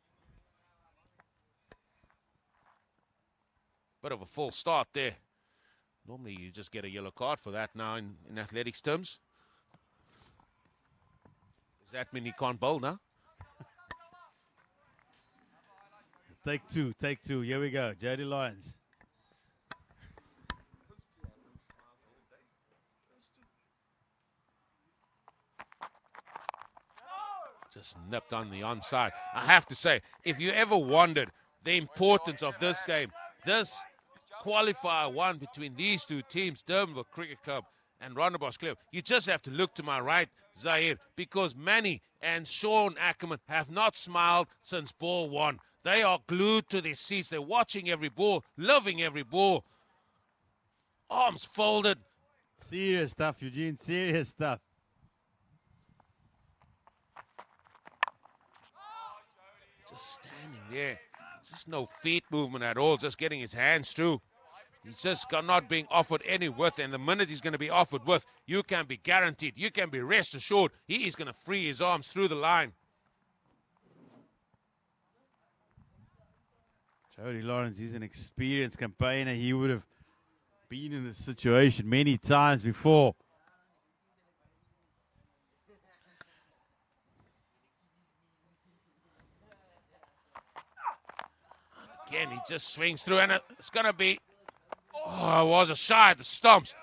Bit of a false start there. Normally you just get a yellow card for that now in athletics terms. Does that mean he can't bowl now? Take two. Here we go. Jody Lawrence. Just nipped on the onside. I have to say, if you ever wondered the importance of this game, this qualifier one between these two teams, Durbanville Cricket Club and Rondebosch Club, you just have to look to my right, Zahir, because Manny and Sean Ackerman have not smiled since ball 1. They are glued to their seats. They're watching every ball, loving every ball. Arms folded. Serious stuff, Eugene. Serious stuff. Just standing there. Just no feet movement at all. Just getting his hands through. He's just not being offered any width. And the minute he's going to be offered width, you can be guaranteed. You can be rest assured he is going to free his arms through the line. Jody Lawrence, he's an experienced campaigner. He would have been in this situation many times before. Again, he just swings through, and it's going to be... Oh, it was a shy at the stumps.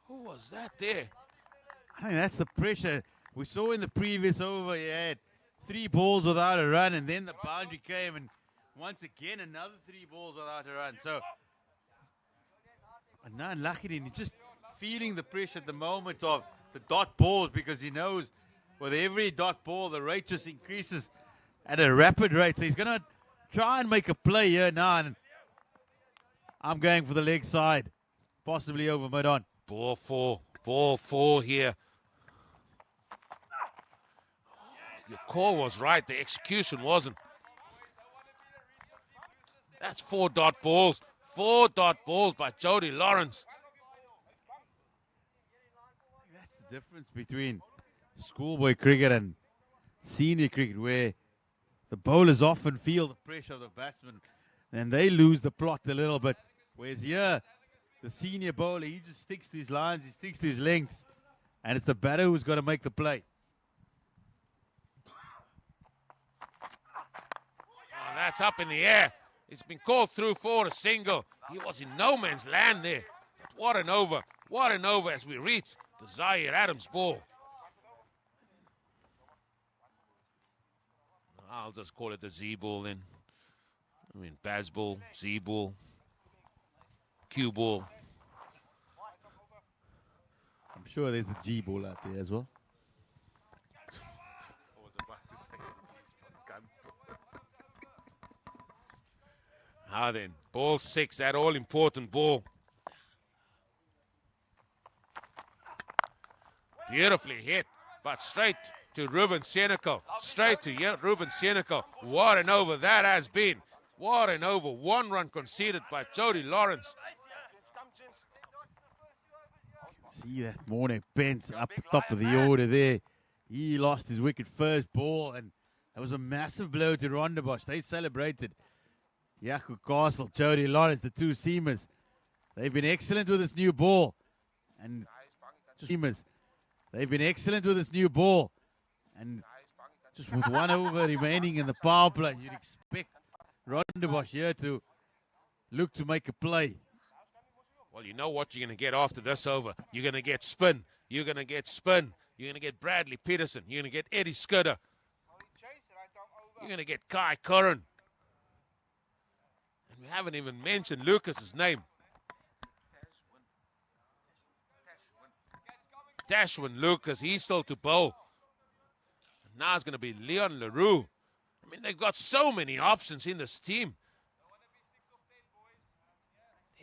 Who was that there? I think that's the pressure. We saw in the previous over, he had 3 balls without a run, and then the boundary came, and once again, another 3 balls without a run. So, Anand Lakhdin just feeling the pressure at the moment of the dot balls, because he knows with every dot ball, the rate just increases at a rapid rate. So he's going to try and make a play here now. And I'm going for the leg side, possibly over mid-on. Ball 4 here. Your call was right, the execution wasn't. That's 4 dot balls. 4 dot balls by Jody Lawrence. That's the difference between schoolboy cricket and senior cricket, where the bowlers often feel the pressure of the batsman and they lose the plot a little bit. Whereas here, the senior bowler, he just sticks to his lines, he sticks to his lengths, and it's the batter who's got to make the play. Oh, that's up in the air. It's been called through for a single. He was in no man's land there. But what an over. What an over as we reach the Zahir Adams ball. I'll just call it the Z ball then. I mean, Baz ball, Z ball, Q ball. I'm sure there's a G ball out there as well. I was about to say Now then, ball 6, that all-important ball. Beautifully hit, but straight to Ruben Senecal. Straight to Ruben Senecal. What an over that has been. What an over. 1 run conceded by Jody Lawrence. See that Morne Pence up the top of the order there. He lost his wicket first ball, and that was a massive blow to Rondebosch. They celebrated. Yaku Castle, Jody Lawrence, the 2 seamers. They've been excellent with this new ball. And seamers. They've been excellent with this new ball. And just with 1 over remaining in the power play, you'd expect Rondebosch here to look to make a play. Well, you know what you're going to get after this over. You're going to get spin. You're going to get spin. You're going to get Bradley Peterson. You're going to get Eddie Skudder. You're going to get Kai Curran. And we haven't even mentioned Lucas's name. Dashwin Lucas, he's still to bowl. Now it's going to be Leon LaRue. I mean, they've got so many options in this team.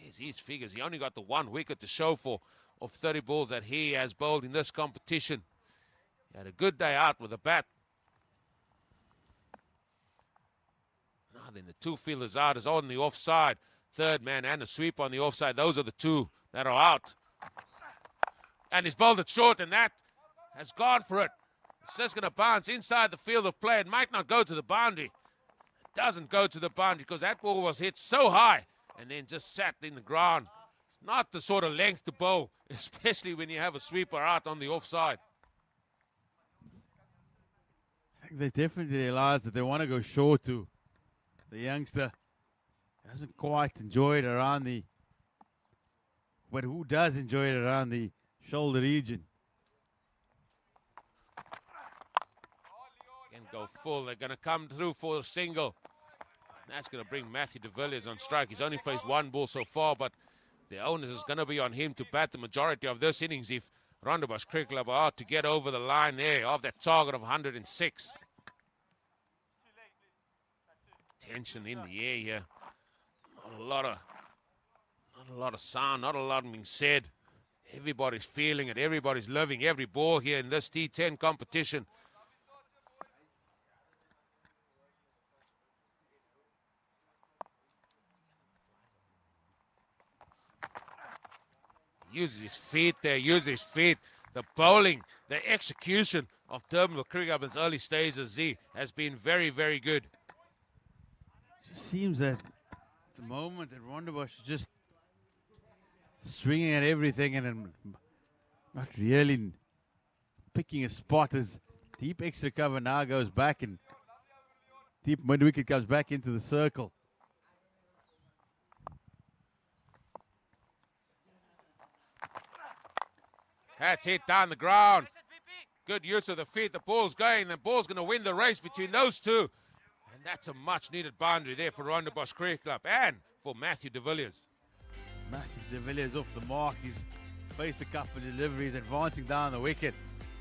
There's his figures. He only got the 1 wicket to show for of 30 balls that he has bowled in this competition. He had a good day out with the bat. Now then the 2 fielders out is on the offside. Third man and a sweep on the offside. Those are the 2 that are out. And he's bowled it short, and that has gone for it. It's just going to bounce inside the field of play. It might not go to the boundary. It doesn't go to the boundary because that ball was hit so high and then just sat in the ground. It's not the sort of length to bowl, especially when you have a sweeper out on the offside. I think they definitely realize that they want to go short to the youngster. Doesn't quite enjoy it around the... But who does enjoy it around the shoulder region? Can go full. They're going to come through for a single. That's going to bring Matthew de Villiers on strike. He's only faced 1 ball so far, but the onus is going to be on him to bat the majority of this innings if Rondebosch Cricket Club are to get over the line there of that target of 106. Tension in the air here. Not a lot of sound, not a lot being said. Everybody's feeling it. Everybody's living every ball here in this T10 competition. Uses his feet there, uses his feet. The bowling, the execution of Durbanville Cricket Club in its early stages, Z, has been very, very good. It just seems that at the moment that Rondebosch is just swinging at everything and then not really picking a spot as deep extra cover now goes back and deep mid wicket comes back into the circle. That's hit down the ground. Good use of the feet. The ball's going. The ball's going to win the race between those 2. And that's a much-needed boundary there for Rondebosch Cricket Club and for Matthew de Villiers. Matthew de Villiers off the mark. He's faced a couple of deliveries, advancing down the wicket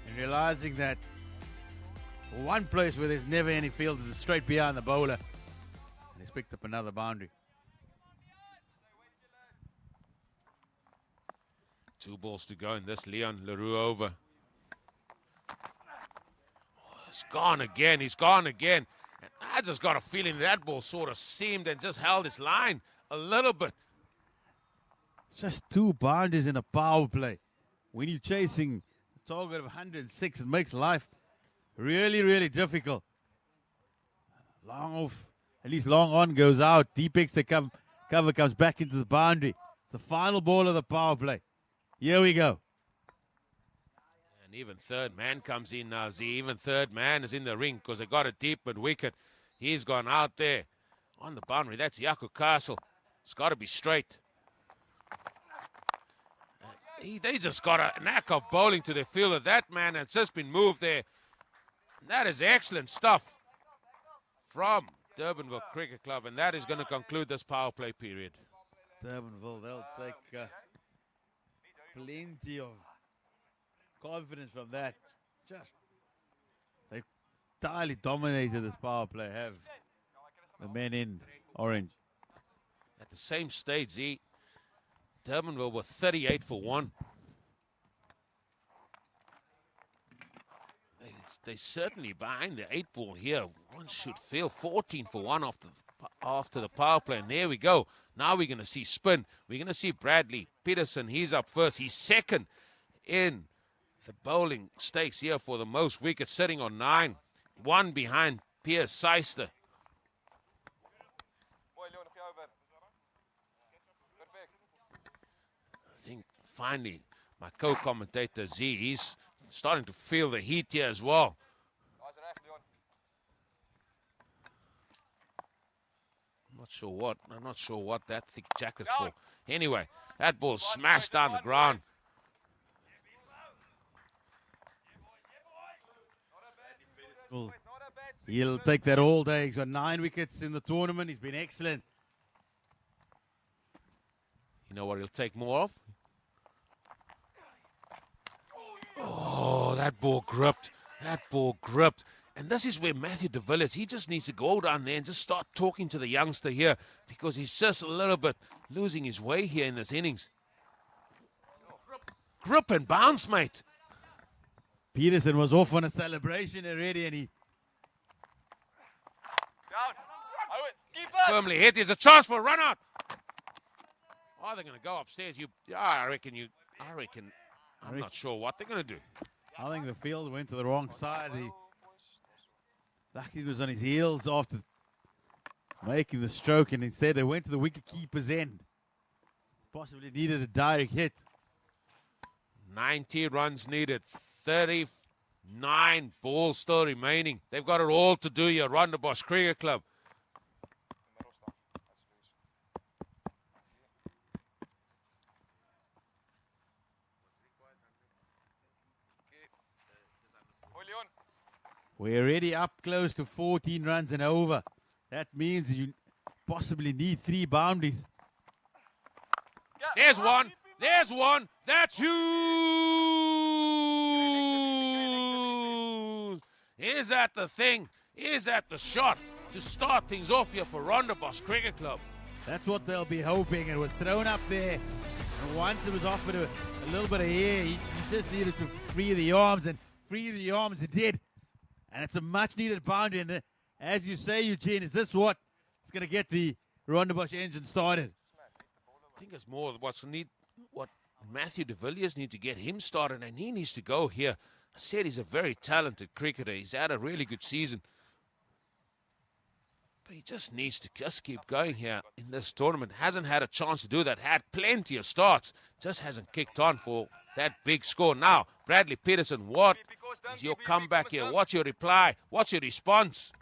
and realizing that one place where there's never any field is straight behind the bowler. And he's picked up another boundary. 2 balls to go in this Leon LaRue over. Oh, he's gone again. He's gone again. And I just got a feeling that ball sort of seamed and just held its line a little bit. Just 2 boundaries in a power play. When you're chasing a target of 106, it makes life really, really difficult. Long off, at least long on goes out. Deep extra cover comes back into the boundary. It's the final ball of the power play. Here we go. And even third man comes in now, Z. Even third man is in the ring because they got a deep mid wicket. He's gone out there on the boundary. That's Yaku Castle. It's got to be straight. They just got a knack of bowling to the fielder. That man has just been moved there. And that is excellent stuff from Durbanville Cricket Club. And that is going to conclude this power play period. Durbanville, they'll take plenty of confidence from that. Just they entirely dominated this power play, have the men in orange. At the same stage, Z, Durbanville were 38 for 1. They certainly behind the 8 ball here. One should feel 14 for 1 after the power play. And there we go. Now we're going to see spin. We're going to see Bradley Peterson. He's up first. He's second in the bowling stakes here for the most wickets, sitting on 9. 1 behind Piers Seister. I think finally my co-commentator Z, he's starting to feel the heat here as well. I'm not sure what that thick jacket's for. Anyway, that ball smashed down the ground. Well, he'll take that all day. He's got 9 wickets in the tournament. He's been excellent. You know what he'll take more of? Oh, that ball gripped. That ball gripped. And this is where Matthew de Villiers, he just needs to go down there and just start talking to the youngster here, because he's just a little bit losing his way here in this innings. Grip and bounce, mate. Peterson was off on a celebration already, and he firmly hit. There's a chance for a run out. Oh, they're going to go upstairs. I'm not sure what they're going to do. I think the field went to the wrong side. Lucky was on his heels after making the stroke, and instead they went to the wicket-keeper's end. Possibly needed a direct hit. 90 runs needed. 39 balls still remaining. They've got it all to do here, Rondebosch Cricket Club. We're already up close to 14 runs and over. That means you possibly need 3 boundaries. There's one. There's one. That's huge. Is that the thing? Is that the shot to start things off here for Rondebosch Cricket Club? That's what they'll be hoping. It was thrown up there. And once it was offered a little bit of air, he just needed to free the arms, and free the arms it did. And it's a much-needed boundary. And as you say, Eugene, is this what is going to get the Rondebosch engine started? I think it's more what Matthew de Villiers needs to get him started, and he needs to go here. I said he's a very talented cricketer. He's had a really good season. But he just needs to keep going here in this tournament. Hasn't had a chance to do that. Had plenty of starts. Just hasn't kicked on for that big score. Now, Bradley Peterson, what is your comeback here? What's your reply? What's your response?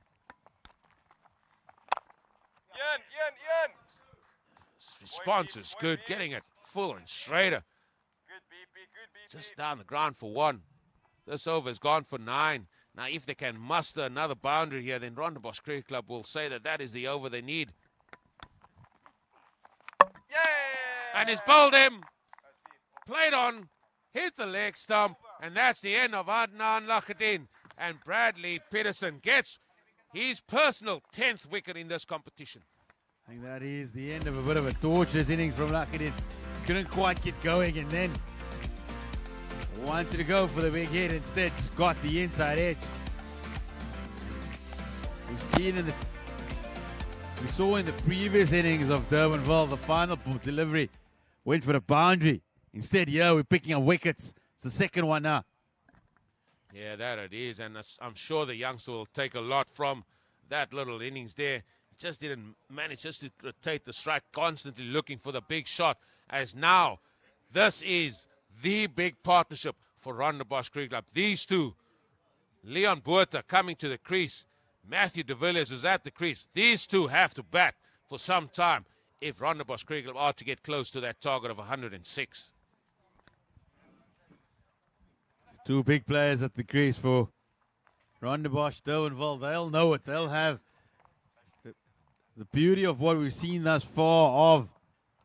His response is good. Getting it full and straighter. Just down the ground for 1. This over has gone for 9. Now, if they can muster another boundary here, then Rondebosch Cricket Club will say that is the over they need. And he's bowled him. Played on. Hit the leg stump. And that's the end of Adnan Lakhdin. And Bradley Peterson gets his personal 10th wicket in this competition. I think that is the end of a bit of a torturous innings from Lakhdin. Couldn't quite get going, and then wanted to go for the big hit, instead just got the inside edge. We saw in the previous innings of Durbanville, the final delivery went for the boundary. Instead, we're picking up wickets. It's the second one now. Yeah, that it is, and I'm sure the youngster will take a lot from that little innings there. Just didn't manage just to rotate the strike, constantly looking for the big shot, as now this is the big partnership for Rondebosch Cricket Club. These two, Leon Botha coming to the crease, Matthew de Villiers is at the crease. These two have to bat for some time if Rondebosch Cricket Club are to get close to that target of 106. 2 big players at the crease for Rondebosch, Durbanville. They'll know it. They'll have the beauty of what we've seen thus far of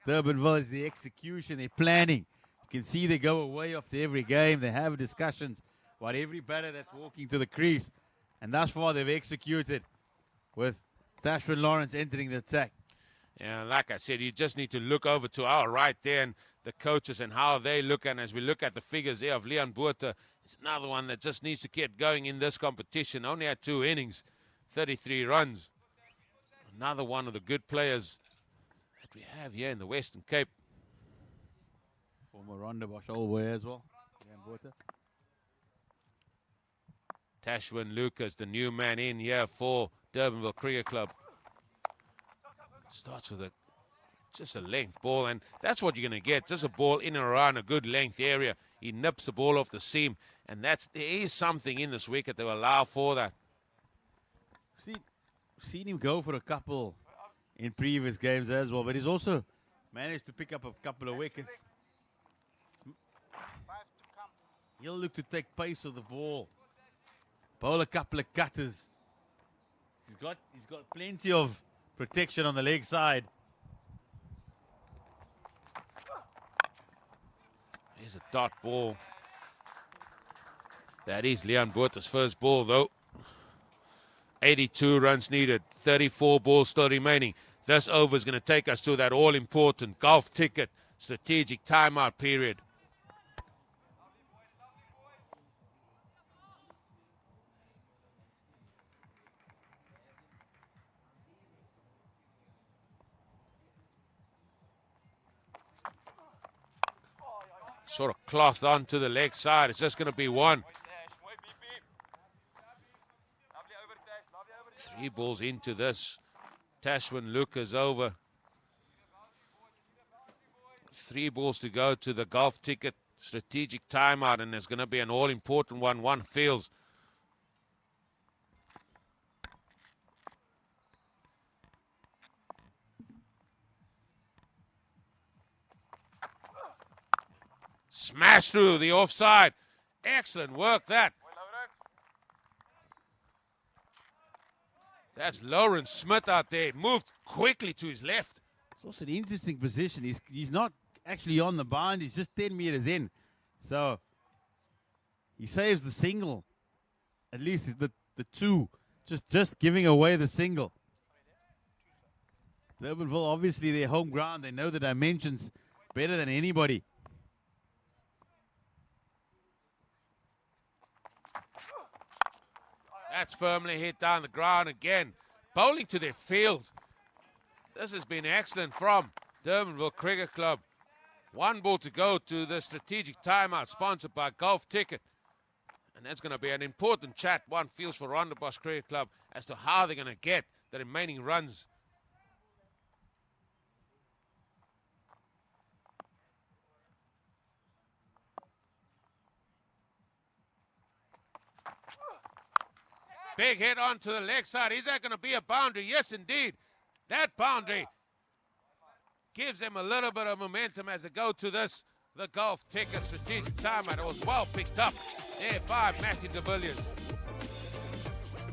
Durbanville is the execution, their planning. You can see they go away after every game. They have discussions about every batter that's walking to the crease. And thus far, they've executed with Tashwin Lawrence entering the attack. And like I said, you just need to look over to our right there and the coaches and how they look. And as we look at the figures there of Leon Botha, it's another one that just needs to get going in this competition. Only had 2 innings, 33 runs. Another one of the good players that we have here in the Western Cape. Former Rondebosch all-way as well. Leon Botha. Tashwin Lucas, the new man in here for Durbanville Cricket Club. Starts with a Just a length ball, and that's what you're going to get. Just a ball in and around a good length area. He nips the ball off the seam, and there is something in this wicket that will allow for that. Seen him go for a couple in previous games as well, but he's also managed to pick up a couple of wickets. He'll look to take pace of the ball, bowl a couple of cutters. He's got plenty of protection on the leg side. Here's a dot ball. That is Leon Botha's first ball, though. 82 runs needed, 34 balls still remaining. This over is going to take us to that all-important golf ticket strategic timeout period. Sort of cloth onto the leg side. It's just going to be one. 3 balls into this. Tashwin Lucas over. 3 balls to go to the golf ticket strategic timeout, and there's going to be an all-important one. One feels. Smash through the offside. Excellent work that. That's Lawrence Smith out there. Moved quickly to his left. It's also an interesting position. He's not actually on the bound. He's just 10 meters in. So he saves the single. At least the 2. Just giving away the single. Durbanville, obviously their home ground. They know the dimensions better than anybody. That's firmly hit down the ground again. Bowling to their field. This has been excellent from Durbanville Cricket Club. 1 ball to go to the strategic timeout sponsored by Golf Ticket. And that's going to be an important chat. One feels for Rondebosch Cricket Club as to how they're going to get the remaining runs. Big hit onto the leg side. Is that going to be a boundary? Yes, indeed. That boundary gives them a little bit of momentum as they go to this, the golf ticket strategic timeout. It was well picked up there by Matthew de Villiers.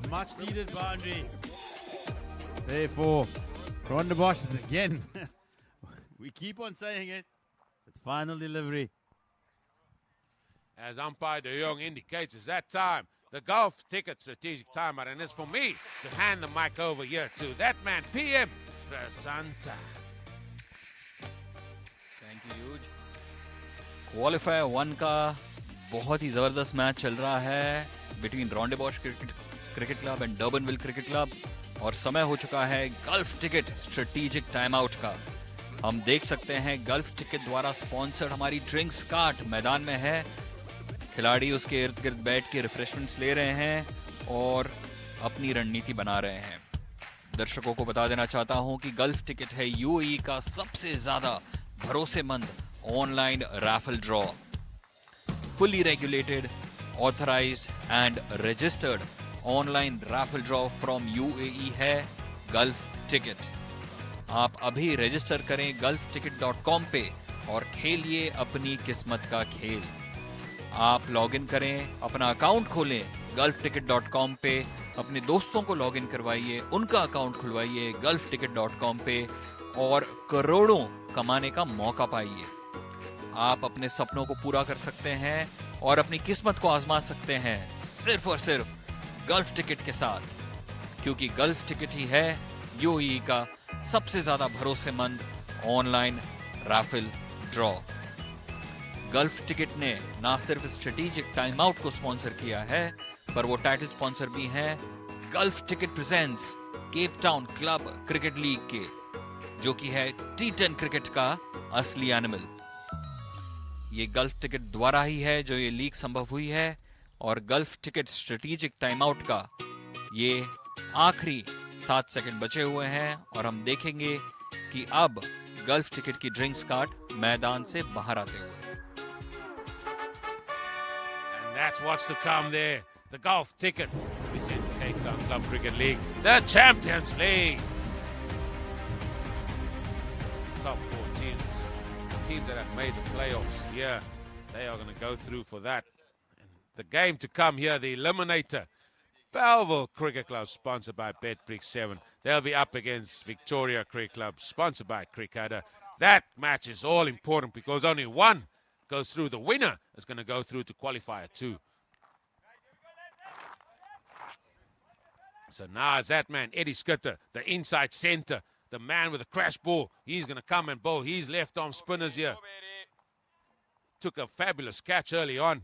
Much needed boundary. Therefore, Rondebosch again. We keep on saying it. It's final delivery. As umpire De Jong indicates, it's that time. The golf ticket strategic timeout, and it's for me to hand the mic over here to that man, PM Prasanta. Thank you, Huge. Qualifier 1 का बहुत ही जबरदस्त match चल रहा है between Rondebosch Cricket Club and Durbanville Cricket Club, और समय हो चुका है Gulf ticket strategic time out का. हम देख सकते हैं गल्फ टिकट द्वारा स्पॉन्सर्ड हमारी ड्रिंक्स कार्ट मैदान में है. खिलाड़ी उसके इर्द गिर्द बैठ के रिफ्रेशमेंट्स ले रहे हैं और अपनी रणनीति बना रहे हैं. दर्शकों को बता देना चाहता हूं कि गल्फ टिकट है यूएई का सबसे ज्यादा भरोसेमंद online raffle draw. Fully regulated, authorised and registered online raffle draw from UAE है गल्फ टिकट. आप अभी रजिस्टर करें gulfticket.com पे और खेलिए अपनी किस्मत का खेल. आप लॉगिन करें, अपना अकाउंट खोलें gulfticket.com पे, अपने दोस्तों को लॉगिन करवाइए, उनका अकाउंट खुलवाइए gulfticket.com पे और करोड़ों कमाने का मौका पाइए. आप अपने सपनों को पूरा कर सकते हैं और अपनी किस्मत को आजमा सकते हैं सिर्फ और सिर्फ गल्फ टिकट के साथ, क्योंकि गल्फ टिकट ही है यूएई का सबसे ज्यादा भरोसेमंद online raffle draw. Gulf ticket ने ना सिर्फ स्ट्रेटेजिक टाइम आउट को स्पॉन्सर किया है, पर वो टाइटल स्पॉन्सर भी हैं gulf Ticket presents Cape Town club cricket league के, जो कि है T10 क्रिकेट का असली एनिमल. ये गल्फ टिकट द्वारा ही है जो ये लीग संभव हुई है, और gulf ticket strategic time out का ये आखिरी 7 सेकंड बचे हुए हैं और हम देखेंगे कि अब गल्फ टिकट की ड्रिंक्स कार्ड मैदान से बाहर आते हुए। And that's what's to come there. The golf ticket presents the Cape Town Club Cricket League, the Champions League. Top 4 teams, the teams that have made the playoffs here, they are going to go through for that. And the game to come here, the eliminator, Belleville Cricket Club, sponsored by BetPrix 7. They'll be up against Victoria Cricket Club, sponsored by Cricketer. That match is all important because only one goes through. The winner is going to go through to Qualifier 2. So now it's that man, Eddie Schutter, the inside centre, the man with the crash ball. He's going to come and bowl. He's left arm spinners here. Took a fabulous catch early on.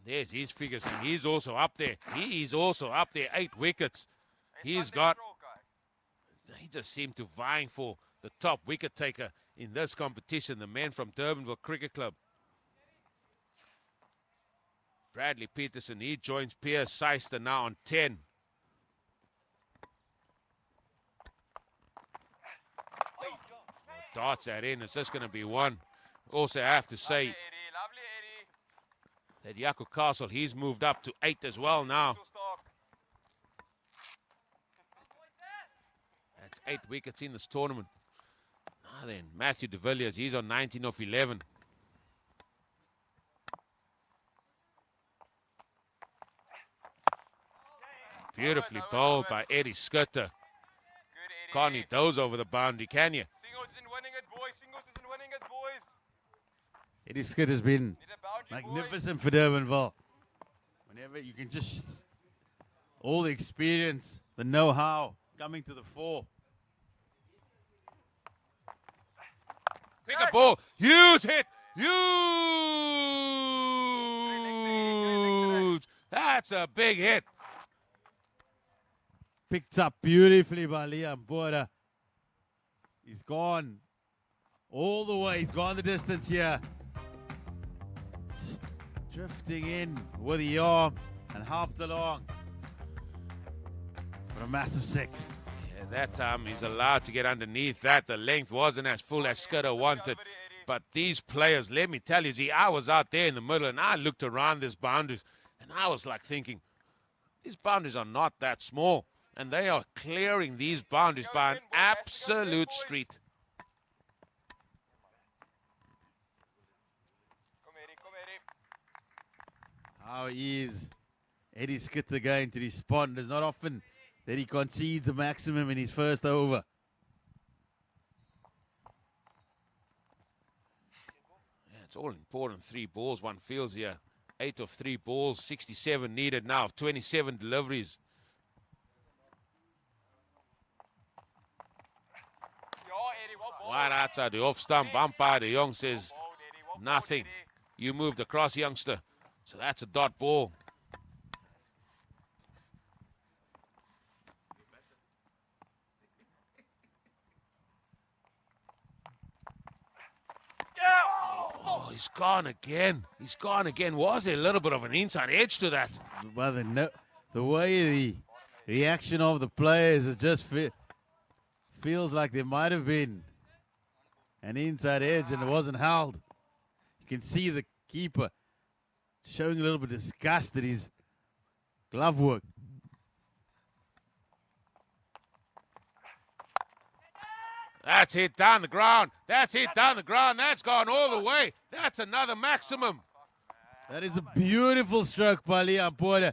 There's his figures, and he's also up there. He is also up there, 8 wickets. He's got, he just seemed to vying for the top wicket taker in this competition, the man from Durbanville Cricket Club. Bradley Peterson, he joins Pierce Seister now on 10. Darts that in, it's just going to be one. Also, I have to say that Jaco Castle, he's moved up to 8 as well now. That's 8 wickets in this tournament. Now then, Matthew de Villiers, he's on 19 of 11. Beautifully bowled by Eddie Schutter. Can't hit those over the boundary, can you? Singles isn't winning it, boys. Singles isn't winning it, boys. Eddie Schutter's been Need a boundary, magnificent for Durbanville. Whenever you can just, all the experience, the know-how coming to the fore. Quicker ball, huge hit, huge! That's a big hit. Picked up beautifully by Liam Border. He's gone all the way. He's gone the distance here. Just drifting in with the arm and helped along for a massive 6. Yeah, that time he's allowed to get underneath that. The length wasn't as full as Schutter wanted. But these players, let me tell you, see, I was out there in the middle and I looked around these boundaries and I was like thinking, these boundaries are not that small. And they are clearing these boundaries by an absolute street. How is Eddie Schutter going to respond? It's not often that he concedes a maximum in his first over. Yeah, it's all important. 3 balls, 1 fields here. 8 of 3 balls, 67 needed now, 27 deliveries. Wide outside the off stump. Umpire de Jong says nothing. You moved across, youngster. So that's a dot ball. Oh, he's gone again. He's gone again. Was there a little bit of an inside edge to that? Well, the way the reaction of the players is just feels like there might have been an inside edge and it wasn't held. You can see the keeper showing a little bit of disgust at his glove work. That's hit down the ground. That's hit down the ground. That's gone all the way. That's another maximum. That is a beautiful stroke by Liam Porter.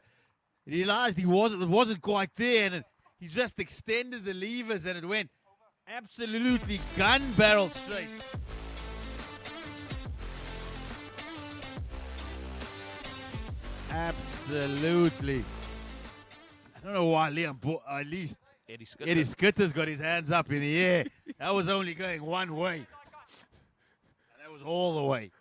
He realized it wasn't quite there and he just extended the levers and it went absolutely gun barrel straight. Absolutely. I don't know why Liam Porter, at least Eddie Schutter's got his hands up in the air. That was only going one way. And that was all the way.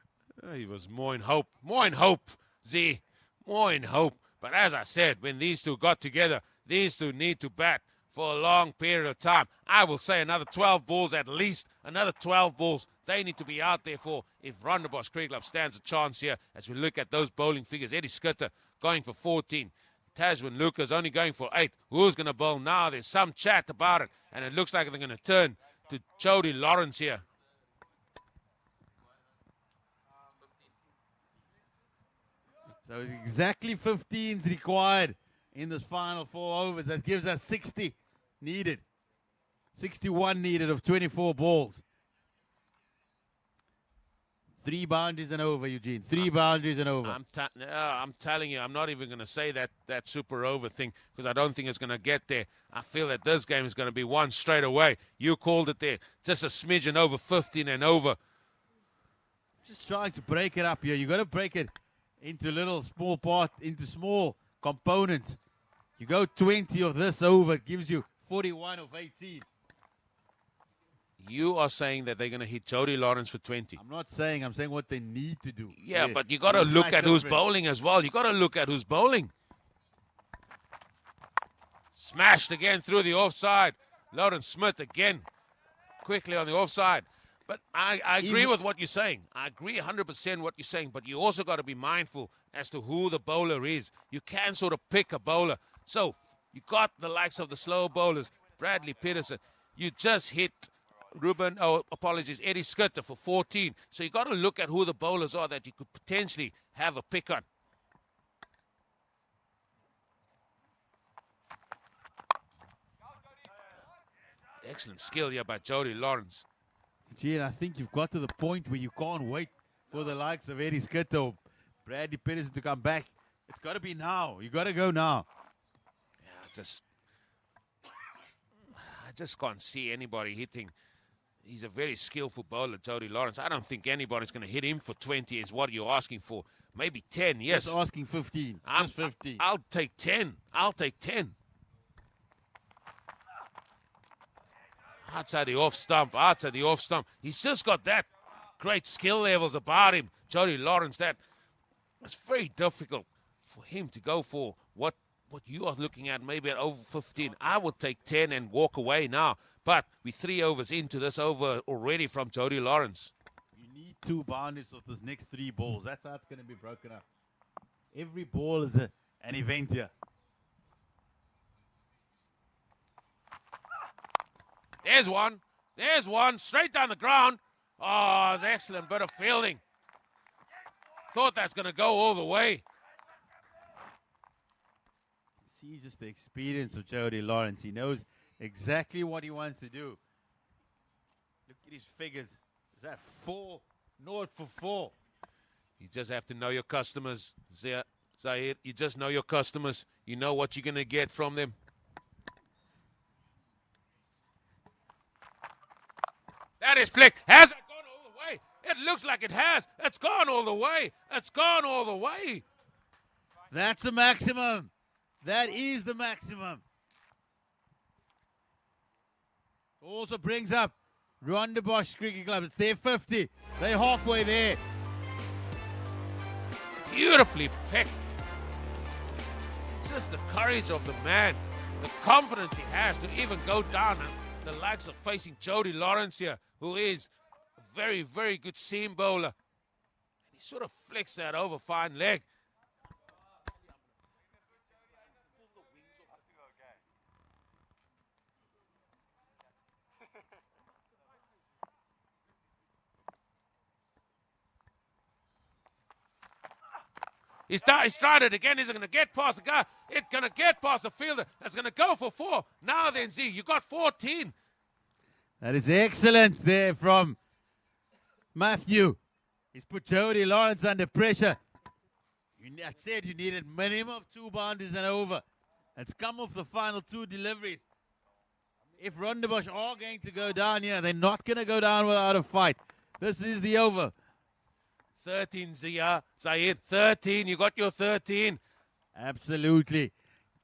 He was more in hope. More in hope, Z. More in hope. But as I said, when these two got together, these two need to bat for a long period of time. I will say another 12 balls at least. Another 12 balls they need to be out there for if Rondebosch Cricket Club stands a chance here as we look at those bowling figures. Eddie Schutter going for 14. Tasman Lucas only going for 8. Who's going to bowl now? There's some chat about it, and it looks like they're going to turn to Jody Lawrence here. So exactly 15 is required in this final 4 overs. That gives us 60 needed. 61 needed of 24 balls. 3 boundaries and over, Eugene. 3 boundaries and over. I'm telling you, I'm not even going to say that super over thing because I don't think it's going to get there. I feel that this game is going to be won straight away. You called it there. Just a smidgen over 15 and over. Just trying to break it up here. You got to break it into little small part, into small components. You go 20 of this over, it gives you 41 of 18. You are saying that they're going to hit Jody Lawrence for 20. I'm not saying, I'm saying what they need to do. Yeah, but you got to look at who's bowling as well. You got to look at who's bowling. Smashed again through the offside. Lawrence Smith again, quickly on the offside. But I agree with what you're saying. I agree 100% what you're saying. But you also got to be mindful as to who the bowler is. You can sort of pick a bowler. So you got the likes of the slow bowlers, Bradley Peterson. You just hit Eddie Skitter for 14. So you got to look at who the bowlers are that you could potentially have a pick on. Excellent skill here by Jody Lawrence. Gee, and I think you've got to the point where you can't wait for the likes of Eddie Skitter or Bradley Peterson to come back. It's got to be now. You got to go now. Yeah, I just can't see anybody hitting. He's a very skillful bowler, Jody Lawrence. I don't think anybody's going to hit him for 20 is what you're asking for. Maybe 10, yes. Just asking 15. I'm 15. I'll take 10. I'll take 10. Outside the off stump, outside the off stump. He's just got that great skill levels about him, Jody Lawrence, that it's very difficult for him to go for what you are looking at, maybe at over 15. I would take 10 and walk away now. But we're 3 overs into this over already from Jody Lawrence. You need 2 boundaries of this next 3 balls. That's how it's going to be broken up. Every ball is an event here. There's one. There's one. Straight down the ground. Oh, it's an excellent bit of fielding. Thought that's going to go all the way. See just the experience of Jody Lawrence. He knows exactly what he wants to do. Look at his figures. Is that 4? North for 4. You just have to know your customers, Zahir. You just know your customers. You know what you're going to get from them. That is flick. Has it gone all the way? It looks like it has. It's gone all the way. It's gone all the way. That's the maximum. That is the maximum. Also brings up Rondebosch Cricket Club. It's their 50. They're halfway there. Beautifully picked. Just the courage of the man. The confidence he has to even go down and the likes of facing Jody Lawrence here, who is a very, very good seam bowler. And he sort of flicks that over fine leg. He's tried it again. He's going to get past the guy. It's going to get past the fielder. That's going to go for 4. Now then, Z, you got 14. That is excellent there from Matthew. He's put Jody Lawrence under pressure. I said you needed minimum of 2 boundaries and over. It's come off the final 2 deliveries. If Rondebosch are going to go down here, they're not going to go down without a fight. This is the over. 13, Zia. Zahid, 13. You got your 13. Absolutely.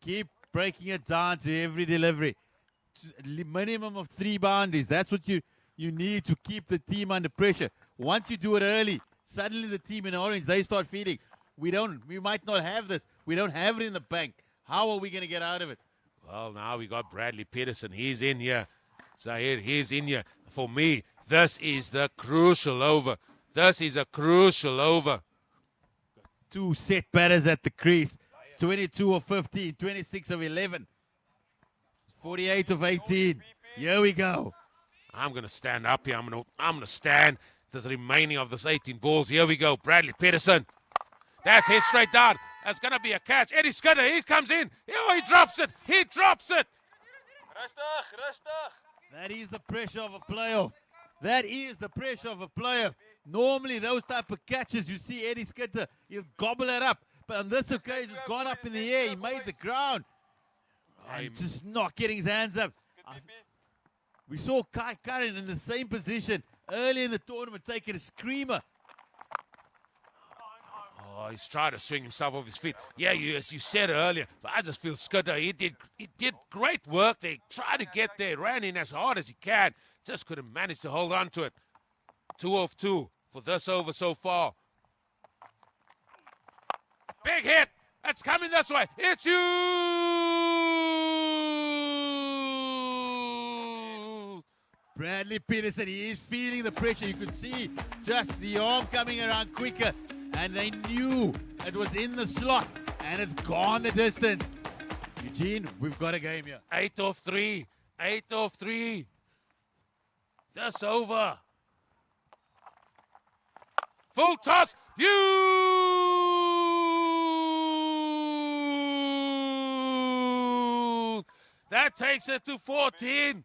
Keep breaking it down to every delivery. Minimum of 3 boundaries. That's what you need to keep the team under pressure. Once you do it early, suddenly the team in orange, they start feeling, we might not have this. We don't have it in the bank. How are we going to get out of it? Well, now we got Bradley Peterson. He's in here. Zahid, he's in here. For me, this is the crucial over. This is a crucial over. 2 set batters at the crease. 22 of 15, 26 of 11, 48 of 18. Here we go. I'm going to stand up here. I'm going to stand. There's the remaining of this 18 balls. Here we go. Bradley Peterson. That's hit straight down. That's going to be a catch. Eddie Scudder, he comes in. Oh, he drops it. He drops it. That is the pressure of a playoff. That is the pressure of a playoff. Normally, those type of catches, you see Eddie Scudder, he'll gobble it up. But on this occasion, it's gone up in the air. He made the ground. And just not getting his hands up. We saw Kai Curran in the same position early in the tournament taking a screamer. Oh, he's trying to swing himself off his feet. Yeah, as you said earlier, but I just feel Scudder, he did great work. They tried to get there, ran in as hard as he can. Just couldn't manage to hold on to it. 2 of 2 for this over so far. Big hit. It's coming this way. It's you. Bradley Peterson, he is feeling the pressure. You could see just the arm coming around quicker. And they knew it was in the slot. And it's gone the distance. Eugene, we've got a game here. 8 of 3. 8 of 3. That's over. Full toss. That takes it to 14.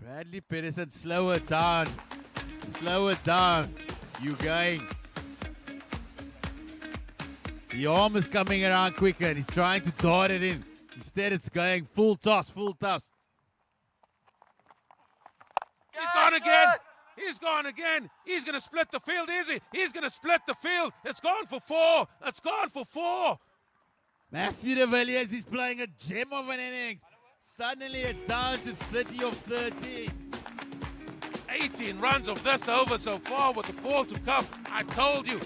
Bradley Peterson, slow it down. Slow it down. You going. The arm is coming around quicker and he's trying to dart it in. Instead, it's going full toss, full toss. He's gone again. He's gone again. He's going to split the field, is he? He's going to split the field. It's gone for 4. It's gone for 4. Matthew de Villiers is playing a gem of an innings. Suddenly, it's down to 30 of 13. 18 runs of this over so far with the ball to come. I told you.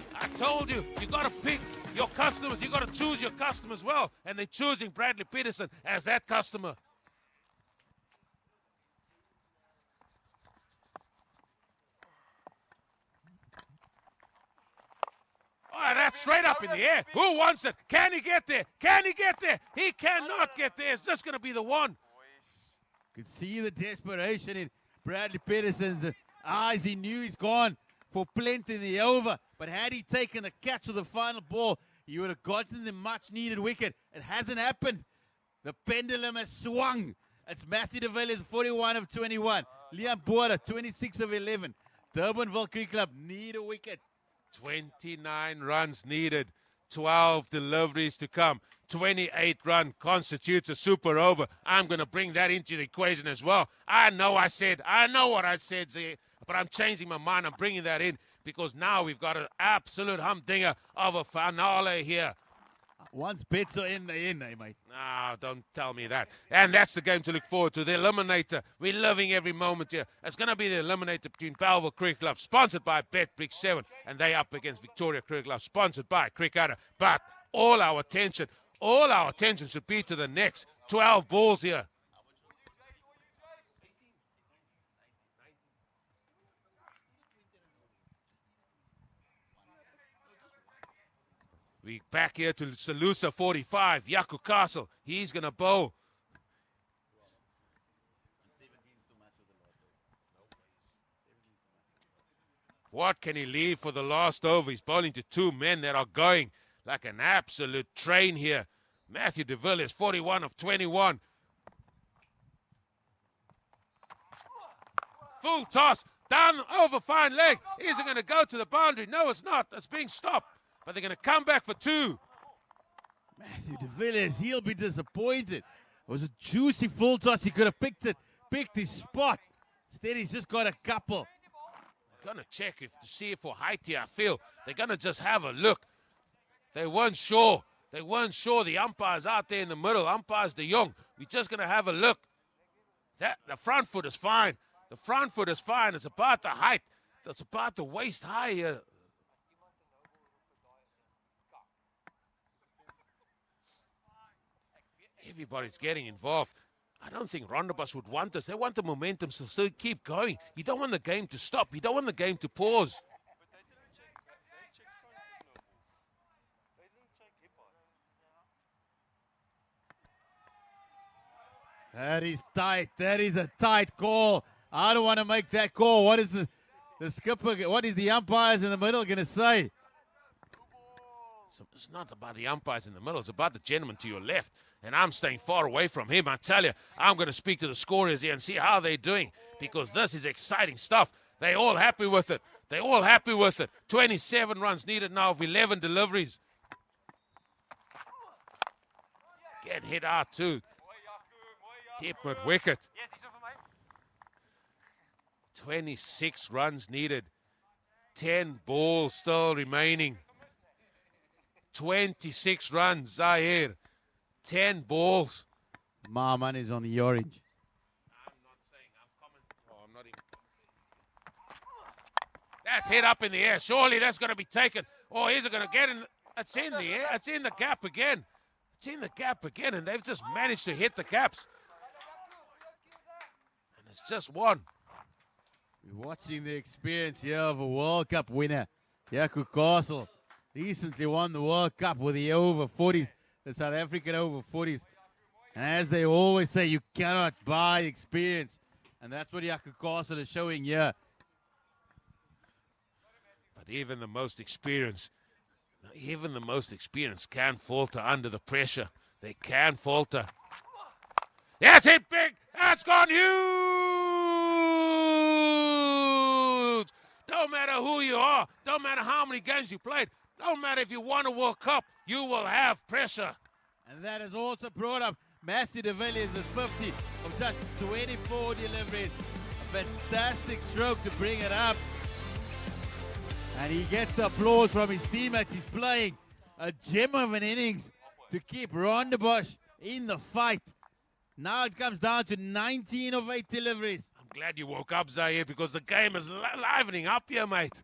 You got to pick your customers. You got to choose your customers well. And they're choosing Bradley Peterson as that customer. Oh, that's straight up in the air. Who wants it? Can he get there? Can he get there? He cannot get there. It's just going to be the one. You could see the desperation in Bradley Peterson's eyes. He knew he's gone for plenty in the over. But had he taken the catch of the final ball, he would have gotten the much-needed wicket. It hasn't happened. The pendulum has swung. It's Matthew de Villiers, 41 of 21. Liam Bora, 26 of 11. Durbanville Cricket Club need a wicket. 29 runs needed. 12 deliveries to come. 28 run constitutes a super over. I'm going to bring that into the equation as well. I know what I said, Zee, but I'm changing my mind. I'm bringing that in because now we've got an absolute humdinger of a finale here. Once bets are in, they're in, mate. No, don't tell me that. And that's the game to look forward to. The Eliminator. We're loving every moment here. It's going to be the Eliminator between Belleville Cricket Club, sponsored by BetBrick 7, and they up against Victoria Cricket Club, sponsored by Cricketer. But all our attention should be to the next 12 balls here. We back here to Salusa 45, Yaku Castle. He's going to bowl. What can he leave for the last over? He's bowling to 2 men that are going like an absolute train here. Matthew de Villiers, 41 of 21. Full toss, down over fine leg. Is it going to go to the boundary? No, it's not. It's being stopped. But they're going to come back for 2. Matthew de Villiers, he'll be disappointed. It was a juicy full toss. He could have picked his spot. Instead, he's just got a couple. They're going to check to see if for height here, I feel. They're going to just have a look. They weren't sure. The umpire's out there in the middle. Umpire's de Jong. We're just going to have a look. The front foot is fine. It's about the height. It's about the waist high here. Everybody's getting involved. I don't think Rondebosch would want this. They want the momentum to still keep going. You don't want the game to stop. You don't want the game to pause. That is tight. That is a tight call. I don't want to make that call. What is the skipper, what is the umpires in the middle going to say? So it's not about the umpires in the middle. It's about the gentleman to your left. And I'm staying far away from him. I tell you, I'm going to speak to the scorers here and see how they're doing, because this is exciting stuff. They're all happy with it. They're all happy with it. 27 runs needed now of 11 deliveries. Get hit out too. Deep mid wicket. 26 runs needed. 10 balls still remaining. 26 runs, Zahir. 10 balls. My money's on the orange. I'm not saying, I'm commenting. Oh, I'm not even. That's hit up in the air. Surely that's going to be taken. Oh, is it going to get in? It's in the air. It's in the gap again. It's in the gap again, and they've just managed to hit the gaps. And it's just one. We're watching the experience here of a World Cup winner. Yaku Castle recently won the World Cup with the over 40s, the South African over 40s. And as they always say, you cannot buy experience. And that's what Yaku Castle is showing here. But even the most experienced can falter under the pressure. They can falter. That's hit big. That's gone huge. Don't matter who you are. Don't matter how many games you played. Don't matter if you won a World Cup. You will have pressure. And that has also brought up Matthew de Villiers is 50 from just 24 deliveries. A fantastic stroke to bring it up. And he gets the applause from his teammates. He's playing a gem of an innings to keep Rondebosch in the fight. Now it comes down to 19 of 8 deliveries. I'm glad you woke up, Zahir, because the game is livening up here, mate.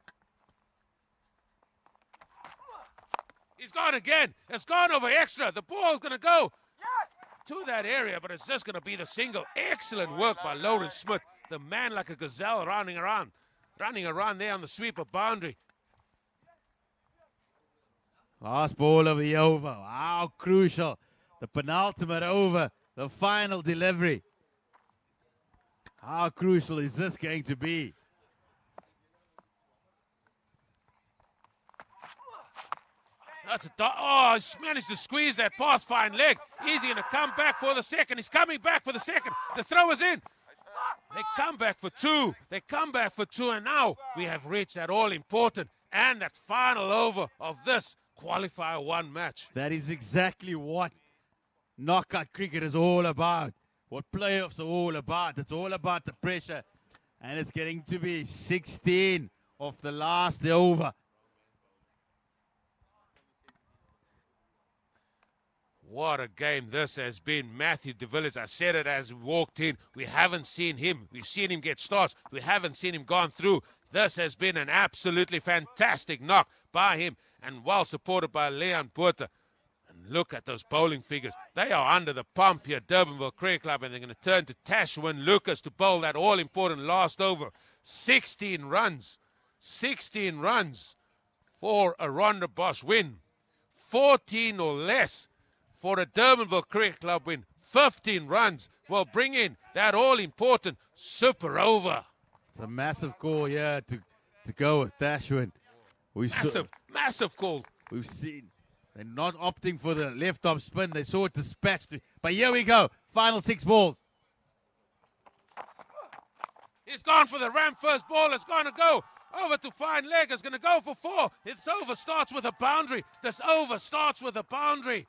He's gone again. It's gone over extra. The ball's going to go to that area, but it's just going to be the single. Excellent work by Lawrence Smith. The man like a gazelle running around there on the sweeper boundary. Last ball of the over. How crucial. The penultimate over. The final delivery. How crucial is this going to be? That's oh, he's managed to squeeze that past fine leg. Is he going to come back for the second? He's coming back for the second. The throw is in. They come back for two. They come back for two, and now we have reached that all-important and that final over of this Qualifier 1 match. That is exactly what knockout cricket is all about. What playoffs are all about. It's all about the pressure. And it's getting to be 16 of the last over. What a game this has been. Matthew de Villiers, I said it as we walked in. We haven't seen him. We've seen him get starts. We haven't seen him gone through. This has been an absolutely fantastic knock by him and well supported by Leon Botha. And look at those bowling figures. They are under the pump here, Durbanville Cricket Club, and they're going to turn to Tashwin Lucas to bowl that all-important last over. 16 runs. 16 runs for a Rondebosch win. 14 or less for a Durbanville Cricket Club win. 15 runs will bring in that all-important super over. It's a massive call here to go with Tashwin. Massive call. We've seen they're not opting for the left-arm spin. They saw it dispatched. But here we go. Final 6 balls. He's gone for the ramp first ball. It's going to go over to fine leg. It's going to go for 4. This over starts with a boundary. This over starts with a boundary.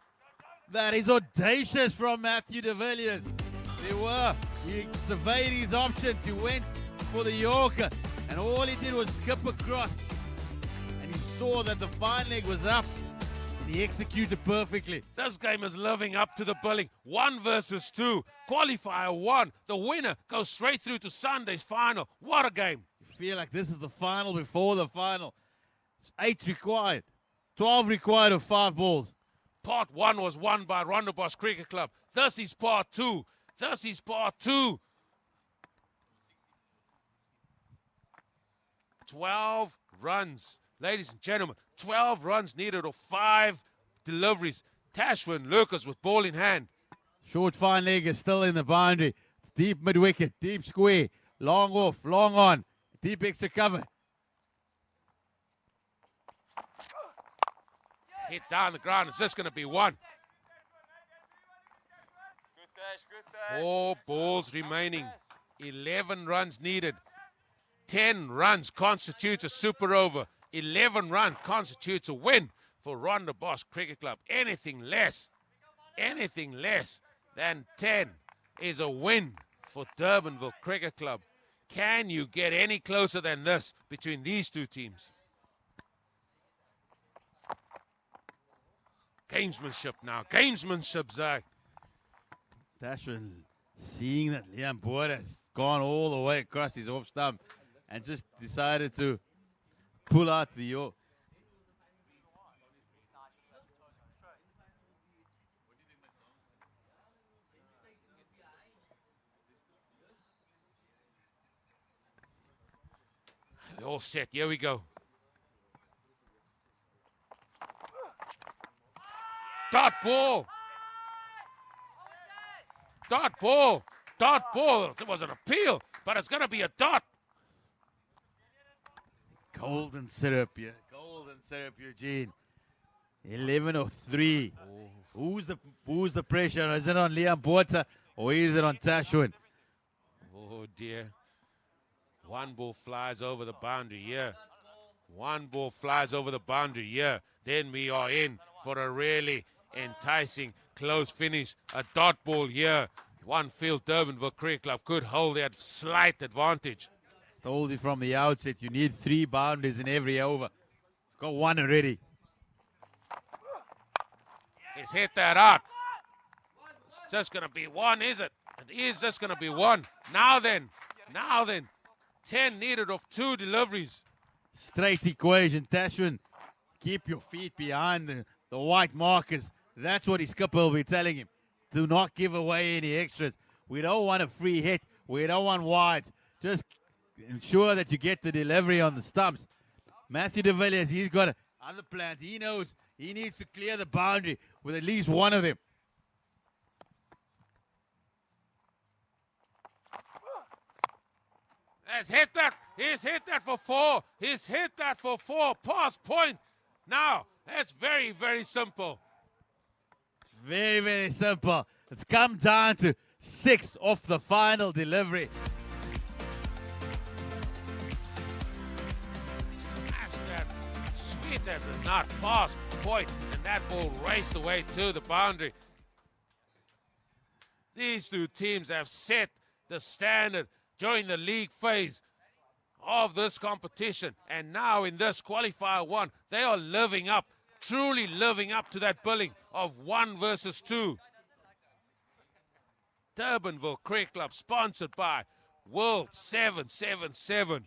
That is audacious from Matthew de Villiers. He surveyed his options. He went for the Yorker. And all he did was skip across. And he saw that the fine leg was up. And he executed perfectly. This game is living up to the billing. 1 versus 2. Qualifier 1. The winner goes straight through to Sunday's final. What a game. You feel like this is the final before the final. It's 8 required. 12 required of 5 balls. Part 1 was won by Rondebosch Cricket Club. This is part 2. This is part 2. 12 runs. Ladies and gentlemen, 12 runs needed of 5 deliveries. Tashwin Lucas with ball in hand. Short fine leg is still in the boundary. Deep mid wicket, deep square, long off, long on, deep extra cover. It's hit down the ground. It's just going to be one. 4 balls remaining. 11 runs needed. 10 runs constitutes a super over. 11 runs constitutes a win for Rondebosch Cricket Club. Anything less than 10 is a win for Durbanville Cricket Club. Can you get any closer than this between these two teams? Gamesmanship now. Gamesmanship, Zach. Tashwin seeing that Liam Boyd has gone all the way across his off stump and just decided to pull out the York. They're all set. Here we go. Dot ball. Dot ball. Dot ball. It was an appeal, but it's going to be a dot. Golden syrup, yeah. Golden syrup, Eugene. 11 of 3. Who's the pressure? Is it on Liam Porter or is it on Tashwin? Oh dear. One ball flies over the boundary here. One ball flies over the boundary here. Then we are in for a really enticing close finish. A dot ball here. One field Durbanville Cricket Club could hold that slight advantage. Told you from the outset, you need 3 boundaries in every over. Got 1 already. He's hit that out. It's just going to be 1, is it? It is just going to be 1. Now then. 10 needed of 2 deliveries. Straight equation. Tashwin, keep your feet behind the white markers. That's what his skipper will be telling him. Do not give away any extras. We don't want a free hit. We don't want wides. Just ensure that you get the delivery on the stumps. Matthew de Villiers, he's got other plans. He knows he needs to clear the boundary with at least one of them. He's hit that. He's hit that for 4. He's hit that for 4. Pass point. Now, that's very, very simple. It's very, very simple. It's come down to 6 off the final delivery. Smash that. Sweet as a nut. Pass point. And that ball raced away to the boundary. These two teams have set the standard during the league phase of this competition. And now in this qualifier 1, they are living up, truly living up to that billing of 1 versus 2. Durbanville Cricket Club, sponsored by World 777.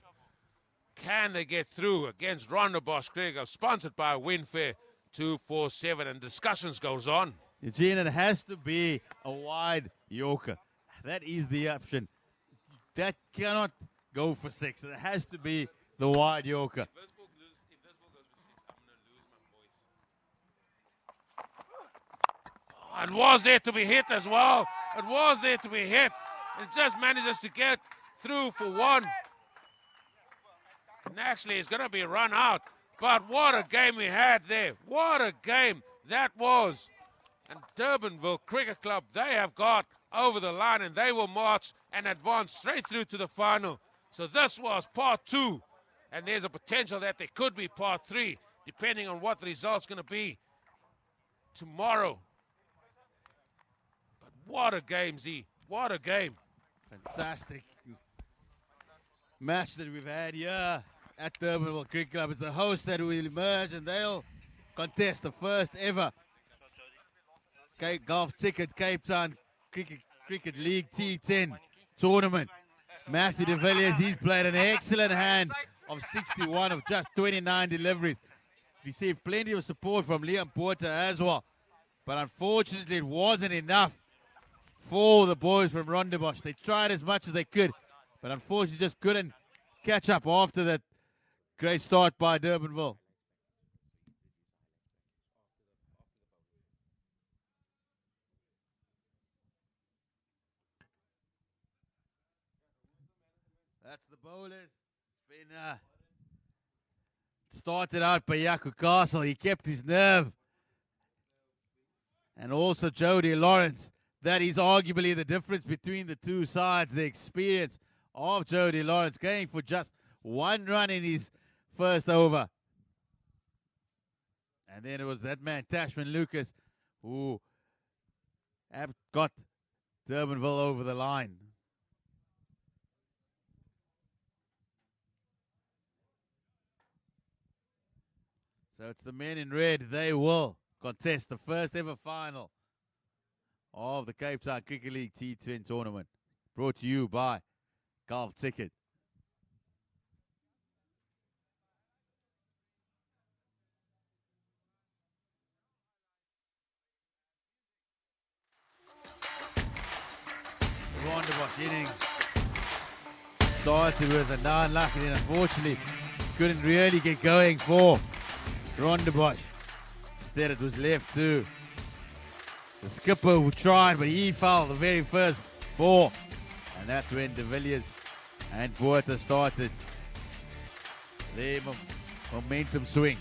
Can they get through against Rondebosch Cricket Club, sponsored by Winfair 247? And discussions goes on. Eugene, it has to be a wide Yorker. That is the option. That cannot go for 6. It has to be the wide Yorker. If this ball goes with 6, I'm going to lose my voice. And was there to be hit as well. It was there to be hit. It just manages to get through for 1. And actually, it's going to be run out. But what a game we had there. What a game that was. And Durbanville Cricket Club, they have got over the line and they will march and advance straight through to the final. So this was part 2. And there's a potential that there could be part 3, depending on what the result's going to be tomorrow. But what a game, Z. What a game. Fantastic match that we've had here at Durbanville Cricket Club. It's the host that will emerge and they'll contest the first ever golf ticket Cape Town Cricket League T10 tournament. Matthew de Villiers, he's played an excellent hand of 61 of just 29 deliveries. Received plenty of support from Liam Porter as well. But unfortunately, it wasn't enough for the boys from Rondebosch. They tried as much as they could, but unfortunately just couldn't catch up after that great start by Durbanville. bowlers. It's been started out by Yaku Castle. He kept his nerve. And also Jody Lawrence. That is arguably the difference between the two sides. The experience of Jody Lawrence going for just 1 run in his first over. And then it was that man, Tashman Lucas, who got Durbanville over the line. So it's the men in red. They will contest the first ever final of the Cape Town Cricket League T10 tournament. Brought to you by Golf Ticket. Rondebosch innings started with a 9 lucky, and unfortunately couldn't really get going for Rondebosch. Instead it was left to the skipper, who tried, but he fouled the very first ball. And that's when De Villiers and Botha started their momentum swing.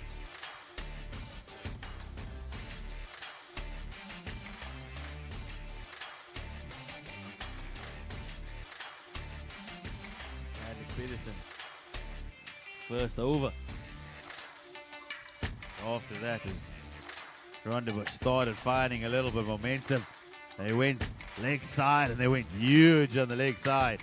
Peterson, first over. After that, Rondebosch started finding a little bit of momentum. They went leg side, and they went huge on the leg side.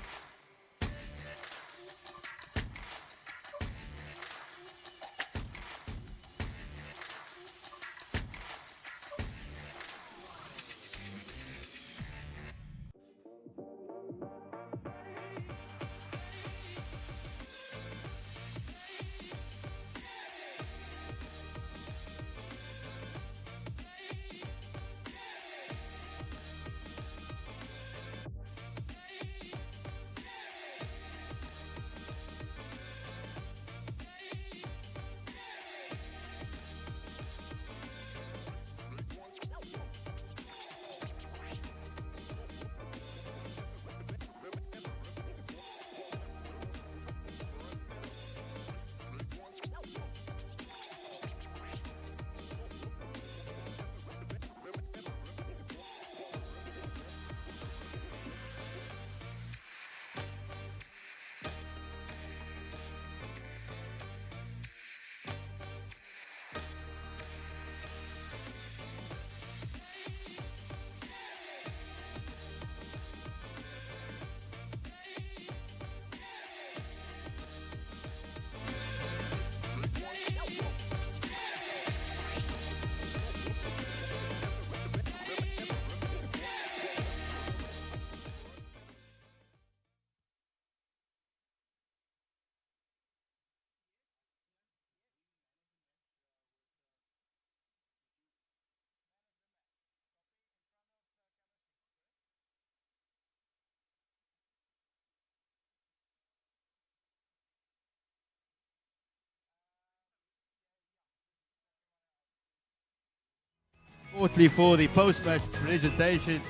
Shortly for the post-match presentation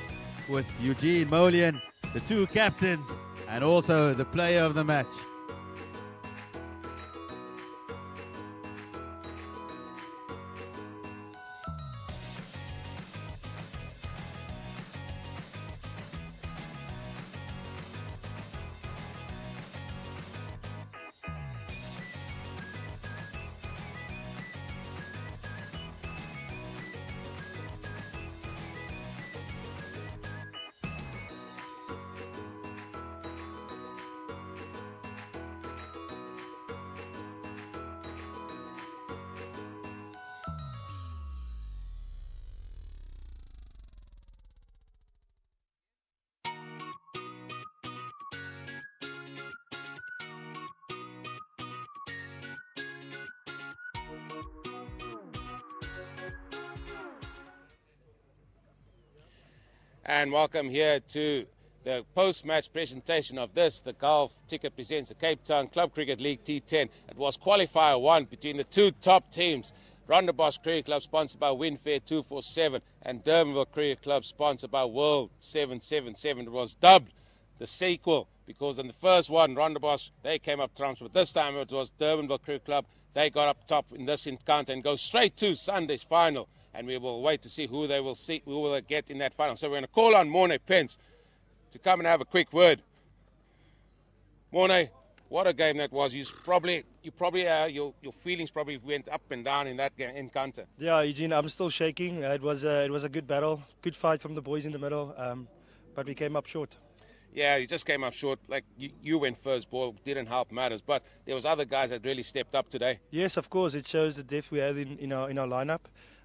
with Eugene Molian, the 2 captains, and also the player of the match. And welcome here to the post-match presentation of this. The Golf Ticket presents the Cape Town Club Cricket League T10. It was Qualifier 1 between the 2 top teams. Rondebosch Cricket Club, sponsored by Winfair 247, and Durbanville Cricket Club, sponsored by World 777. It was dubbed the sequel, because in the first one, Rondebosch, they came up trumps, but this time it was Durbanville Cricket Club. They got up top in this encounter and go straight to Sunday's final, and we will wait to see who they will get in that final. So we're going to call on Morne Pence to come and have a quick word. Morne, what a game that was. Your feelings probably went up and down in that game encounter. Yeah, Eugene, I'm still shaking. It was a good battle, good fight from the boys in the middle, but we came up short. Yeah, you just came up short. Like you went first ball, didn't help matters, but there was other guys that really stepped up today. Yes, of course, it shows the depth we had in our lineup.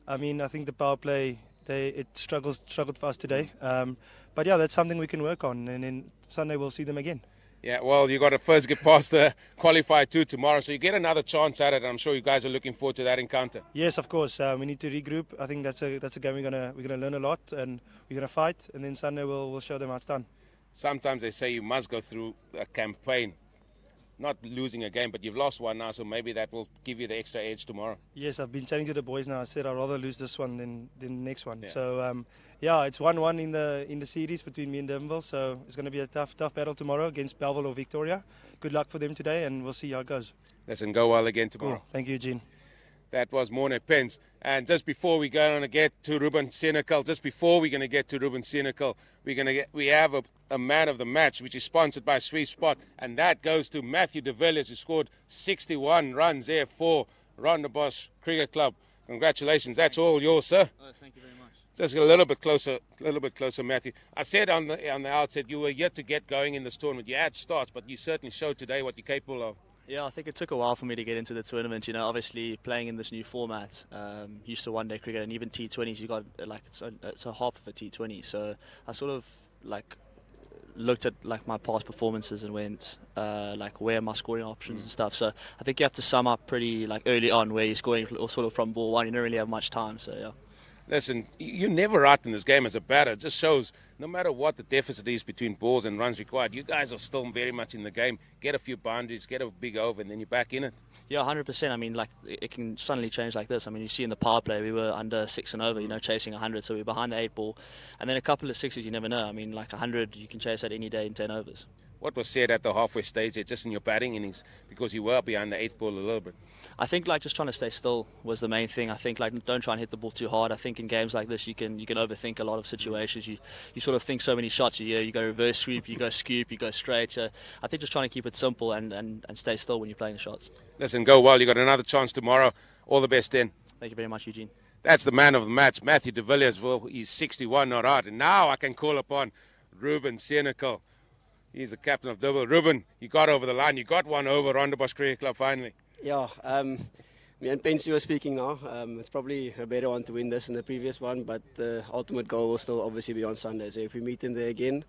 I mean, I think the power play it struggled for us today, but yeah, that's something we can work on, and then Sunday we'll see them again. Yeah, well, you got to first get past the Qualifier 2 tomorrow, so you get another chance at it, and I'm sure you guys are looking forward to that encounter. Yes, of course. We need to regroup. I think that's a game we're gonna learn a lot, and we're gonna fight, and then Sunday we'll show them how it's done. Sometimes they say you must go through a campaign, not losing a game, but you've lost one now, so maybe that will give you the extra edge tomorrow. Yes, I've been chatting to the boys now. I said I'd rather lose this one than the next one. Yeah. So yeah, it's 1-1 in the series between me and Durbanville. So it's going to be a tough battle tomorrow against Bellville or Victoria. Good luck for them today, and we'll see how it goes. Listen, go well again tomorrow. Cool. Thank you, Eugene. That was Morne Pence. And just before we go on to get to Ruben Senecal, we have a man of the match, which is sponsored by Sweet Spot, and that goes to Matthew de Villiers, who scored 61 runs there for Rondebosch Cricket Club. Congratulations, that's all yours, sir. Oh, thank you very much. Just a little bit closer, Matthew. I said on the outset you were yet to get going in this tournament. You had starts, but you certainly showed today what you're capable of. Yeah, I think it took a while for me to get into the tournament. You know, obviously playing in this new format, used to one-day cricket, and even T20s, you got like it's a half of a T20. So I sort of like looked at like my past performances and went like where are my scoring options and stuff. So I think you have to sum up pretty like early on where you're scoring sort of from ball one. You don't really have much time. So yeah. Listen, you're never out in this game as a batter. It just shows no matter what the deficit is between balls and runs required, you guys are still very much in the game. Get a few boundaries, get a big over, and then you're back in it. Yeah, 100%. I mean, like it can suddenly change like this. I mean, you see in the power play, we were under 6 and over, you know, chasing 100, so we were behind the 8 ball. And then a couple of sixes, you never know. I mean, like 100, you can chase that any day in 10 overs. What was said at the halfway stage there, just in your batting innings, because you were behind the 8th ball a little bit? I think like just trying to stay still was the main thing. I think like don't try and hit the ball too hard. I think in games like this you can overthink a lot of situations. You sort of think so many shots. You go reverse sweep, you go scoop, you go straight. So I think just trying to keep it simple and stay still when you're playing the shots. Listen, go well. You got another chance tomorrow. All the best then. Thank you very much, Eugene. That's the man of the match, Matthew de Villiers. Well, he's 61 not out. And now I can call upon Ruben Senecal. He's the captain of Durbanville. Ruben, you got over the line. You got one over Rondebosch Cricket Club finally. Yeah, me and Pensy were speaking now. It's probably a better one to win this than the previous one, but the ultimate goal will still obviously be on Sunday. So if we meet them there again,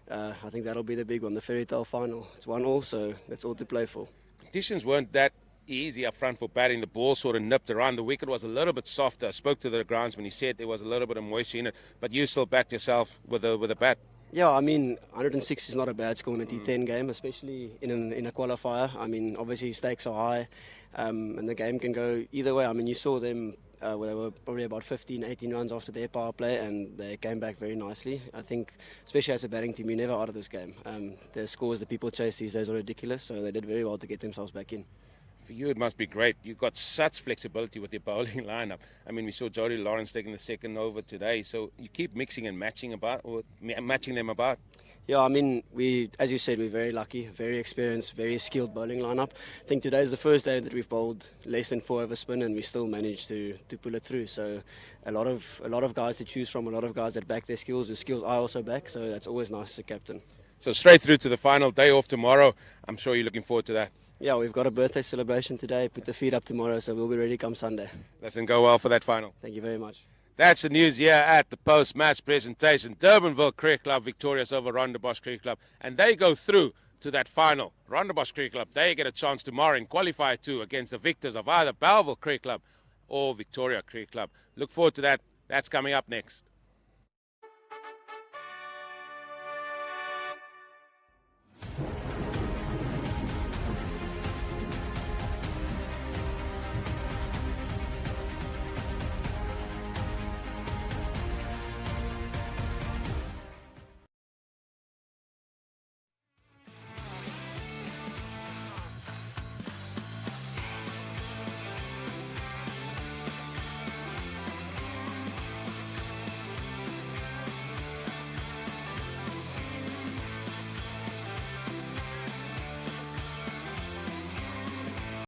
I think that'll be the big one, the fairy tale final. It's 1-1, so that's all to play for. Conditions weren't that easy up front for batting. The ball sort of nipped around. The wicket was a little bit softer. I spoke to the groundsman. He said there was a little bit of moisture in it, but you still backed yourself with a bat. Yeah, I mean, 106 is not a bad score in a T10 game, especially in a qualifier. I mean, obviously stakes are high, and the game can go either way. I mean, you saw them where they were probably about 15, 18 runs after their power play, and they came back very nicely. I think, especially as a batting team, you're never out of this game. The scores that people chase these days are ridiculous, so they did very well to get themselves back in. For you, it must be great. You've got such flexibility with your bowling lineup. I mean, we saw Jody Lawrence taking the second over today, so you keep mixing and matching them about. Yeah, I mean, as you said, we're very lucky, very experienced, very skilled bowling lineup. I think today is the first day that we've bowled less than 4 over spin, and we still managed to pull it through. So a lot of guys to choose from, a lot of guys that back their skills, whose skills I also back. So that's always nice as a captain. So straight through to the final, day off tomorrow. I'm sure you're looking forward to that. Yeah, we've got a birthday celebration today, put the feet up tomorrow, so we'll be ready come Sunday. Listen, go well for that final. Thank you very much. That's the news here at the post-match presentation. Durbanville Cricket Club victorious over Rondebosch Cricket Club, and they go through to that final. Rondebosch Cricket Club, they get a chance tomorrow in Qualifier 2 against the victors of either Bellville Cricket Club or Victoria Cricket Club. Look forward to that. That's coming up next.